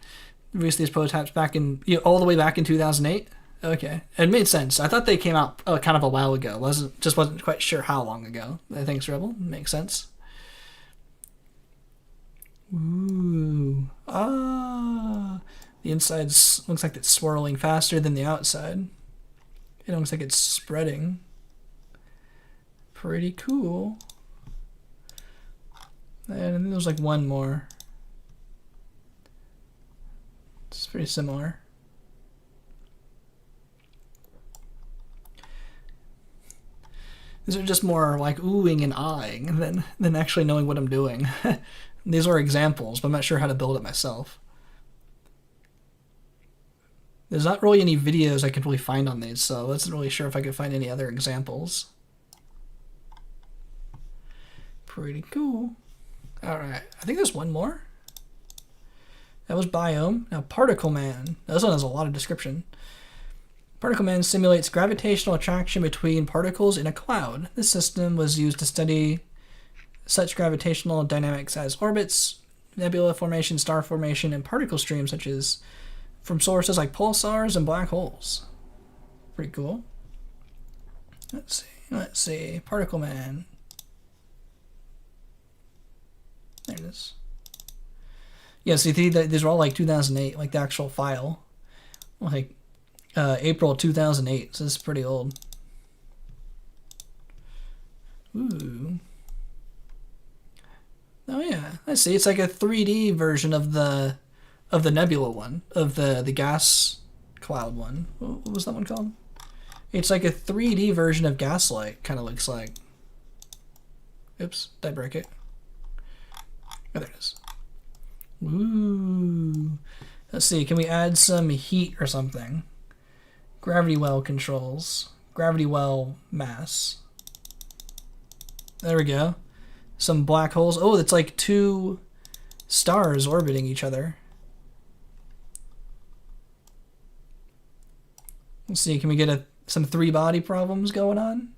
Released these prototypes back in all the way back in 2008. Okay, it made sense. I thought they came out kind of a while ago. Wasn't quite sure how long ago. Thanks, Rebel. Makes sense. Ooh, the inside looks like it's swirling faster than the outside. It looks like it's spreading. Pretty cool. And then there's like one more. It's pretty similar. These are just more like oohing and ahhing than actually knowing what I'm doing. These are examples, but I'm not sure how to build it myself. There's not really any videos I can really find on these, so I wasn't really sure if I could find any other examples. Pretty cool. Alright, I think there's one more. That was Biome. Now Particle Man. Now, this one has a lot of description. Particle Man simulates gravitational attraction between particles in a cloud. This system was used to study such gravitational dynamics as orbits, nebula formation, star formation, and particle streams such as from sources like pulsars and black holes. Pretty cool. Let's see. Particle Man. There it is. Yeah, see, these are all like 2008, like the actual file. Like April 2008, so this is pretty old. Ooh. Oh yeah, I see. It's like a 3D version of the nebula one, of the gas cloud one. What was that one called? It's like a 3D version of Gaslight, kind of looks like. Oops, did I break it? Oh, there it is. Ooh. Let's see, can we add some heat or something? Gravity well controls. Gravity well mass. There we go. Some black holes. Oh, it's like two stars orbiting each other. Let's see, can we get some three-body problems going on?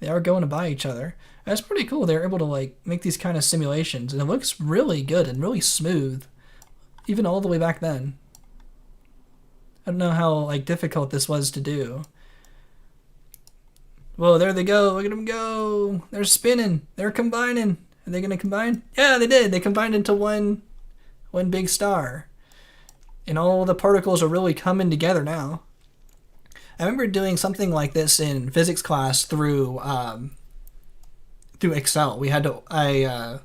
They are going by each other. That's pretty cool. They're able to like make these kind of simulations, and it looks really good and really smooth, even all the way back then. I don't know how like difficult this was to do. Whoa, there they go. Look at them go. They're spinning. They're combining. Are they gonna combine? Yeah, they did. They combined into one big star, and all the particles are really coming together now. I remember doing something like this in physics class through Excel. We had to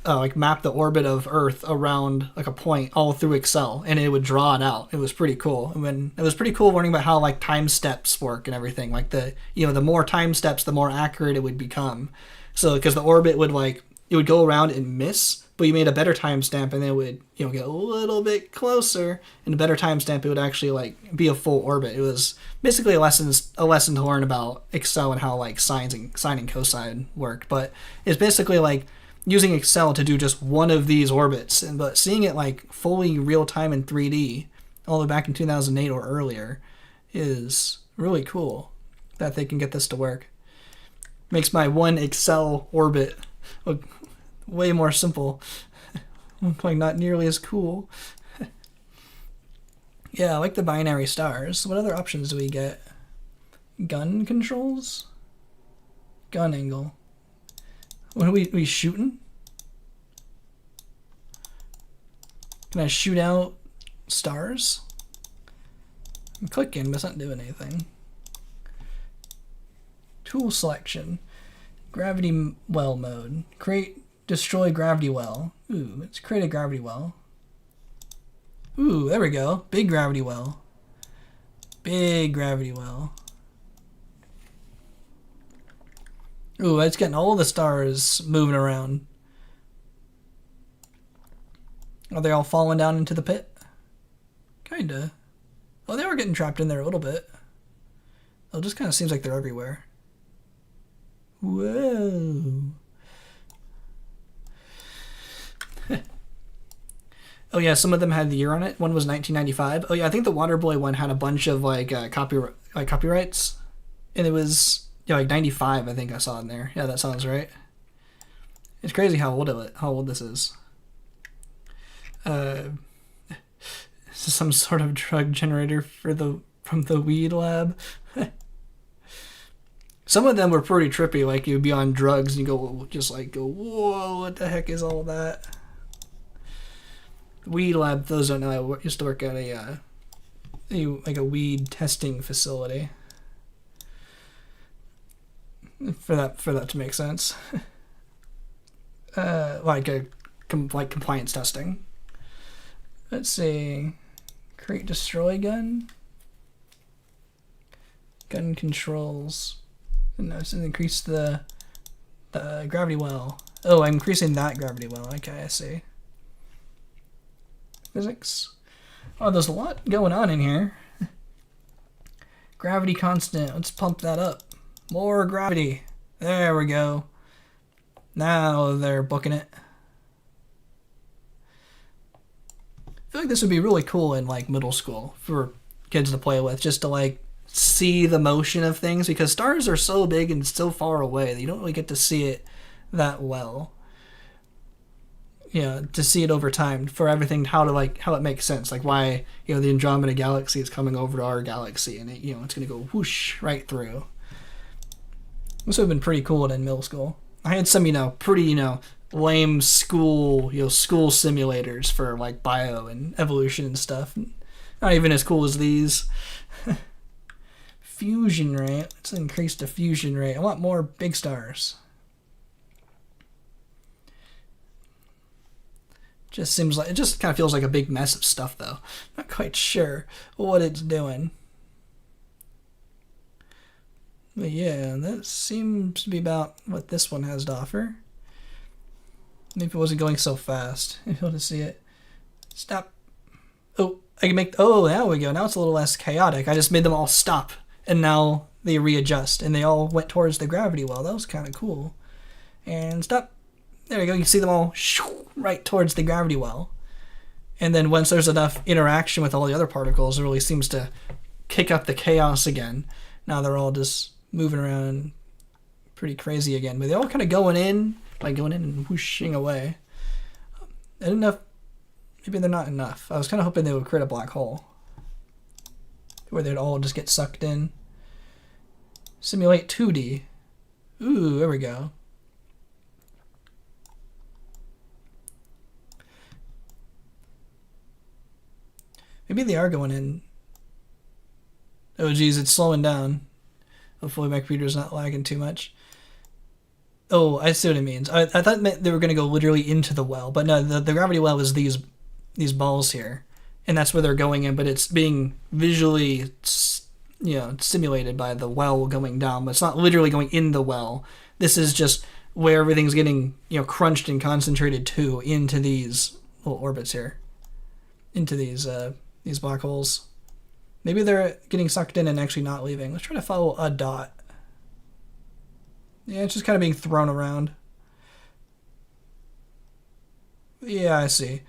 like map the orbit of Earth around like a point all through Excel, and it would draw it out. It was pretty cool. And it was pretty cool learning about how like time steps work and everything. Like the more time steps, the more accurate it would become. So because the orbit would it would go around and miss, but you made a better timestamp, and then it would get a little bit closer, and a better timestamp it would actually like be a full orbit. It was basically a lesson to learn about Excel and how like sine and cosine worked. But it's basically like using Excel to do just one of these orbits, but seeing it like fully real time in 3D all the way back in 2008 or earlier is really cool that they can get this to work. Makes my one Excel orbit look way more simple. Look like not nearly as cool. Yeah, I like the binary stars. What other options do we get? Gun controls? Gun angle. What are we shooting? Can I shoot out stars? I'm clicking, but it's not doing anything. Tool selection. Gravity well mode. Destroy gravity well. Ooh, let's create a gravity well. Ooh, there we go. Big gravity well. Big gravity well. Ooh, it's getting all the stars moving around. Are they all falling down into the pit? Kinda. Oh, they were getting trapped in there a little bit. It just kind of seems like they're everywhere. Whoa. Oh yeah, some of them had the year on it. One was 1995. Oh yeah, I think the Waterboy one had a bunch of copyrights, and it was like 95. I think I saw in there. Yeah, that sounds right. It's crazy how old this is. This is some sort of drug generator from the weed lab. Some of them were pretty trippy. Like you'd be on drugs and you go, whoa, what the heck is all that? Weed lab, those don't know, I used to work at a weed testing facility. For that to make sense. Like compliance testing. Let's see. Create destroy gun. Gun controls. No, so increase the gravity well. Oh, I'm increasing that gravity well. Okay, I see. Physics. Oh, there's a lot going on in here. Gravity constant. Let's pump that up. More gravity. There we go. Now they're booking it. I feel like this would be really cool in like middle school for kids to play with, just to like see the motion of things, because stars are so big and so far away that you don't really get to see it that well. To see it over time, for everything, how it makes sense, like why the Andromeda galaxy is coming over to our galaxy, and it's gonna go whoosh right through. This would have been pretty cool in middle school. I had some pretty lame school simulators for like bio and evolution and stuff. Not even as cool as these. Fusion rate. Let's increase the fusion rate. I want more big stars. It just kind of feels like a big mess of stuff, though. Not quite sure what it's doing. But yeah, that seems to be about what this one has to offer. Maybe it wasn't going so fast. You'll have to see it. Stop. Oh, I can make... Oh, there we go. Now it's a little less chaotic. I just made them all stop, and now they readjust, and they all went towards the gravity well. That was kind of cool. And stop. There you go. You can see them all right towards the gravity well. And then once there's enough interaction with all the other particles, it really seems to kick up the chaos again. Now they're all just moving around pretty crazy again. But they're all kind of going in and whooshing away. And enough. Maybe they're not enough. I was kind of hoping they would create a black hole, where they'd all just get sucked in. Simulate 2D. Ooh, there we go. Maybe they are going in. Oh geez, it's slowing down. Hopefully my computer's not lagging too much. Oh, I see what it means. I thought they were going to go literally into the well, but no, the gravity well is these balls here, and that's where they're going in, but it's being visually simulated by the well going down, but it's not literally going in the well. This is just where everything's getting crunched and concentrated to, into these little orbits here, into these black holes. Maybe they're getting sucked in and actually not leaving. Let's try to follow a dot. Yeah, it's just kind of being thrown around. Yeah, I see.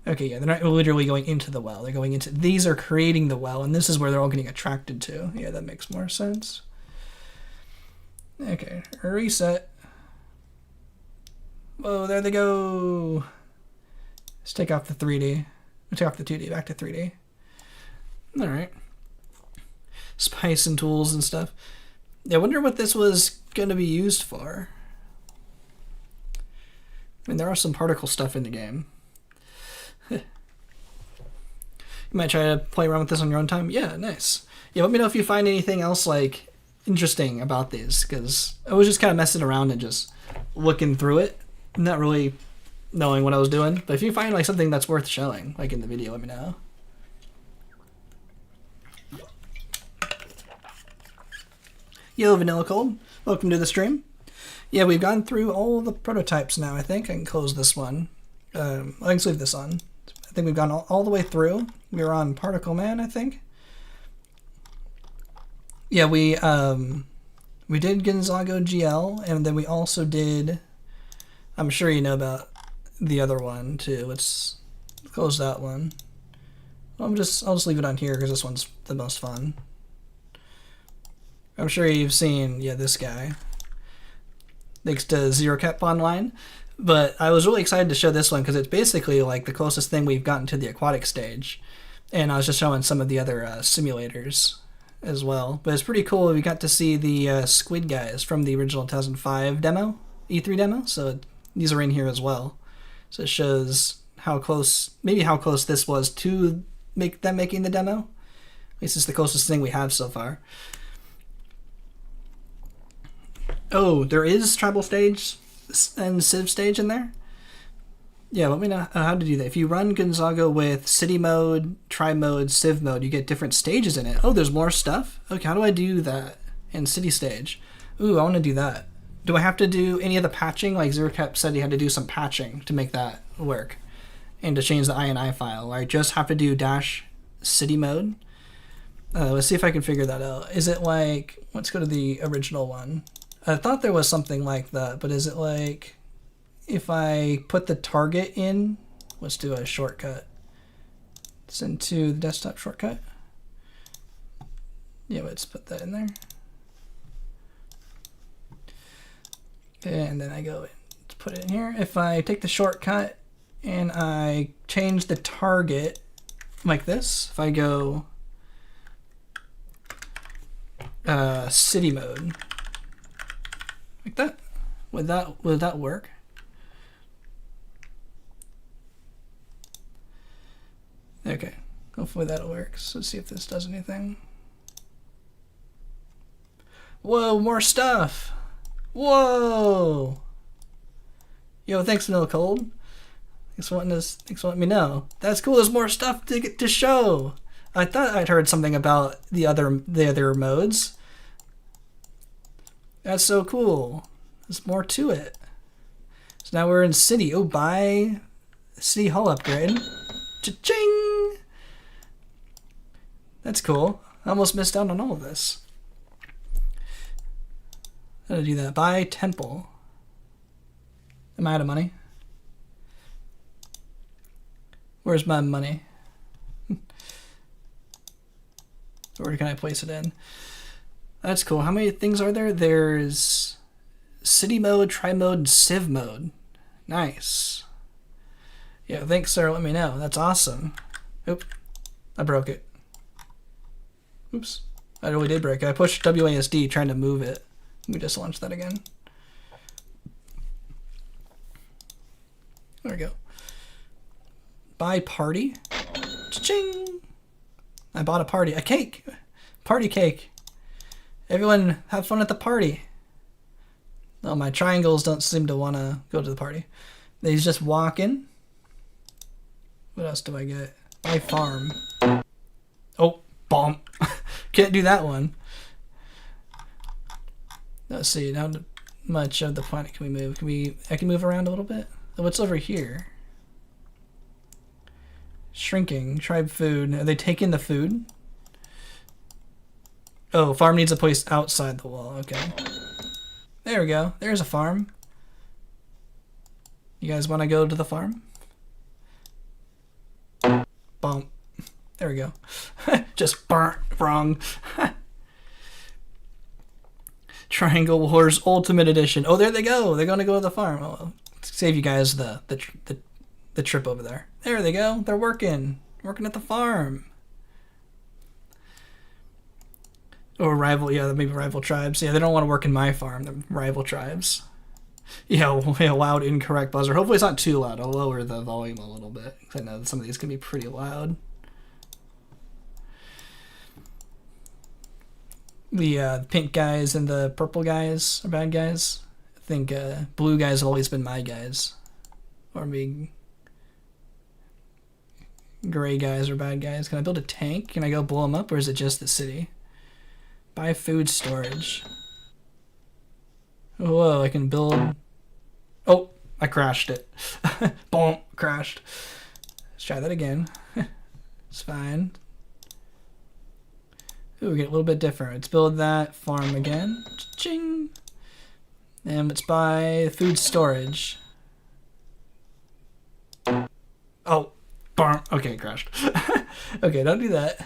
Okay, yeah, they're not literally going into the well. They're going into... These are creating the well, and this is where they're all getting attracted to. Yeah, that makes more sense. Okay, reset. Whoa, there they go. Let's take off the 3D. We'll take off the 2D, back to 3D. Alright. Spice and tools and stuff. Yeah, I wonder what this was going to be used for. I mean, there are some particle stuff in the game. You might try to play around with this on your own time. Yeah, nice. Yeah, let me know if you find anything else like interesting about these, because I was just kind of messing around and just looking through it, not really knowing what I was doing. But if you find like something that's worth showing, like in the video, let me know. Yo, Vanilla Cold, welcome to the stream. Yeah, we've gone through all the prototypes now, I think. I can close this one. I can leave this on. I think we've gone all the way through. We were on Particle Man, I think. Yeah, we did Gonzago GL, and then we also did... I'm sure you know about the other one, too. Let's close that one. I'll just leave it on here, because this one's the most fun. I'm sure you've seen, this guy. Thanks to Zero Cap Online. But I was really excited to show this one because it's basically like the closest thing we've gotten to the Aquatic Stage. And I was just showing some of the other simulators as well. But it's pretty cool. We got to see the squid guys from the original 2005 demo, E3 demo. So these are in here as well. So it shows how close, maybe how close this was to them making the demo. At least it's the closest thing we have so far. Oh, there is Tribal Stage and Civ Stage in there? Yeah, let me know how to do that. If you run Gonzago with City Mode, Tri Mode, Civ Mode, you get different stages in it. Oh, there's more stuff? Okay, how do I do that in City Stage? Ooh, I want to do that. Do I have to do any of the patching? Like ZeroCap said he had to do some patching to make that work. And to change the INI file. I just have to do dash City Mode. Let's see if I can figure that out. Is it like... Let's go to the original one. I thought there was something like that, but is it like if I put the target in, let's do a shortcut. Send to the desktop shortcut. Yeah, let's put that in there. And then I go to put it in here. If I take the shortcut and I change the target like this, if I go city mode, like that, would that work? Okay, hopefully that'll work. So let's see if this does anything. Whoa, more stuff! Whoa! Yo, thanks, Mill Cold. Thanks for letting me know. That's cool. There's more stuff to get to show. I thought I'd heard something about the other modes. That's so cool. There's more to it. So now we're in city. Oh, buy city hall upgrade. Cha-ching! That's cool. I almost missed out on all of this. How to do that? Buy temple. Am I out of money? Where's my money? Where can I place it in? That's cool. How many things are there? There's city mode, tri mode, civ mode. Nice. Yeah, thanks, sir. Let me know. That's awesome. Oop. I broke it. Oops. I really did break it. I pushed WASD trying to move it. Let me just launch that again. There we go. Buy party. Cha-ching! I bought a party. A cake! Party cake. Everyone have fun at the party. Oh, my triangles don't seem to want to go to the party. They just walk in. What else do I get? Buy farm. Oh, bomb. Can't do that one. Let's see. How much of the planet can we move? I can move around a little bit. Oh, what's over here? Shrinking. Tribe food. Are they taking the food? Oh, farm needs a place outside the wall. Okay. There we go. There's a farm. You guys want to go to the farm? Bump. There we go. Just burnt wrong. Triangle Wars Ultimate Edition. Oh, there they go. They're going to go to the farm. Oh, save you guys the trip over there. There they go. They're working at the farm. Or rival, yeah, maybe rival tribes. Yeah, they don't want to work in my farm. They're rival tribes. Yeah, loud, incorrect buzzer. Hopefully it's not too loud. I'll lower the volume a little bit, because I know some of these can be pretty loud. The pink guys and the purple guys are bad guys. I think blue guys have always been my guys. Or maybe gray guys are bad guys. Can I build a tank? Can I go blow them up, or is it just the city? Buy food storage. Whoa, I can build... Oh, I crashed it. Boom, crashed. Let's try that again. It's fine. Ooh, we get a little bit different. Let's build that farm again. Ching! And let's buy food storage. Oh, barn. Okay, it crashed. Okay, don't do that.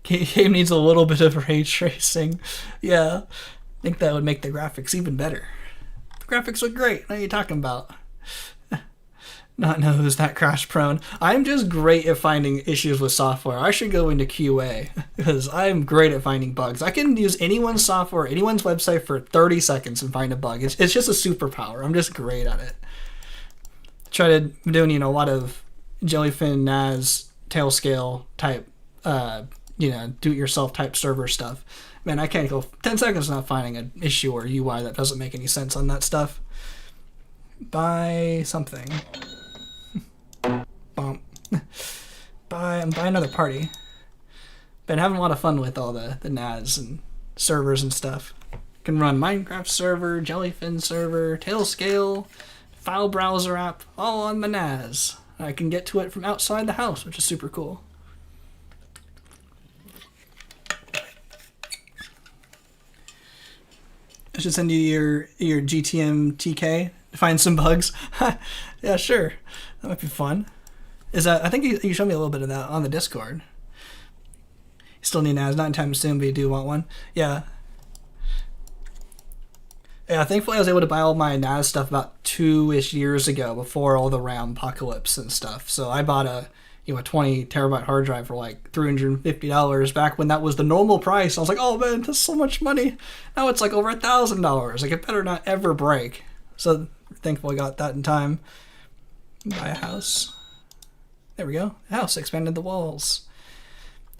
Game needs a little bit of ray tracing. Yeah, I think that would make the graphics even better. The graphics look great. What are you talking about? Not know who's that crash prone. I'm just great at finding issues with software. I should go into QA because I'm great at finding bugs. I can use anyone's software, anyone's website for 30 seconds and find a bug. It's just a superpower. I'm just great at it. I'm doing, a lot of Jellyfin, NAS, Tailscale type, do-it-yourself type server stuff. Man, I can't go 10 seconds not finding an issue or UI that doesn't make any sense on that stuff. Buy something. Bump. Buy another party. Been having a lot of fun with all the NAS and servers and stuff. Can run Minecraft server, Jellyfin server, Tailscale, file browser app, all on my NAS. I can get to it from outside the house, which is super cool. I should send you your GTM TK to find some bugs. Yeah, sure. That might be fun. I think you showed me a little bit of that on the Discord. Still need NAS, not anytime soon, but you do want one. Yeah. Yeah, thankfully I was able to buy all my NAS stuff about 2-ish years ago, before all the RAM apocalypse and stuff. So I bought a 20 terabyte hard drive for like $350 back when that was the normal price. I was like, oh man, that's so much money. Now it's like over $1,000. Like, it better not ever break. So thankful I got that in time. Buy a house. There we go. The house expanded the walls.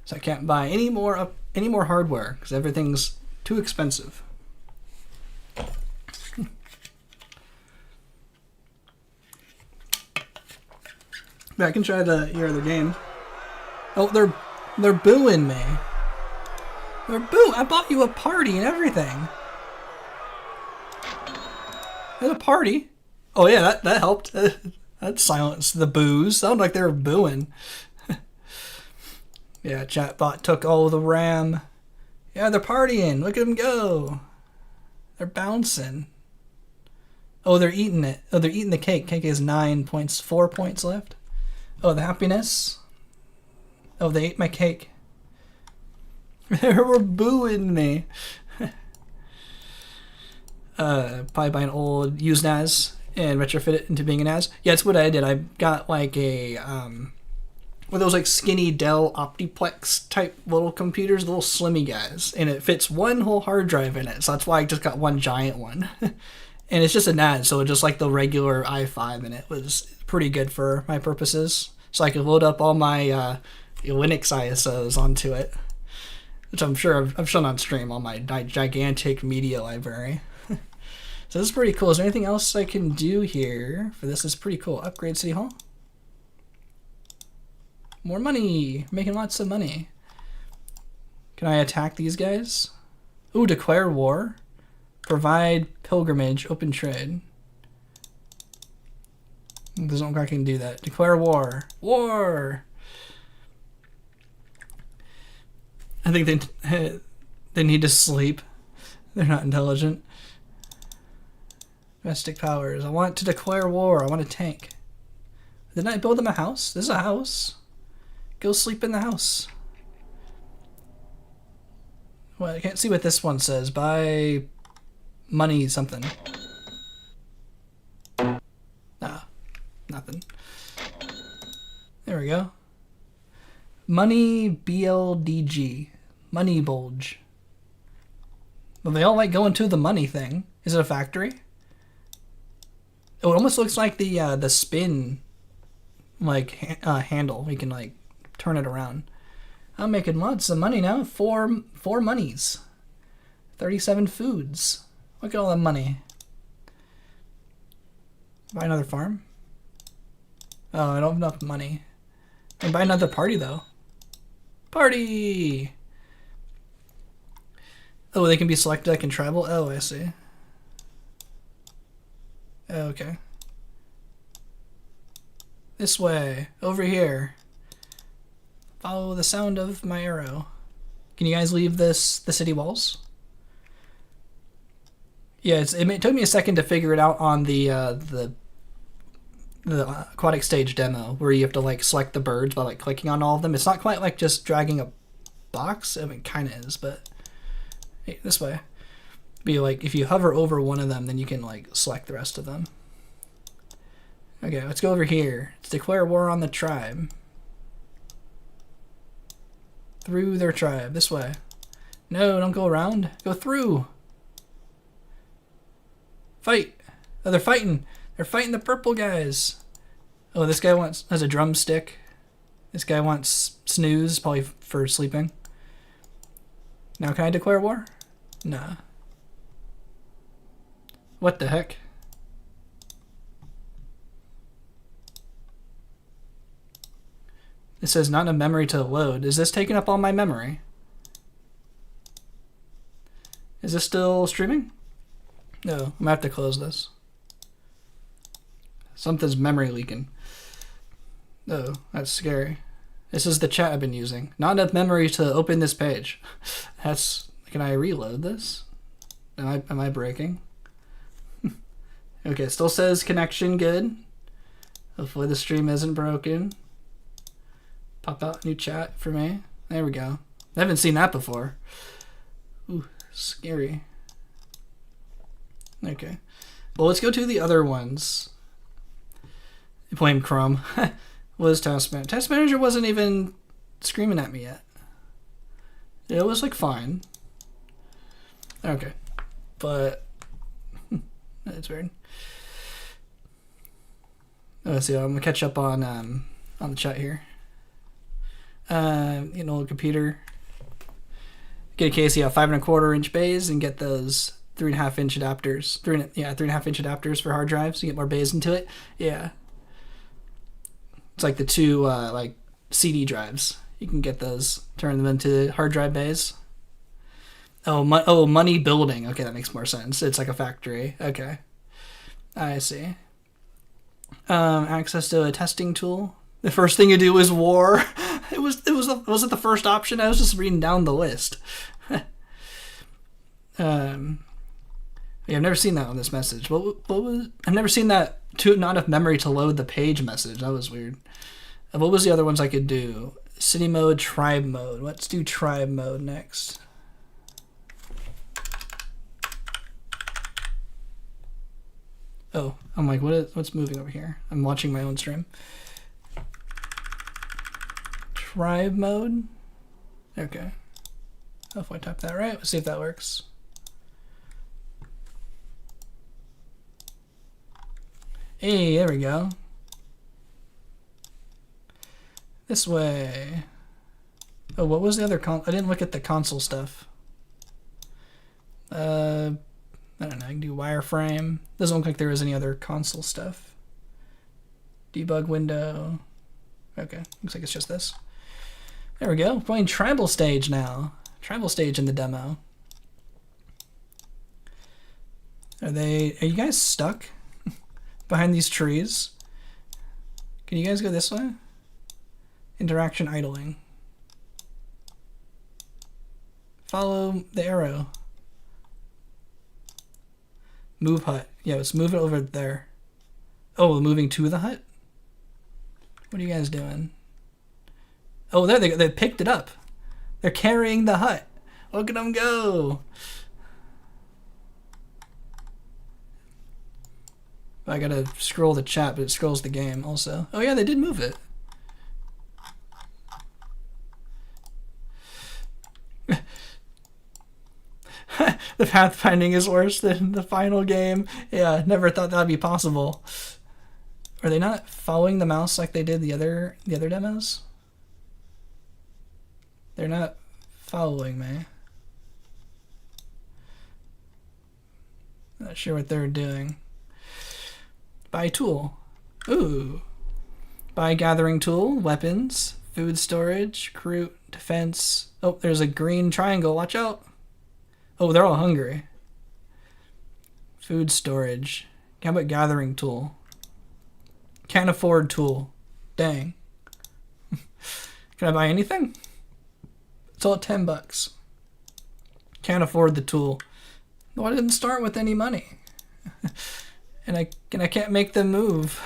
So I can't buy any more hardware because everything's too expensive. But I can try your other game. Oh, they're booing me. They're booing. I bought you a party and everything. There's a party. Oh yeah, that helped. That silenced the boos. Sounded like they were booing. Yeah, chatbot took all the RAM. Yeah, they're partying. Look at them go. They're bouncing. Oh, they're eating it. Oh, they're eating the cake. Cake has 9 points, 4 points left. Oh, the happiness. Oh, they ate my cake. They were booing me. Probably buy an old used NAS and retrofit it into being a NAS. Yeah, that's what I did. I got like a one of those like skinny Dell Optiplex type little computers, little slimmy guys, and it fits one whole hard drive in it. So that's why I just got one giant one. And it's just a NAS, so just like the regular i5, and it was pretty good for my purposes. So I could load up all my Linux ISOs onto it, which I'm sure I've shown on stream, on my gigantic media library. So this is pretty cool. Is there anything else I can do here for this? Is pretty cool. Upgrade City Hall. More money. Making lots of money. Can I attack these guys? Ooh, declare war. Provide pilgrimage. Open trade. Doesn't look like I can do that. Declare war. War! I think they need to sleep. They're not intelligent. Domestic powers. I want to declare war. I want a tank. Didn't I build them a house? This is a house. Go sleep in the house. Well, I can't see what this one says. Buy money something. Nah, nothing. There we go. Money BLDG. Money bulge. Well, they all like going to the money thing. Is it a factory? Oh, it almost looks like the spin like handle. We can like turn it around. I'm making lots of money now. Four monies. 37 foods. Look at all that money. Buy another farm? Oh, I don't have enough money. I can buy another party though. Party! Oh, they can be selected. I can travel. Oh, I see. Oh, okay. This way. Over here. Follow the sound of my arrow. Can you guys leave the city walls? Yeah, it took me a second to figure it out on the Aquatic Stage demo, where you have to like select the birds by like clicking on all of them. It's not quite like just dragging a box. I mean, it kind of is, but hey, this way. Be like, if you hover over one of them, then you can like select the rest of them. Okay, let's go over here. Let's declare war on the tribe. Through their tribe. This way. No, don't go around. Go through. Fight. Oh, they're fighting. They're fighting the purple guys. Oh, this guy has a drumstick. This guy wants snooze, probably for sleeping. Now can I declare war? Nah. What the heck? It says not enough memory to load. Is this taking up all my memory? Is this still streaming? No, I'm gonna have to close this. Something's memory leaking. Oh, that's scary. This is the chat I've been using. Not enough memory to open this page. Can I reload this? Am I breaking? Okay, it still says connection good. Hopefully the stream isn't broken. Pop out new chat for me. There we go. I haven't seen that before. Ooh, scary. Okay. Well, let's go to the other ones. Blame Chrome. Was Task Manager. Task Manager wasn't even screaming at me yet. It was like fine. Okay. But that's weird. Let's see, I'm gonna catch up on the chat here. You know, computer. Get a case, 5.25-inch bays and get those 3.5-inch adapters. 3.5-inch adapters for hard drives. You get more bays into it. Yeah. It's like the two like CD drives. You can get those, turn them into hard drive bays. Oh, money building. Okay, that makes more sense. It's like a factory. Okay, I see. Access to a testing tool. The first thing you do is war. Was it the first option? I was just reading down the list. Yeah, I've never seen that on this message. What was? I've never seen that. Not enough memory to load the page message. That was weird. What was the other ones I could do? City mode, tribe mode. Let's do tribe mode next. Oh, I'm like, what's moving over here? I'm watching my own stream. Tribe mode. Okay. Hopefully I typed that right. Let's see if that works. Hey, there we go. This way. Oh, what was the other I didn't look at the console stuff. I don't know, I can do wireframe. Doesn't look like there is any other console stuff. Debug window. Okay, looks like it's just this. There we go, playing Tribal Stage now. Tribal Stage in the demo. Are you guys stuck behind these trees? Can you guys go this way? Interaction idling. Follow the arrow. Move hut. Yeah, let's move it over there. Oh, moving to the hut? What are you guys doing? Oh, there they picked it up. They're carrying the hut. Look at them go. I gotta scroll the chat, but it scrolls the game also. Oh yeah, they did move it. The pathfinding is worse than the final game. Yeah, never thought that'd be possible. Are they not following the mouse like they did the other demos? They're not following me. Not sure what they're doing. Buy tool. Ooh. Buy gathering tool, weapons, food storage, recruit, defense. Oh, there's a green triangle. Watch out. Oh, they're all hungry. Food storage. How about gathering tool? Can't afford tool. Dang. Can I buy anything? It's all $10. Can't afford the tool. Well, I didn't start with any money. and I can't make them move.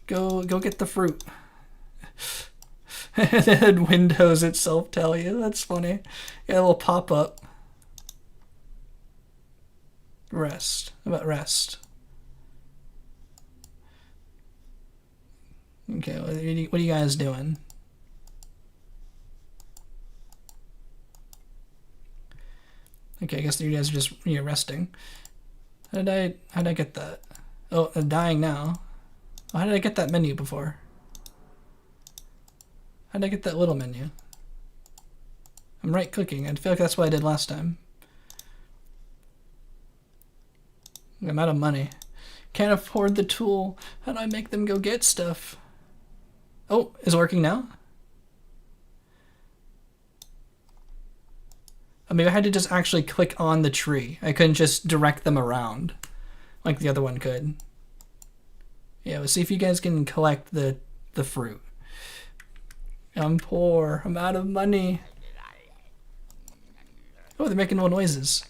Go get the fruit. And Windows itself tell you. That's funny. Yeah, a little pop-up. Rest. How about rest? Okay, what are you guys doing? Okay, I guess you guys are just resting. How did I get that? Oh, I'm dying now. Oh, how did I get that menu before? How did I get that little menu? I'm right clicking. I feel like that's what I did last time. I'm out of money. Can't afford the tool. How do I make them go get stuff? Oh, is it working now? I mean, I had to just actually click on the tree. I couldn't just direct them around like the other one could. Yeah, let's see if you guys can collect the fruit. I'm poor. I'm out of money. Oh, they're making little noises.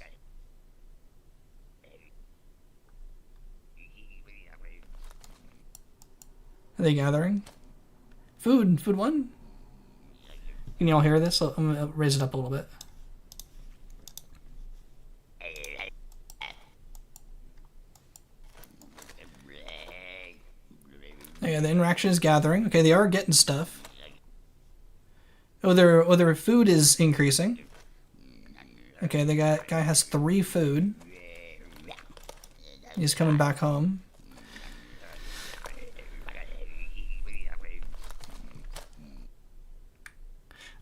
Are they gathering? Food. Food one? Can you all hear this? I'm gonna raise it up a little bit. Yeah, the interaction is gathering. Okay, they are getting stuff. Oh, their food is increasing. Okay, the guy has 3 food. He's coming back home.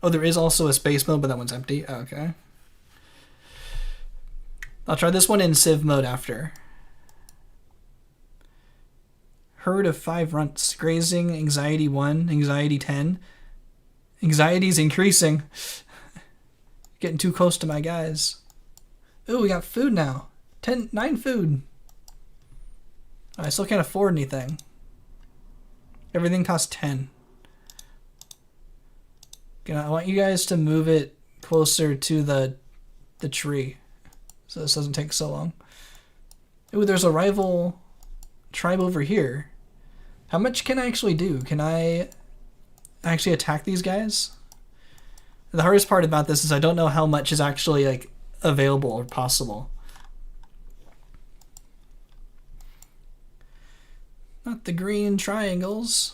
Oh, there is also a space mode, but that one's empty. Oh, okay. I'll try this one in Civ mode after. Herd of 5 runts. Grazing, anxiety 1, anxiety 10. Anxiety's increasing. Getting too close to my guys. Ooh, we got food now. 9 food. I still can't afford anything. Everything costs 10. I want you guys to move it closer to the tree, so this doesn't take so long. Ooh, there's a rival tribe over here. How much can I actually do? Can I actually attack these guys? The hardest part about this is I don't know how much is actually like available or possible. Not the green triangles.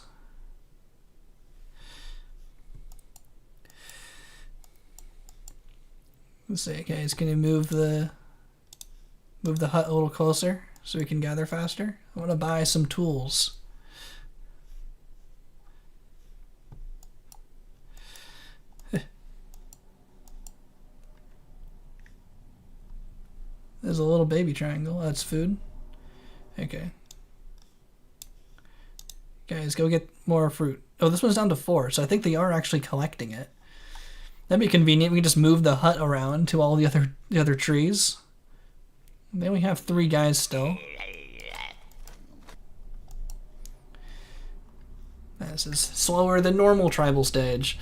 Let's see, okay, it's gonna move the hut a little closer so we can gather faster. I want to buy some tools. There's a little baby triangle. That's food. Okay. Guys, go get more fruit. Oh, this one's down to 4, so I think they are actually collecting it. That'd be convenient. We can just move the hut around to all the other trees. Then we have 3 guys still. This is slower than normal tribal stage.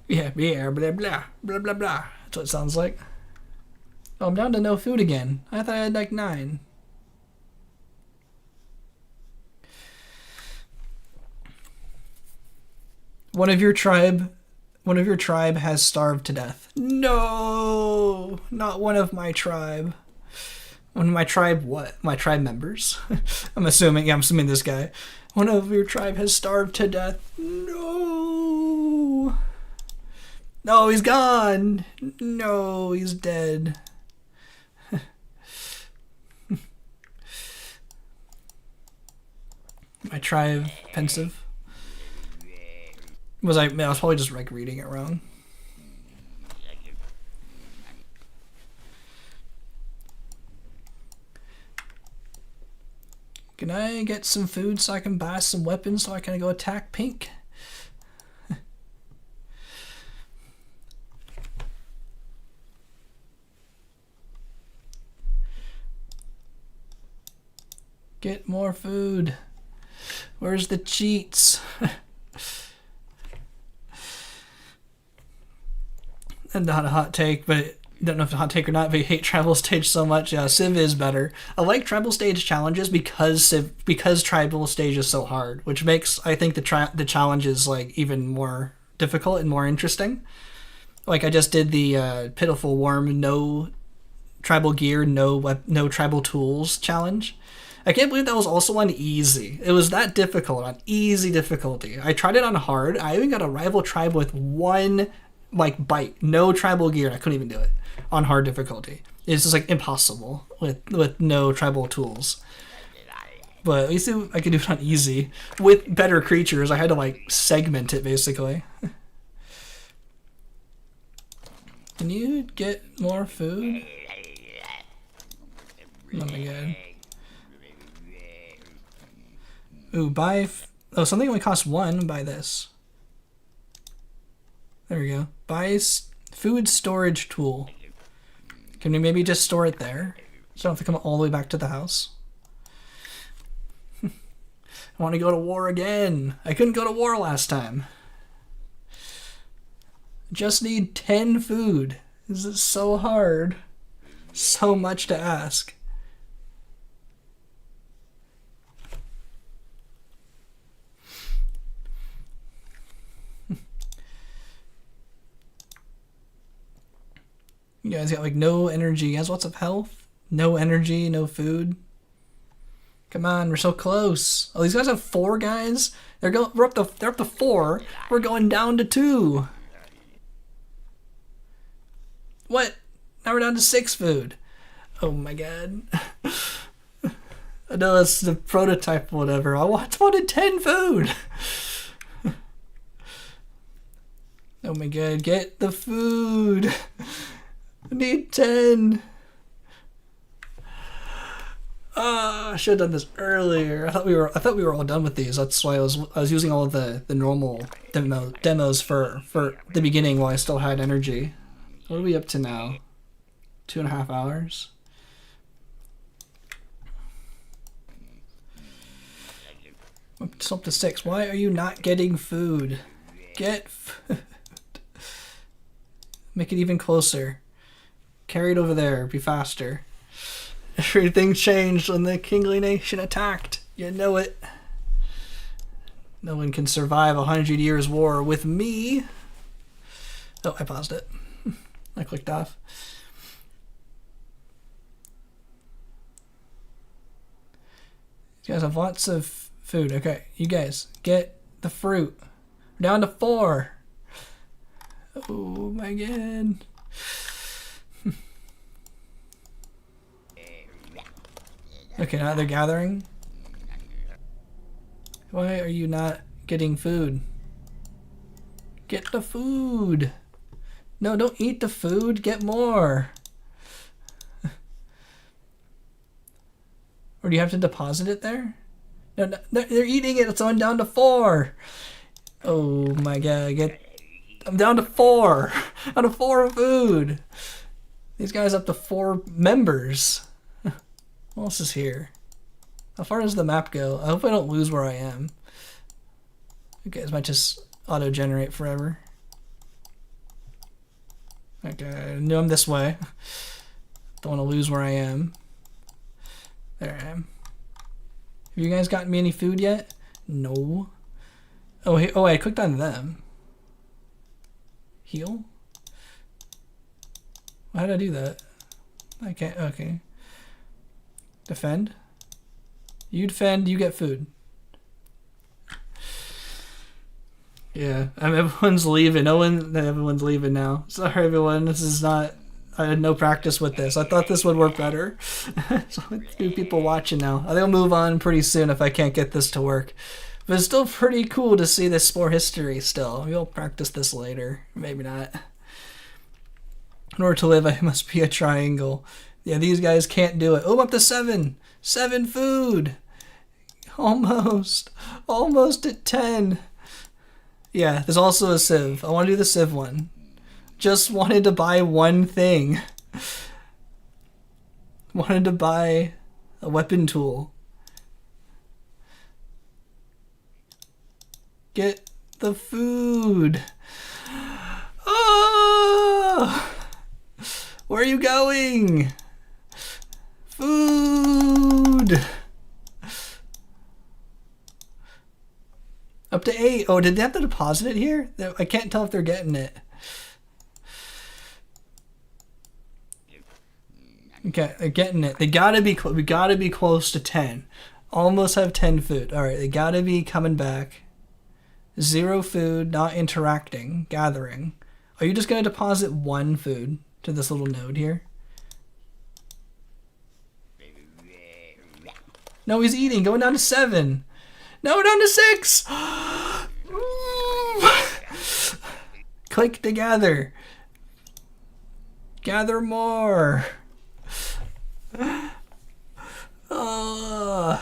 Yeah, blah, blah, blah, blah, blah, blah. That's what it sounds like. Oh, I'm down to no food again. I thought I had like 9. One of your tribe has starved to death. No, not one of my tribe. One of my tribe, what? My tribe members. I'm assuming this guy. One of your tribe has starved to death. No. No, he's gone. No, he's dead. My tribe pensive. I was probably just like reading it wrong. Can I get some food so I can buy some weapons so I can go attack Pink? Get more food. Where's the cheats? And not a hot take, but don't know if it's a hot take or not, but I hate Tribal Stage so much. Yeah, Civ is better. I like Tribal Stage challenges because Tribal Stage is so hard, which makes, I think, the challenges like even more difficult and more interesting. Like I just did the Pitiful Worm, no tribal gear, no tribal tools challenge. I can't believe that was also on easy. It was that difficult on easy difficulty. I tried it on hard. I even got a rival tribe with 1 like bite, no tribal gear, and I couldn't even do it on hard difficulty. It's just like impossible with no tribal tools. But at least I could do it on easy with better creatures. I had to like segment it basically. Can you get more food? Oh my god. Ooh, buy. Something only costs 1. Buy this. There we go. Buy food storage tool. Can we maybe just store it there? So I don't have to come all the way back to the house. I want to go to war again. I couldn't go to war last time. Just need 10 food. This is so hard. So much to ask. You guys got like no energy. You guys lots of health. No energy, no food. Come on, we're so close. Oh, these guys have 4 guys. They're up to 4. We're going down to 2. What? Now we're down to 6 food. Oh my god. I know that's the prototype or whatever. I wanted 10 food. Oh my god, get the food. I need 10. I should have done this earlier. I thought we were all done with these. That's why I was using all of the normal demos for the beginning while I still had energy. What are we up to now? 2.5 hours. It's up to 6. Why are you not getting food? Get food. Make it even closer. Carry it over there. Be faster. Everything changed when the Kingly Nation attacked. You know it. No one can survive 100 years war with me. Oh, I paused it. I clicked off. You guys have lots of food. Okay, you guys get the fruit. We're down to 4. Oh my god. Okay, now they're gathering. Why are you not getting food? Get the food. No, don't eat the food. Get more. Or do you have to deposit it there? No, they're eating it. It's on down to 4. Oh my god. I'm down to 4. Out of 4 food. These guys up to 4 members. What else is here? How far does the map go? I hope I don't lose where I am. You guys might just auto-generate forever. Okay, I know I'm this way. Don't want to lose where I am. There I am. Have you guys gotten me any food yet? No. Oh, I clicked on them. Heal? How did I do that? I can't. Okay. Defend. You defend, you get food. Yeah, everyone's leaving. Everyone's leaving now. Sorry, everyone. This is not. I had no practice with this. I thought this would work better. So 2 people watching now. I think I'll move on pretty soon if I can't get this to work. But it's still pretty cool to see this Spore history still. We'll practice this later. Maybe not. In order to live, I must be a triangle. Yeah, these guys can't do it. Oh, I'm up to 7. 7 food. Almost. Almost at 10. Yeah, there's also a sieve. I want to do the sieve one. Just wanted to buy one thing. Wanted to buy a weapon tool. Get the food. Oh! Where are you going? Food. Up to 8. Oh, did they have to deposit it here? I can't tell if they're getting it. Okay, they're getting it. They gotta be. We gotta be close to 10. Almost have 10 food. All right, they gotta be coming back. 0 food, not interacting, gathering. Are you just gonna deposit 1 food to this little node here? No, he's eating. Going down to 7. No, we're down to 6. Click to gather. Gather more. Oh,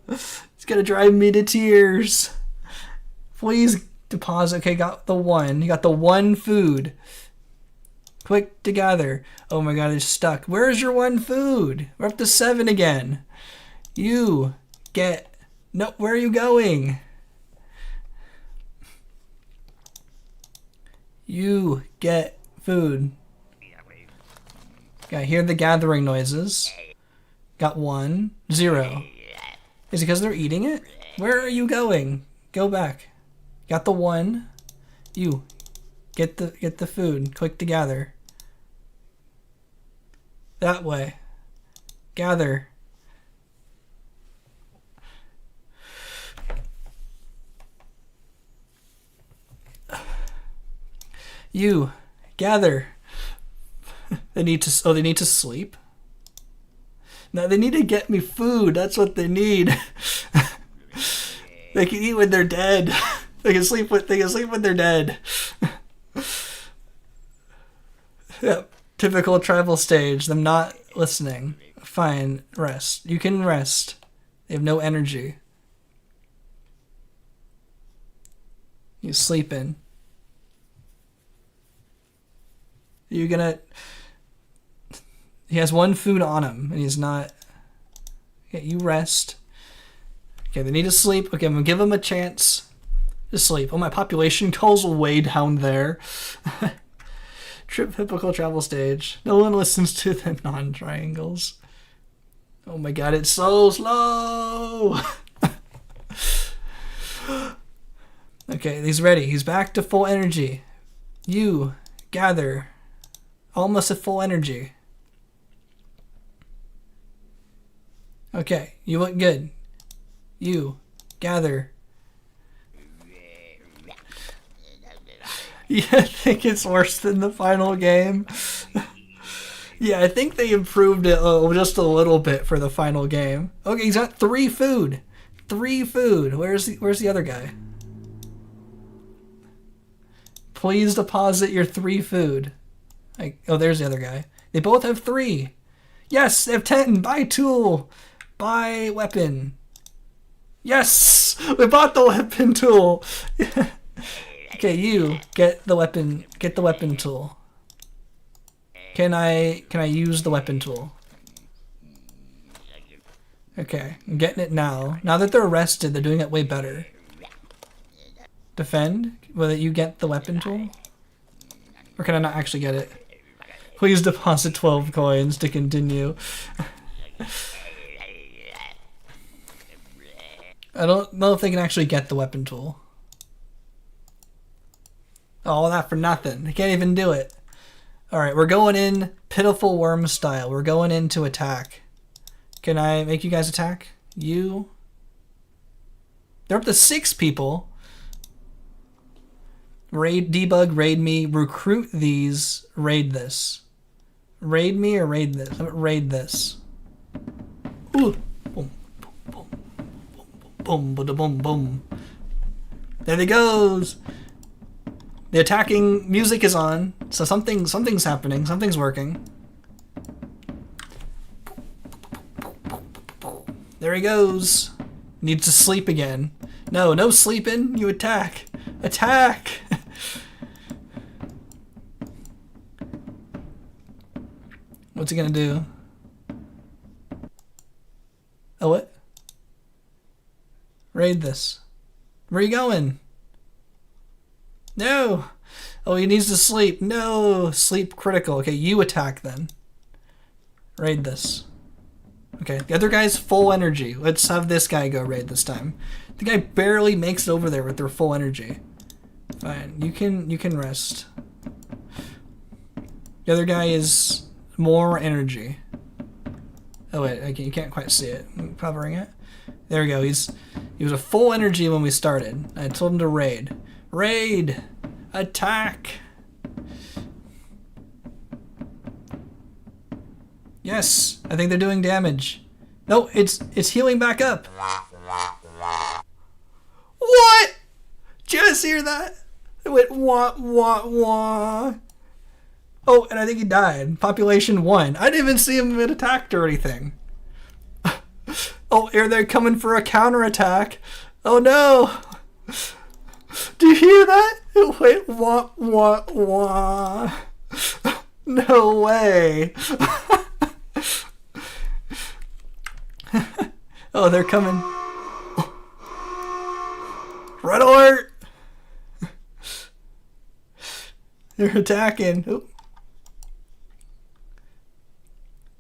it's gonna drive me to tears. Please deposit. Okay, got the 1. You got the 1 food. Click to gather. Oh my god, it's stuck. Where's your 1 food? We're up to 7 again. You get. No, where are you going? You get food. Okay, I hear the gathering noises. Got 1. 0. Is it because they're eating it? Where are you going? Go back. Got the 1. You get the food. Click to gather. That way. Gather. You. Gather. They need to... Oh, they need to sleep? No, they need to get me food. That's what they need. They can eat when they're dead. They can sleep when they're dead. Yep. Typical tribal stage. Them not listening. Fine. Rest. You can rest. They have no energy. You sleeping. You're gonna... He has one food on him, and he's not... Okay, you rest. Okay, they need to sleep. Okay, I'm gonna give them a chance to sleep. Oh, my population goes way down there. Typical travel stage. No one listens to the non-triangles. Oh my god, it's so slow! Okay, he's ready. He's back to full energy. You, gather. Almost at full energy. Okay, you look good. You, gather. Yeah, I think it's worse than the final game. Yeah, I think they improved it just a little bit for the final game. Okay, he's got 3 food. 3 food. Where's the other guy? Please deposit your 3 food. Oh, there's the other guy. They both have 3. Yes, they have 10. Buy tool. Buy weapon. Yes! We bought the weapon tool. Okay, you get the weapon tool. Can I use the weapon tool? Okay, I'm getting it now. Now that they're arrested, they're doing it way better. Defend? Will you get the weapon tool? Or can I not actually get it? Please deposit 12 coins to continue. I don't know if they can actually get the weapon tool. All that for nothing. They can't even do it. Alright, we're going in pitiful worm style. We're going in to attack. Can I make you guys attack? You. They're up to 6 people. Raid, debug, raid me, recruit these, raid this. Raid me or raid this? Raid this. Ooh. Boom, boom, boom, boom, boom, boom, boom. There he goes. The attacking music is on, so something's happening. Something's working. There he goes. Needs to sleep again. No, no sleeping. You attack. Attack. What's he gonna do? Oh, what? Raid this. Where are you going? No! Oh, he needs to sleep. No! Sleep critical. Okay, you attack then. Raid this. Okay, the other guy's full energy. Let's have this guy go raid this time. The guy barely makes it over there with their full energy. Fine, you can rest. The other guy is more energy. Oh wait, okay, you can't quite see it. I'm covering it. There we go. He was a full energy when we started. I told him to raid. Raid! Attack! Yes, I think they're doing damage. No, it's healing back up. What? Did you guys hear that? It went wah wah wah. Oh, and I think he died. Population 1. I didn't even see him get attacked or anything. Oh, are they coming for a counterattack? Oh no! Do you hear that? It went wah wah wah. No way. Oh, they're coming. Red alert! They're attacking. Oh.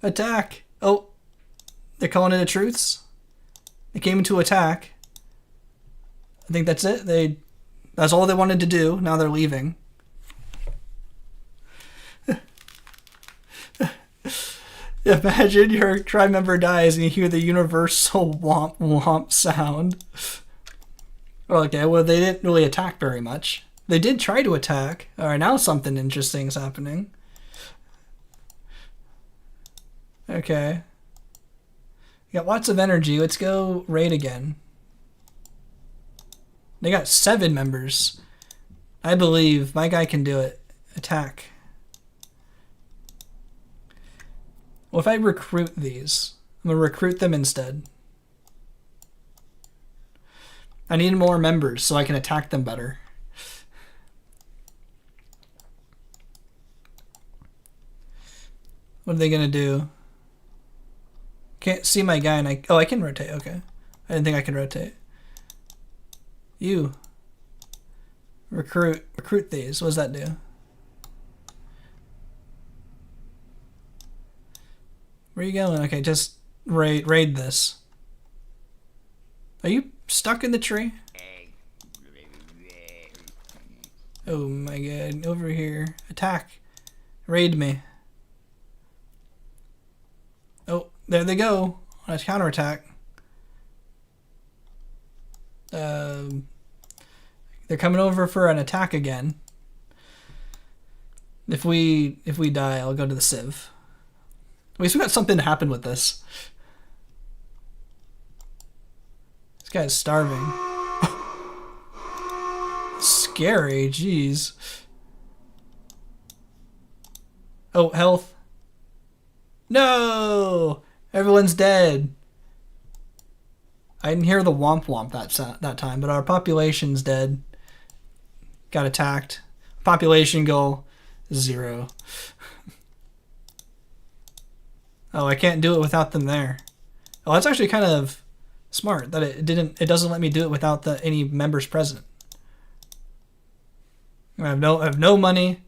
Attack. Oh. They're calling it a truce. They came to attack. I think that's it. That's all they wanted to do. Now they're leaving. Imagine your tribe member dies and you hear the universal womp womp sound. Okay, well, they didn't really attack very much. They did try to attack. Alright, now something interesting is happening. Okay. You got lots of energy. Let's go raid again. They got 7 members. I believe my guy can do it. Attack. Well, if I recruit these, I'm going to recruit them instead. I need more members so I can attack them better. What are they going to do? Can't see my guy and I can rotate. Okay. I didn't think I could rotate. You. Recruit these. What does that do? Where are you going? Okay, just raid this. Are you stuck in the tree? Oh my god. Over here. Attack. Raid me. Oh, there they go. On a counterattack. They're coming over for an attack again. If we die, I'll go to the Civ. At least we got something to happen with this. This guy's starving. Scary, jeez. Oh, health. No! Everyone's dead. I didn't hear the womp womp that time, but our population's dead. Got attacked. Population goal 0. Oh, I can't do it without them there. Oh, that's actually kind of smart that it doesn't let me do it without any members present. I have no money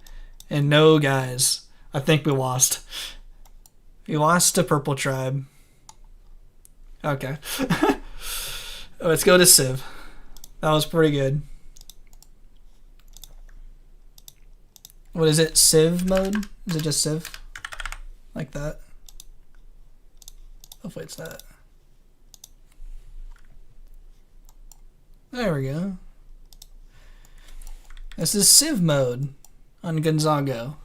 and no guys. I think we lost. We lost to Purple Tribe. Okay. Let's go to Civ. That was pretty good. What is it? Civ mode? Is it just Civ? Like that? Hopefully it's that. There we go. This is Civ mode on Gonzago.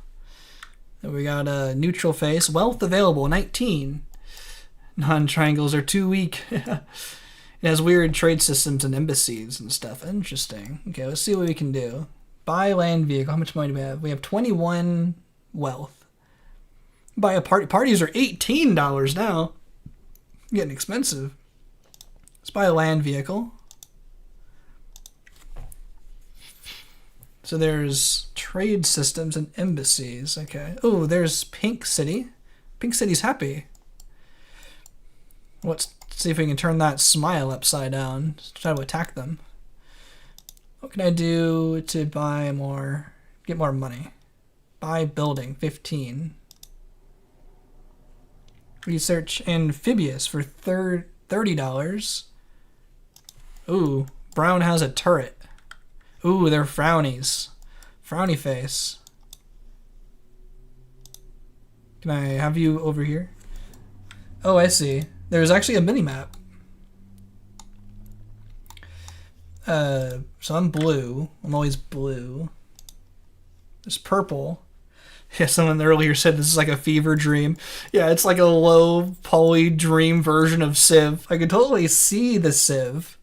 And we got a neutral face. Wealth available, 19. Non-triangles are too weak. It has weird trade systems and embassies and stuff. Interesting. Okay, let's see what we can do. Buy land vehicle. How much money do we have? We have 21 wealth. Buy a party. Parties are $18 now. Getting expensive. Let's buy a land vehicle. So there's trade systems and embassies. Okay. Oh, there's Pink City. Pink City's happy. Let's see if we can turn that smile upside down. Let's try to attack them. What can I do to buy more, get more money? Buy building, 15. Research amphibious for $30. Ooh, Brown has a turret. Ooh, they're frownies. Frowny face. Can I have you over here? Oh, I see. There's actually a mini-map. So I'm blue. I'm always blue. There's purple. Yeah, someone earlier said this is like a fever dream. Yeah, it's like a low poly dream version of Civ. I could totally see the Civ.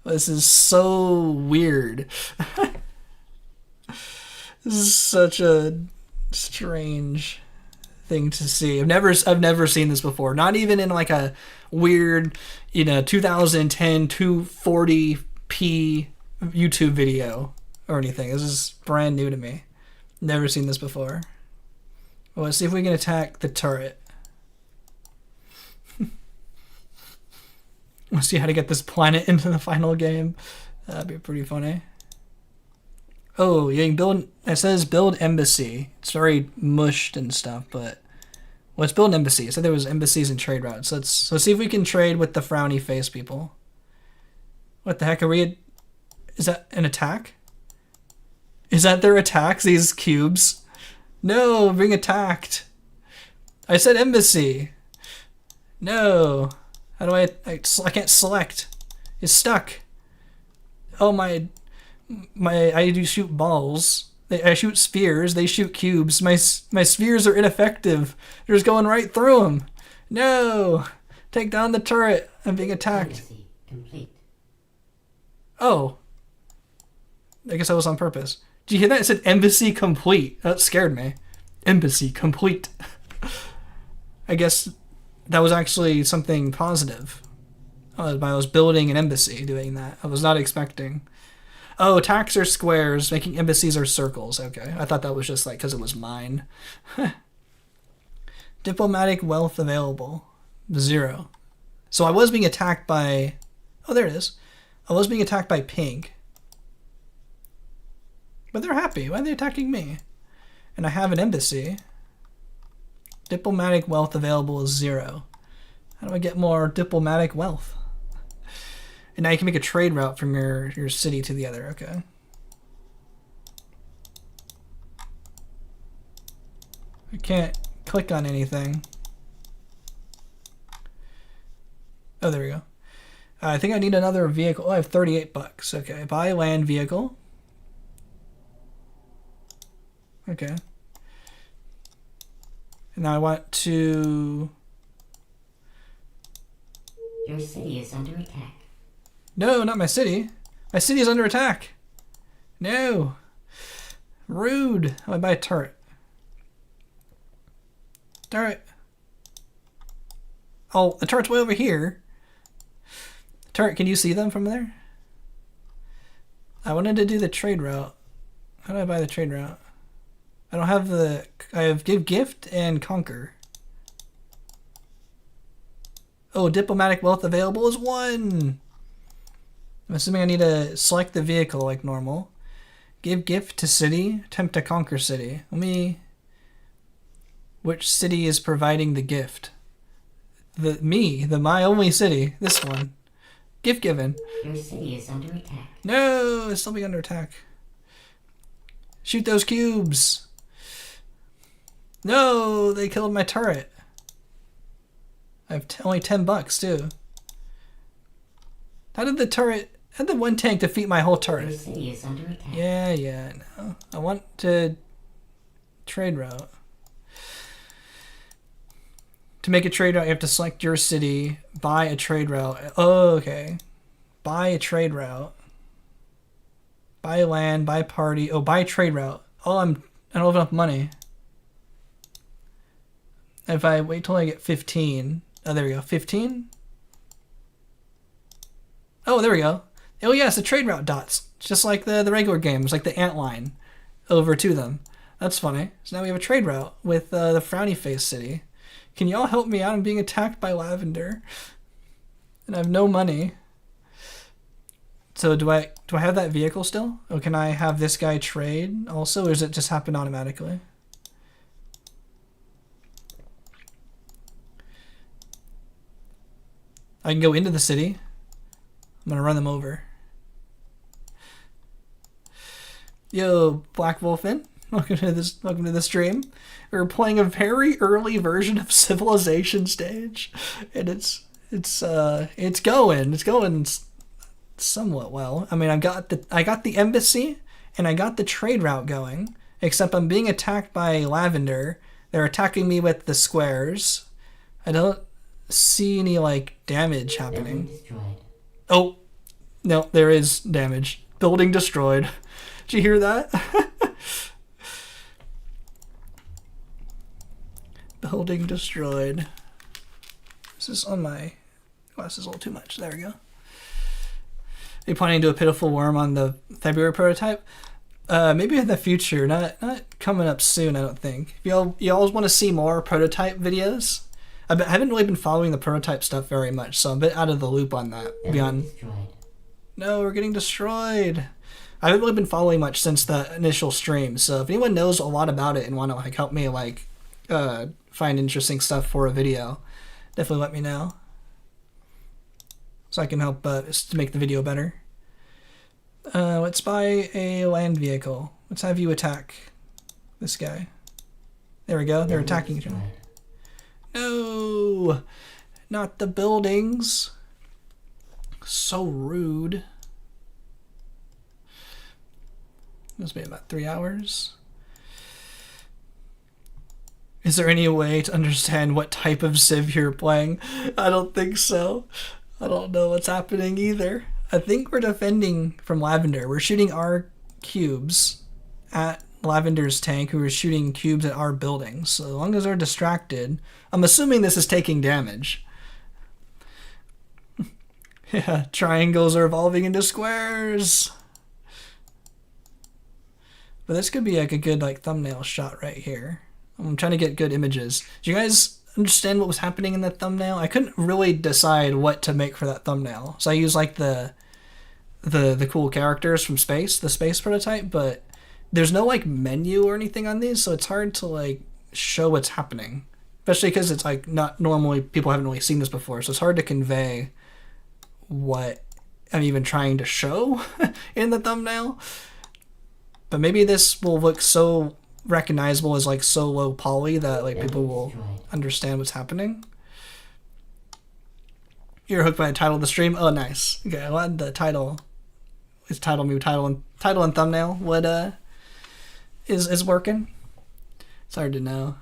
This is so weird. This is such a strange thing to see. I've never seen this before. Not even in like a weird, 2010 240p YouTube video or anything. This is brand new to me. Never seen this before. Well, let's see if we can attack the turret. We'll see how to get this planet into the final game. That'd be pretty funny. Oh, you can build. It says build embassy. It's very mushed and stuff, but let's build an embassy. It said there was embassies and trade routes. Let's see if we can trade with the frowny face people. What the heck are we? Is that an attack? Is that their attacks? These cubes? No, being attacked. I said embassy. No. How do I can't select. It's stuck. Oh, I do shoot balls. I shoot spheres. They shoot cubes. My spheres are ineffective. They're just going right through them. No. Take down the turret. I'm being attacked. Embassy complete. Oh. I guess that was on purpose. Did you hear that? It said embassy complete. That scared me. Embassy complete. I guess that was actually something positive. I was building an embassy doing that. I was not expecting. Oh, attacks are squares, making embassies are circles. Okay. I thought that was just like because it was mine. Diplomatic wealth available. 0. So I was being attacked by... Oh, there it is. I was being attacked by pink. But they're happy. Why are they attacking me? And I have an embassy. Diplomatic wealth available is 0. How do I get more diplomatic wealth? And now you can make a trade route from your city to the other. Okay. I can't click on anything. Oh, there we go. I think I need another vehicle. Oh, I have 38 bucks. Okay, buy land vehicle. Okay. And now I want to... Your city is under attack. No, not my city. My city is under attack. No. Rude. How do I buy a turret? Turret. Oh, the turret's way over here. Turret, can you see them from there? I wanted to do the trade route. How do I buy the trade route? I don't have the... I have give gift and conquer. Oh, diplomatic wealth available is 1. I'm assuming I need to select the vehicle like normal. Give gift to city. Attempt to conquer city. Let me... Which city is providing the gift? My only city. This one. Gift given. Your city is under attack. No, it's still being under attack. Shoot those cubes. No, they killed my turret. I have only 10 bucks too. How did the one tank defeat my whole turret? Your city is under attack. Yeah, no. I want to trade route. To make a trade route, you have to select your city, buy a trade route. Oh, okay. Buy a trade route. Buy land, buy party. Oh, buy a trade route. Oh, I don't have enough money. If I wait till I get 15. Oh, there we go. 15? Oh, there we go. Oh, yeah, it's the trade route dots. It's just like the regular games, like the ant line over to them. That's funny. So now we have a trade route with the frowny face city. Can y'all help me out? I'm being attacked by Lavender. And I have no money. So do I have that vehicle still? Or can I have this guy trade also? Or does it just happen automatically? I can go into the city. I'm gonna run them over. Yo, Black Wolfin. Welcome to the stream. We're playing a very early version of Civilization Stage, and it's going somewhat well. I mean, I got the embassy and I got the trade route going, except I'm being attacked by Lavender. They're attacking me with the squares. I don't see any like damage happening. Oh, no, there is damage. Building destroyed. Did you hear that? Building destroyed. This is on my glasses a little too much. There we go. Are you pointing to a pitiful worm on the February prototype? Maybe in the future, not coming up soon, I don't think. If y'all want to see more prototype videos, I haven't really been following the prototype stuff very much, so I'm a bit out of the loop on that. No, we're getting destroyed. I haven't really been following much since the initial stream, so if anyone knows a lot about it and want to like help me like find interesting stuff for a video, definitely let me know, so I can help to make the video better. Let's buy a land vehicle. Let's have you attack this guy. There we go. They're attacking each other. No! Not the buildings. So rude. Must be about 3 hours. Is there any way to understand what type of Civ you're playing? I don't think so. I don't know what's happening either. I think we're defending from Lavender. We're shooting our cubes at Lavender's tank, who is shooting cubes at our buildings. So as long as they're distracted, I'm assuming this is taking damage. Yeah, triangles are evolving into squares. But this could be like a good thumbnail shot right here. I'm trying to get good images. Do you guys understand what was happening in that thumbnail? I couldn't really decide what to make for that thumbnail. So I used the cool characters from Space, the Space prototype, but there's no menu or anything on these, so it's hard to show what's happening. Especially because it's not normally, people haven't really seen this before, so it's hard to convey what I'm even trying to show in the thumbnail. But maybe this will look so recognizable as so low poly that people will understand what's happening. You're hooked by the title of the stream. Oh, nice. Okay, I want the title. His title and thumbnail. What is working? It's hard to know.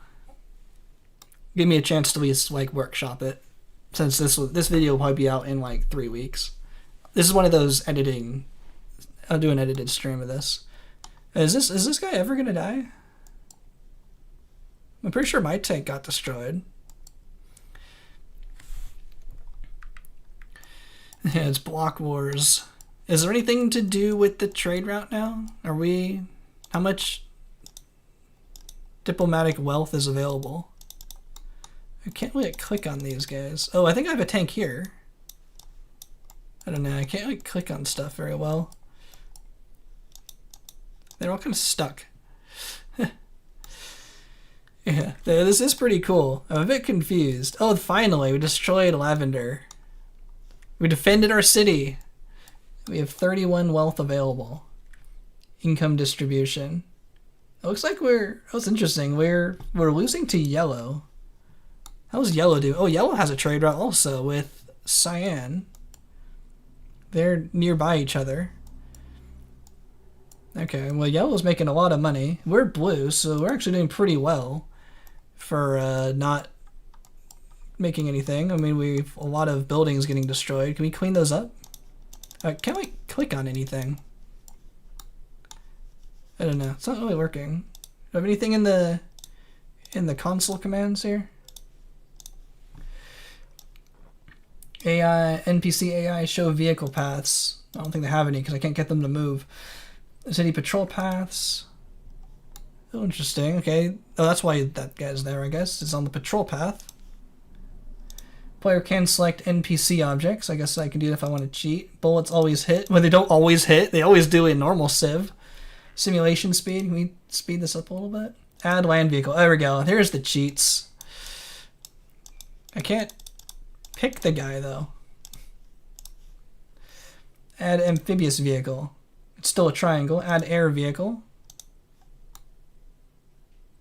Give me a chance to at least workshop it, since this video will probably be out in 3 weeks. This is one of those editing. I'll do an edited stream of this. Is this guy ever gonna die? I'm pretty sure my tank got destroyed. Yeah, it's Block Wars. Is there anything to do with the trade route now? How much diplomatic wealth is available? I can't really click on these guys. Oh, I think I have a tank here. I don't know, I can't click on stuff very well. They're all kind of stuck. Yeah, this is pretty cool. I'm a bit confused. Oh, finally, we destroyed Lavender. We defended our city. We have 31 wealth available. Income distribution. It looks like that's interesting. We're losing to Yellow. How's Yellow do? Oh, Yellow has a trade route also with Cyan. They're nearby each other. Okay, well, Yellow's making a lot of money. We're blue, so we're actually doing pretty well for not making anything. I mean, we've a lot of buildings getting destroyed. Can we clean those up? Can't we click on anything? I don't know. It's not really working. Do I have anything in the console commands here? AI, NPC AI show vehicle paths. I don't think they have any because I can't get them to move. City patrol paths. Oh, interesting. Okay. Oh, that's why that guy's there, I guess. It's on the patrol path. Player can select NPC objects. I guess I can do it if I want to cheat. Bullets always hit. Well, they don't always hit. They always do in normal Civ. Simulation speed. Can we speed this up a little bit? Add land vehicle. There we go. There's the cheats. I can't pick the guy, though. Add amphibious vehicle. It's still a triangle. Add air vehicle.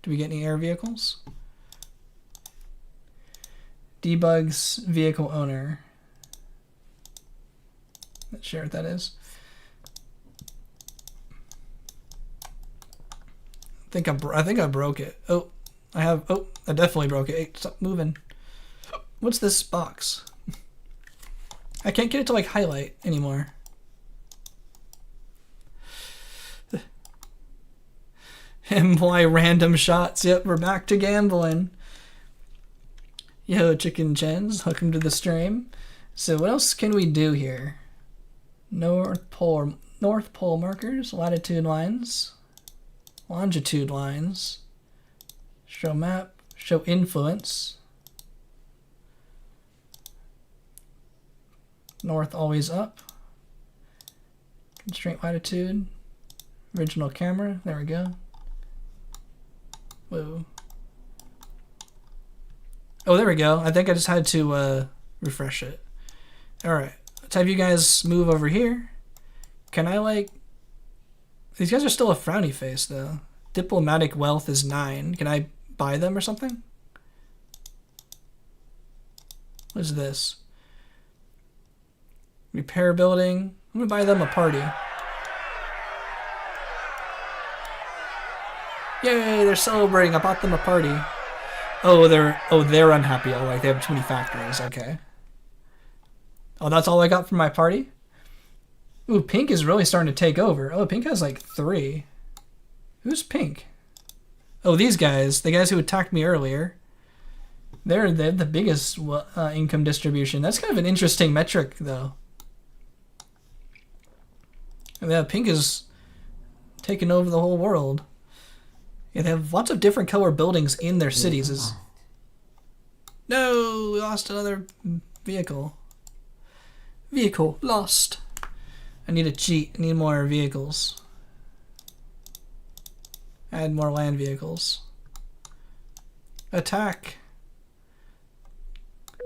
Do we get any air vehicles? Debugs vehicle owner. Not sure what that is. I think I broke it. Oh, I definitely broke it. Hey, stop moving. What's this box? I can't get it to highlight anymore. MY random shots. Yep, we're back to gambling. Yo, Chicken Chens, welcome to the stream. So what else can we do here? North Pole markers, latitude lines, longitude lines, show map, show influence, north always up, constraint latitude, original camera, there we go. Whoa. Oh, there we go. I think I just had to refresh it. Alright, let's have you guys move over here. Can I these guys are still a frowny face though. Diplomatic wealth is 9. Can I buy them or something? What is this? Repair building. I'm gonna buy them a party. Yay, they're celebrating. I bought them a party. Oh, they're unhappy. Oh, like they have too many factories. Okay. Oh, that's all I got from my party? Ooh, Pink is really starting to take over. Oh, Pink has like 3. Who's Pink? Oh, these guys. The guys who attacked me earlier. They have the biggest income distribution. That's kind of an interesting metric, though. Yeah, Pink is taking over the whole world. Yeah, they have lots of different color buildings in their cities. No, we lost another vehicle. Vehicle lost. I need a cheat. I need more vehicles. Add more land vehicles. Attack.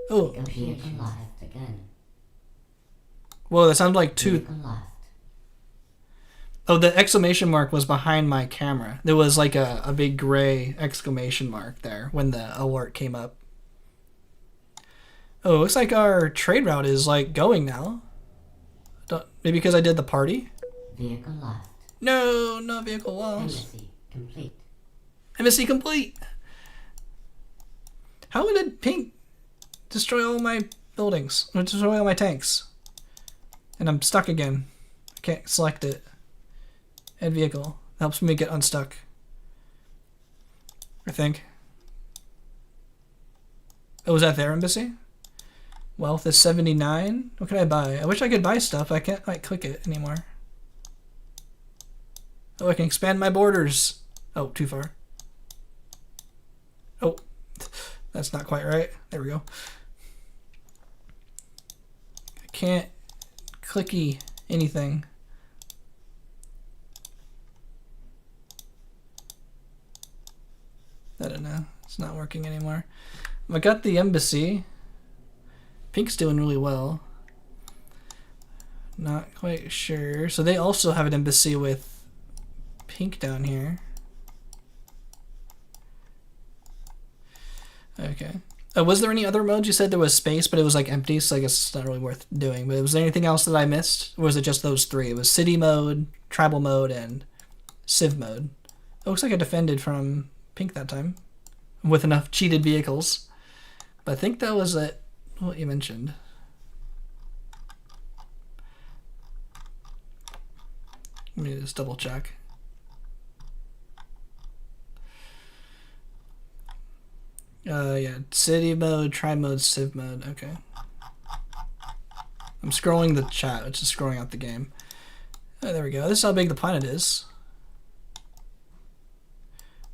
Oh. Vehicle lost again. Whoa, that sounded like 2. Vehicle lost. Oh, the exclamation mark was behind my camera. There was like a big gray exclamation mark there when the alert came up. Oh, it looks like our trade route is like going now. Maybe because I did the party? Vehicle lost. No, not vehicle lost. Embassy complete. Embassy complete. How did Pink destroy all my buildings? Or destroy all my tanks? And I'm stuck again. I can't select it. Add vehicle. Helps me get unstuck. I think. Oh, was that their embassy? Wealth is 79. What can I buy? I wish I could buy stuff. I can't like click it anymore. Oh, I can expand my borders. Oh, too far. Oh, that's not quite right. There we go. I can't clicky anything. I don't know. It's not working anymore. I got the embassy. Pink's doing really well. Not quite sure. So they also have an embassy with Pink down here. Okay. Was there any other modes? You said there was space, but it was like empty, so I guess it's not really worth doing. But was there anything else that I missed? Or was it just those 3? It was city mode, tribal mode, and civ mode. It looks like I defended from Pink that time with enough cheated vehicles. But I think that was it. What you mentioned. Let me just double check. Yeah, city mode, tribe mode, civ mode. Okay. I'm scrolling the chat. It's just scrolling out the game. Oh, there we go. This is how big the planet is.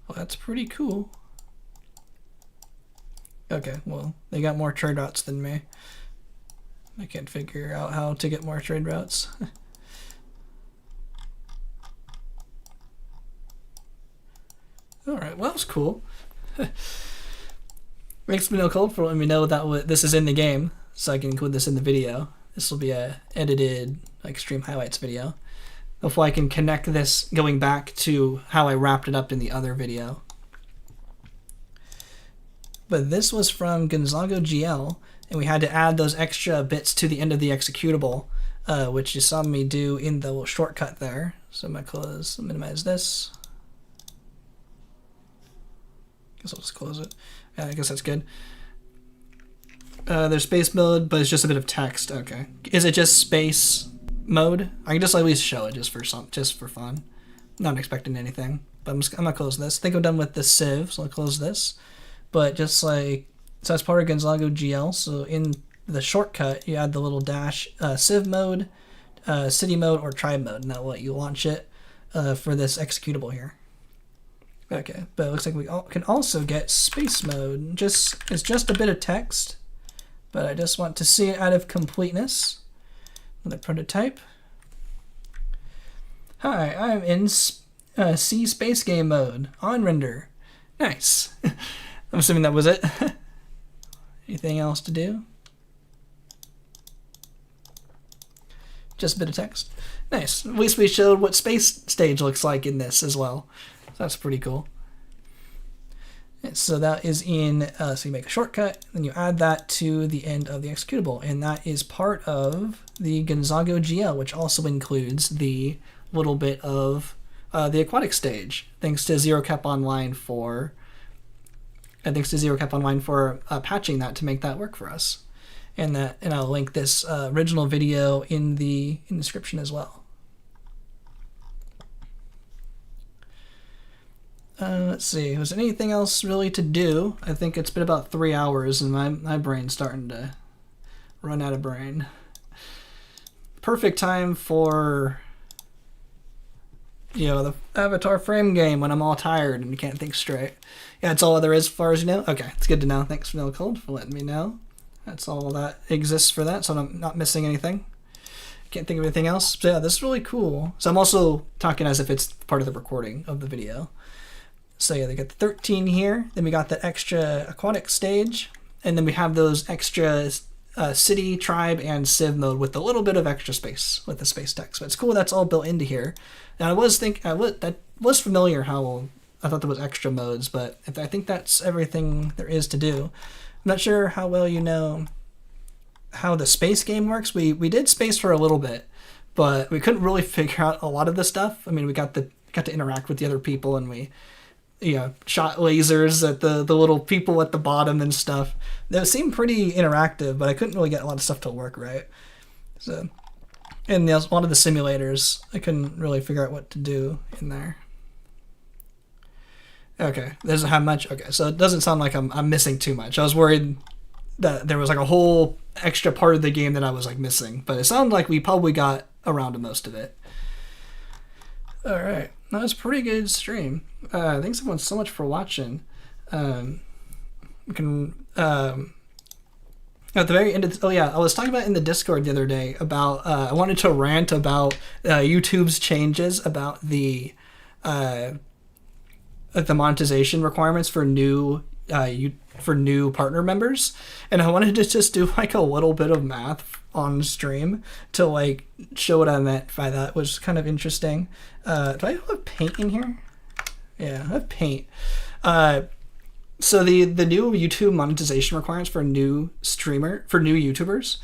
Well, that's pretty cool. Okay, well, they got more trade routes than me. I can't figure out how to get more trade routes. Alright, well, that's cool. Thanks, Mino Cold, for letting me know that this is in the game, so I can include this in the video. This will be a edited, like, stream highlights video. Hopefully I can connect this going back to how I wrapped it up in the other video. But this was from Gonzago GL, and we had to add those extra bits to the end of the executable, which you saw me do in the little shortcut there. So I'm going to minimize this. Guess I'll just close it. Yeah, I guess that's good. There's space mode, but it's just a bit of text. Okay. Is it just space mode? I can just at least show it just for fun. Not expecting anything. But I'm gonna close this. I think I'm done with the civ, so I'll close this. But just like, so that's part of Gonzago GL. So in the shortcut, you add the little dash civ mode, city mode, or tribe mode, and that will let you launch it for this executable here. Okay, but it looks like we can also get space mode. It's just a bit of text, but I just want to see it out of completeness. Another prototype. Hi, I'm in C space game mode on render. Nice. I'm assuming that was it. Anything else to do? Just a bit of text. Nice. At least we showed what space stage looks like in this as well. So that's pretty cool. So that is in, so you make a shortcut, then you add that to the end of the executable, and that is part of the Gonzago GL, which also includes the little bit of the Aquatic Stage, thanks to ZeroCap Online for patching that to make that work for us. And I'll link this original video in the description as well. Let's see, was there anything else really to do? I think it's been about 3 hours and my brain's starting to run out of brain. Perfect time for, the Avatar frame game when I'm all tired and can't think straight. Yeah, that's all there is as far as you know? Okay, it's good to know. Thanks, Vanilla Cold, for letting me know. That's all that exists for that, so I'm not missing anything. Can't think of anything else. So yeah, this is really cool. So I'm also talking as if it's part of the recording of the video. So yeah, they got the 13 here. Then we got the extra Aquatic Stage. And then we have those extra city, tribe, and civ mode with a little bit of extra space with the space text. But it's cool that's all built into here. And that was familiar how I thought there was extra modes, but I think that's everything there is to do. I'm not sure how well you know how the space game works. We did space for a little bit, but we couldn't really figure out a lot of the stuff. I mean, we got to interact with the other people, and we shot lasers at the little people at the bottom and stuff. They seemed pretty interactive, but I couldn't really get a lot of stuff to work right. So, and a lot of the simulators, I couldn't really figure out what to do in there. Okay, doesn't have much. Okay, so it doesn't sound like I'm missing too much. I was worried that there was like a whole extra part of the game that I was like missing, but it sounded like we probably got around to most of it. All right, that was a pretty good stream. Thanks everyone so much for watching. We can at the very end of I was talking about in the Discord the other day about I wanted to rant about YouTube's changes about the monetization requirements for new partner members, and I wanted to just do like a little bit of math on stream to like show what I meant by that, which is kind of interesting. Do I have paint in here? Yeah, I have paint. So the new YouTube monetization requirements for new YouTubers,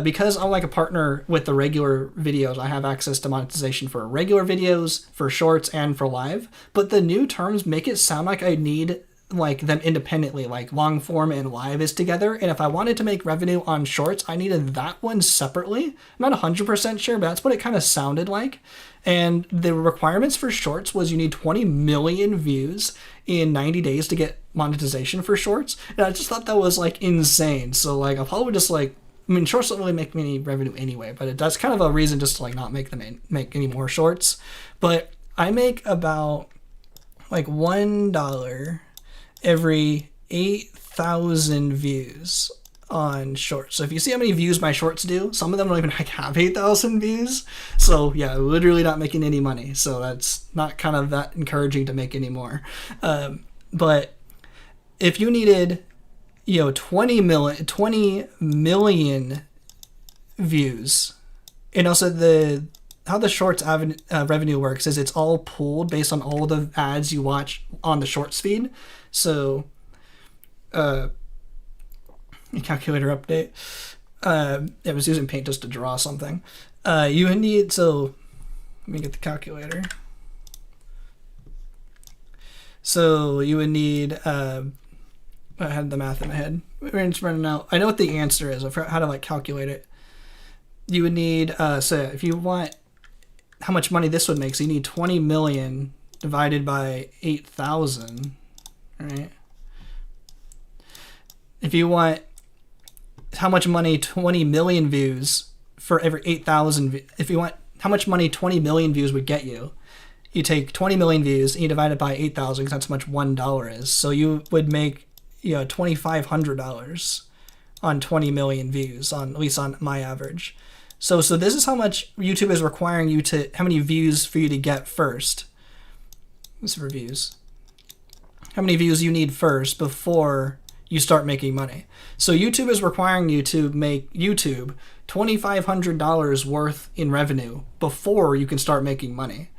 because I'm like a partner with the regular videos, I have access to monetization for regular videos, for shorts, and for live. But the new terms make it sound like I need like them independently, like long form and live is together. And if I wanted to make revenue on shorts, I needed that one separately. I'm not 100% sure, but that's what it kind of sounded like. And the requirements for shorts was you need 20 million views in 90 days to get monetization for shorts. And I just thought that was like insane. So like I'll probably just like, I mean, shorts don't really make me any revenue anyway, but that's kind of a reason just to like not make any more shorts. But I make about like $1 every 8,000 views on shorts. So if you see how many views my shorts do, some of them don't even like have 8,000 views. So yeah, literally not making any money. So that's not kind of that encouraging to make any more. But if you needed, 20 million views, and also how the shorts revenue works is it's all pooled based on all the ads you watch on the shorts feed. So, calculator update. I was using Paint just to draw something. You need, so let me get the calculator. So you would need, I had the math in my head. We're just running out. I know what the answer is. I forgot how to like calculate it. You would need, so if you want how much money this would make, so you need 20 million divided by 8,000. Right. If you want how much money 20 million views for every 8,000, if you want how much money 20 million views would get you, you take 20 million views and you divide it by 8,000 because that's how much $1 is. So you would make $2,500 on 20 million views, at least on my average. So this is how much YouTube is requiring you to, how many views for you to get first. This is reviews. How many views you need first before you start making money. So YouTube is requiring you to make YouTube $2,500 worth in revenue before you can start making money.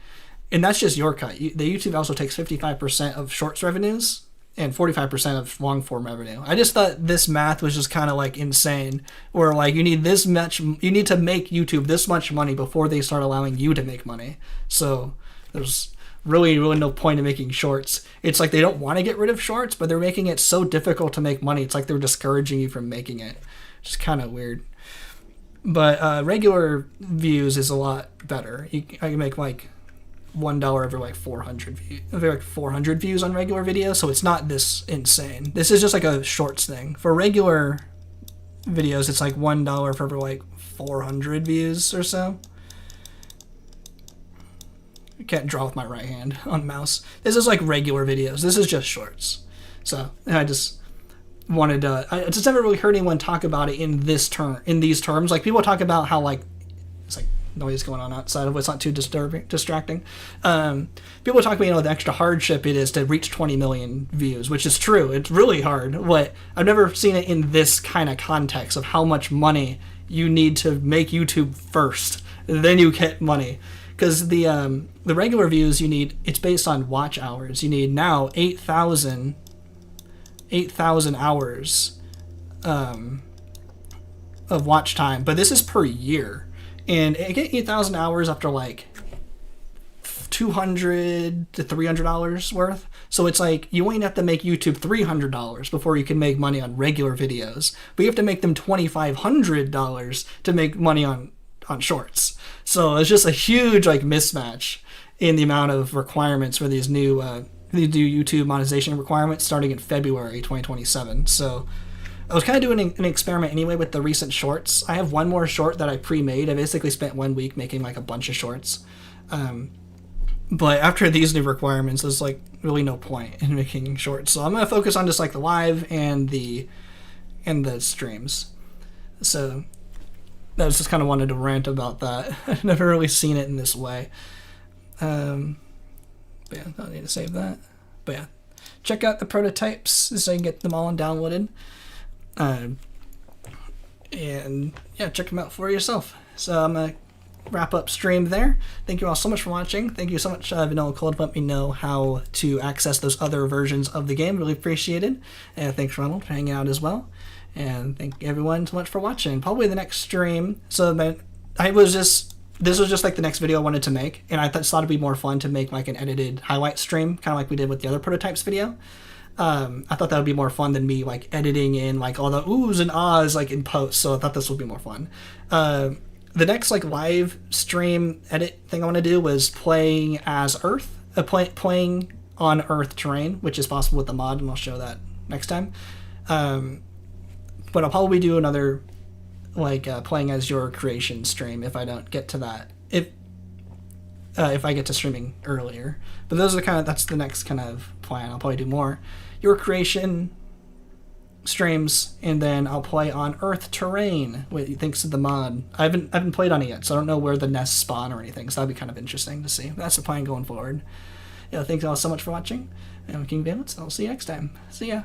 And that's just your cut. The YouTube also takes 55% of shorts revenues, and 45% of long form revenue. I just thought this math was just kind of like insane, where like you need to make YouTube this much money before they start allowing you to make money. So there's really no point in making shorts. It's like they don't want to get rid of shorts, but they're making it so difficult to make money. It's like they're discouraging you from making it. It's kind of weird. But regular views is a lot better. I can make like $1 every like 400 views on regular videos, so it's not this insane. This is just like a shorts thing. For regular videos, it's like $1 for every like 400 views or so. I can't draw with my right hand on mouse. This is like regular videos. This is just shorts. So I just wanted to. I just never really heard anyone talk about it in these terms. Like people talk about how like it's like noise going on outside of it's not too distracting. People talk about the extra hardship it is to reach 20 million views, which is true. It's really hard. But I've never seen it in this kind of context of how much money you need to make YouTube first, then you get money. Because the regular views you need, it's based on watch hours. You need now 8,000 hours of watch time, but this is per year, and I get 8,000 hours after like $200 to $300 worth. So it's like you only have to make YouTube $300 before you can make money on regular videos, but you have to make them $2,500 to make money on shorts. So it's just a huge like mismatch in the amount of requirements for these new YouTube monetization requirements starting in February 2027. So I was kind of doing an experiment anyway with the recent shorts. I have one more short that I pre-made. I basically spent 1 week making like a bunch of shorts. But after these new requirements, there's like really no point in making shorts. So I'm going to focus on just like the live and the streams. So I just kind of wanted to rant about that. I've never really seen it in this way. But yeah, I don't need to save that. But yeah, check out the prototypes so you can get them all downloaded. And yeah, check them out for yourself. So I'm going to wrap up stream there. Thank you all so much for watching. Thank you so much, Vanilla Cold, for letting me know how to access those other versions of the game. Really appreciate it. And thanks, Ronald, for hanging out as well. And thank everyone so much for watching. Probably the next stream. So this was just like the next video I wanted to make, and I thought it'd be more fun to make like an edited highlight stream, kind of like we did with the other prototypes video. I thought that would be more fun than me like editing in like all the oohs and ahs like in post. So I thought this would be more fun. The next like live stream edit thing I want to do was playing as Earth, playing on Earth terrain, which is possible with the mod, and I'll show that next time. But I'll probably do another like playing as your creation stream if I don't get to that. If I get to streaming earlier. But that's the next kind of plan. I'll probably do more your creation streams, and then I'll play on Earth terrain thanks to the mod. I haven't played on it yet, so I don't know where the nests spawn or anything, so that'd be kind of interesting to see. That's the plan going forward. Yeah, thanks all so much for watching. I'm King Valence, and I'll see you next time. See ya.